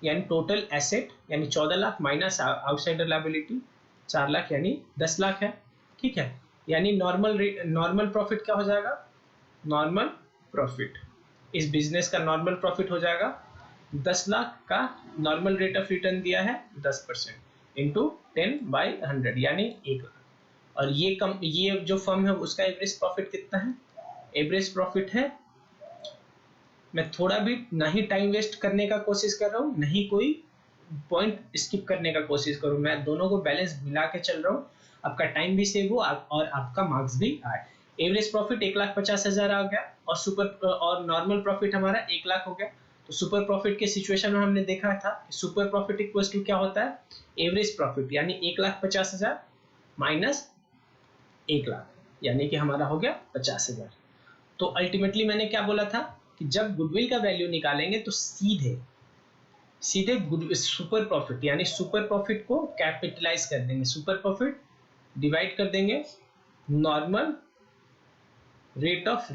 यानी टोटल एसेट यानी 14 lakh minus outsider liability 4 lakh यानी 10 लाख है। ठीक है, यानी नॉर्मल प्रॉफिट क्या हो जाएगा, नॉर्मल प्रॉफिट, इस बिजनेस का नॉर्मल प्रॉफिट हो जाएगा 10 लाख का नॉर्मल रेट ऑफ रिटर्न दिया है 10% इंटू 10/100 यानी 1 लाख। और ये जो फर्म है उसका एवरेज प्रॉफिट कितना है, एवरेज प्रॉफिट है, मैं थोड़ा भी नहीं टाइम वेस्ट करने का कोशिश कर रहा हूँ, नहीं कोई पॉइंट स्किप करने का कोशिश करूँ, मैं दोनों को बैलेंस मिला के चल रहा हूँ, आपका टाइम भी सेव हो और आपका मार्क्स भी आए। एवरेज प्रॉफिट 1,50,000 आ गया और नॉर्मल प्रॉफिट हमारा 1 लाख हो गया। तो सुपर प्रॉफिट के सिचुएशन में हमने देखा था सुपर प्रॉफिट इक्वल टू क्या होता है, एवरेज प्रॉफिट यानी 1,50,000 माइनस 1 लाख यानी कि हमारा हो गया 50,000। तो अल्टीमेटली मैंने क्या बोला था कि जब गुडविल का वैल्यू निकालेंगे तो सीधे सुपर प्रॉफिट यानी सुपर प्रॉफिट को कैपिटलाइज कर देंगे, सुपर प्रॉफिट डिवाइड कर देंगे नॉर्मल रेट ऑफ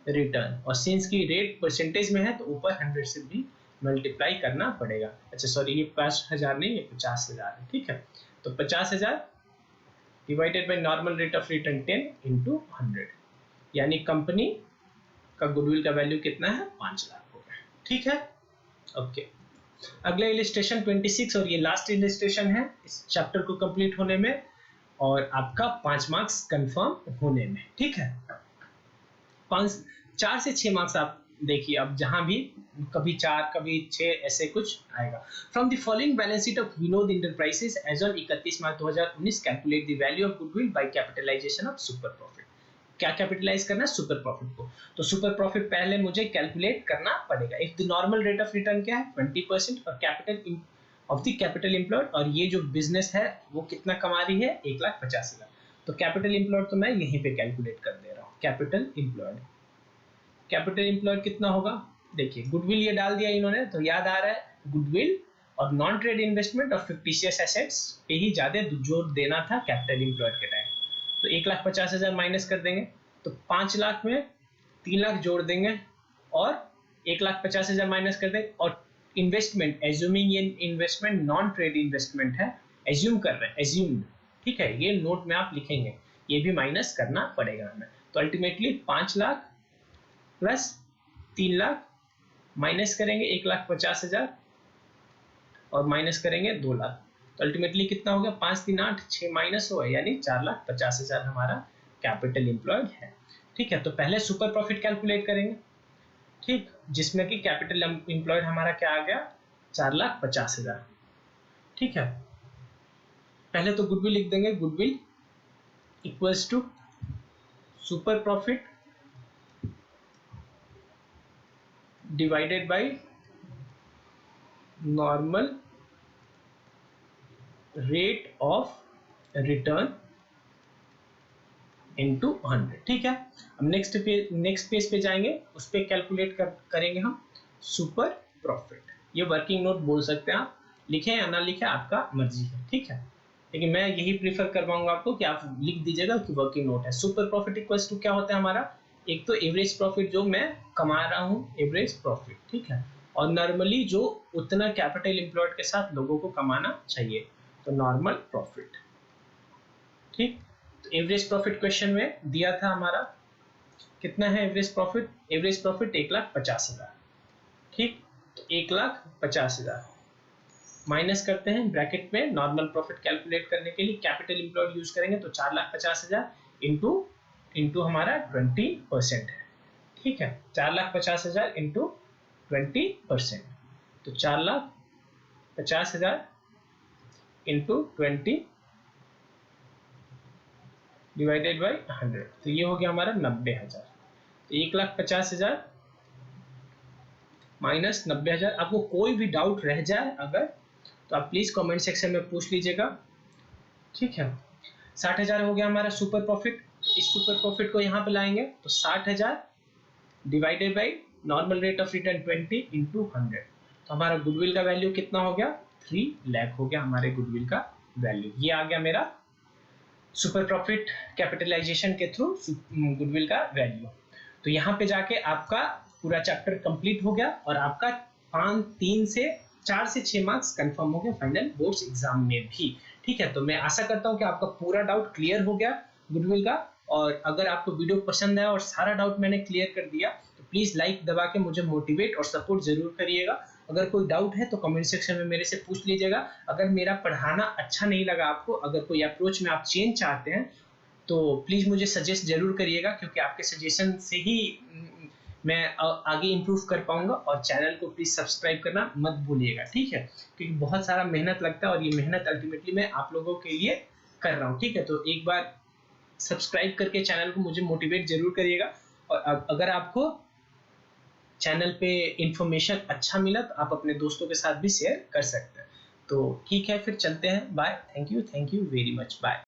रिटर्न, और सिंस की रेट परसेंटेज में है तो ऊपर 100 से भी मल्टीप्लाई करना पड़ेगा। अच्छा सॉरी, ये 5,000 नहीं, ये 50,000 है। ठीक है, तो 50,000 divided by normal rate of return 10 into 100, यानी कंपनी का गुडविल का वैल्यू कितना है, 5 लाख हो गया। ठीक है, ओके। अगला इलिस्ट्रेशन 26 और ये लास्ट इलिस्ट्रेशन है इस चैप्टर को कंप्लीट होने में और आपका 5 मार्क्स कंफर्म होने में। ठीक है, 4 से 6 मार्क्स आप देखिए, अब जहां भी कभी 4 कभी 6 ऐसे कुछ आएगा। From the following balance sheet of Vinod enterprises as on 31 March 2019 calculate the value of goodwill by capitalisation of super profit. क्या कैपिटलाइज करना है, सुपर प्रॉफिट को। तो सुपर प्रॉफिट पहले मुझे कैलकुलेट करना पड़ेगा। If the normal rate of return क्या है, 20% और capital of the capital employed, और ये जो बिजनेस है वो कितना कमा रही है, 1,50,000। तो कैपिटल एम्प्लॉयड तो मैं यहीं पे कैलकुलेट कर दे रहा हूँ। कैपिटल एम्प्लॉयड कितना होगा, देखिए गुडविल ये डाल दिया इन्होंने, तो याद आ रहा है गुडविल और नॉन ट्रेड इन्वेस्टमेंट और फिक्टिशियस एसेट्स पे ही ज्यादा जोर देना था कैपिटल एम्प्लॉयड के टाइम। तो 1,50,000 माइनस कर देंगे, तो 5 लाख में 3 लाख जोड़ देंगे और 1,50,000 माइनस कर देंगे। और इन्वेस्टमेंट, एज्यूमिंग ये इन्वेस्टमेंट नॉन ट्रेड इन्वेस्टमेंट है, एज्यूम कर रहे हैं, एज्यूम्ड। ठीक है, ये नोट में आप लिखेंगे, ये भी माइनस करना पड़ेगा हमें। तो ultimately 5 lakh plus 3 lakh minus करेंगे 1,50,000 और माइनस करेंगे 2 लाख। तो अल्टीमेटली कितना हो गया, 5 3 8 6 माइनस हुआ, यानी 4,50,000 हमारा कैपिटल एम्प्लॉयड है। ठीक है, तो पहले सुपर प्रॉफिट कैलकुलेट करेंगे, ठीक, जिसमें कि कैपिटल एम्प्लॉयड हमारा क्या आ गया, 4,50,000। ठीक है, पहले तो गुडविल लिख देंगे, goodwill equals to super profit divided by normal rate of return into 100। ठीक है, अब नेक्स्ट पेज पे जाएंगे, उस पे कैलकुलेट करेंगे हम सुपर प्रॉफिट। ये वर्किंग नोट बोल सकते हैं आप, लिखें या ना लिखें आपका मर्जी है। ठीक है, लेकिन मैं यही प्रीफर करवाऊंगा आपको कि आप लिख दीजिएगा कि वर्किंग नोट है। सुपर प्रॉफिट इक्वल्स टू क्या होता है हमारा, एक तो एवरेज प्रॉफिट जो मैं कमा रहा हूँ, एवरेज प्रॉफिट। ठीक है, और नॉर्मली जो उतना कैपिटल एम्प्लॉयड के साथ लोगों को कमाना चाहिए, तो नॉर्मल प्रॉफिट। ठीक, तो एवरेज प्रॉफिट क्वेश्चन में दिया था हमारा कितना है एवरेज प्रॉफिट, 1,50,000। ठीक, तो 1,50,000 माइनस करते हैं ब्रैकेट में, नॉर्मल प्रॉफिट कैलकुलेट करने के लिए कैपिटल एम्प्लॉयड यूज करेंगे, तो 4,50,000 इंटू हमारा 20% है। ठीक है, 4,50,000 इंटू 20%, तो 4,50,000 इंटू 20 डिवाइडेड बाई 100, तो ये हो गया हमारा 90,000। तो 1,50,000 माइनस 90,000। आपको कोई भी डाउट रह जाए अगर, तो आप प्लीज कमेंट सेक्शन में पूछ लीजिएगा। ठीक है, 60,000 हो गया हमारा सुपर प्रॉफिट। इस सुपर प्रॉफिट को यहाँ पे लाएंगे, तो 60,000 divided by normal rate of return 20 into 100, तो हमारा गुडविल का वैल्यू कितना हो गया, 3 लाख हो गया हमारे गुडविल का वैल्यू। ये आ गया मेरा सुपर प्रॉफिट कैपिटलाइजेशन के थ्रू गुडविल का वैल्यू। तो यहाँ पे जाके आपका पूरा चैप्टर कंप्लीट हो गया और आपका 4 से 6 मार्क्स कंफर्म हो गए फाइनल बोर्ड्स एग्जाम में भी। ठीक है, तो मैं आशा करता हूँ कि आपका पूरा डाउट क्लियर हो गया गुडविल का। और अगर आपको वीडियो पसंद आया और सारा डाउट मैंने क्लियर कर दिया, तो प्लीज लाइक दबा के मुझे मोटिवेट और सपोर्ट जरूर करिएगा। अगर कोई डाउट है तो कमेंट सेक्शन में मेरे से पूछ लीजिएगा। अगर मेरा पढ़ाना अच्छा नहीं लगा आपको, अगर कोई अप्रोच में आप चेंज चाहते हैं, तो प्लीज मुझे सजेस्ट जरूर करिएगा, क्योंकि आपके सजेशन से ही मैं आगे इम्प्रूव कर पाऊंगा। और चैनल को प्लीज सब्सक्राइब करना मत भूलिएगा। ठीक है, क्योंकि बहुत सारा मेहनत लगता है और ये मेहनत अल्टीमेटली मैं आप लोगों के लिए कर रहा हूँ। ठीक है, तो एक बार सब्सक्राइब करके चैनल को मुझे मोटिवेट जरूर करिएगा। और अगर आपको चैनल पे इंफॉर्मेशन अच्छा मिला तो आप अपने दोस्तों के साथ भी शेयर कर सकते हैं। तो ठीक है, फिर चलते हैं, bye, thank you very much, bye.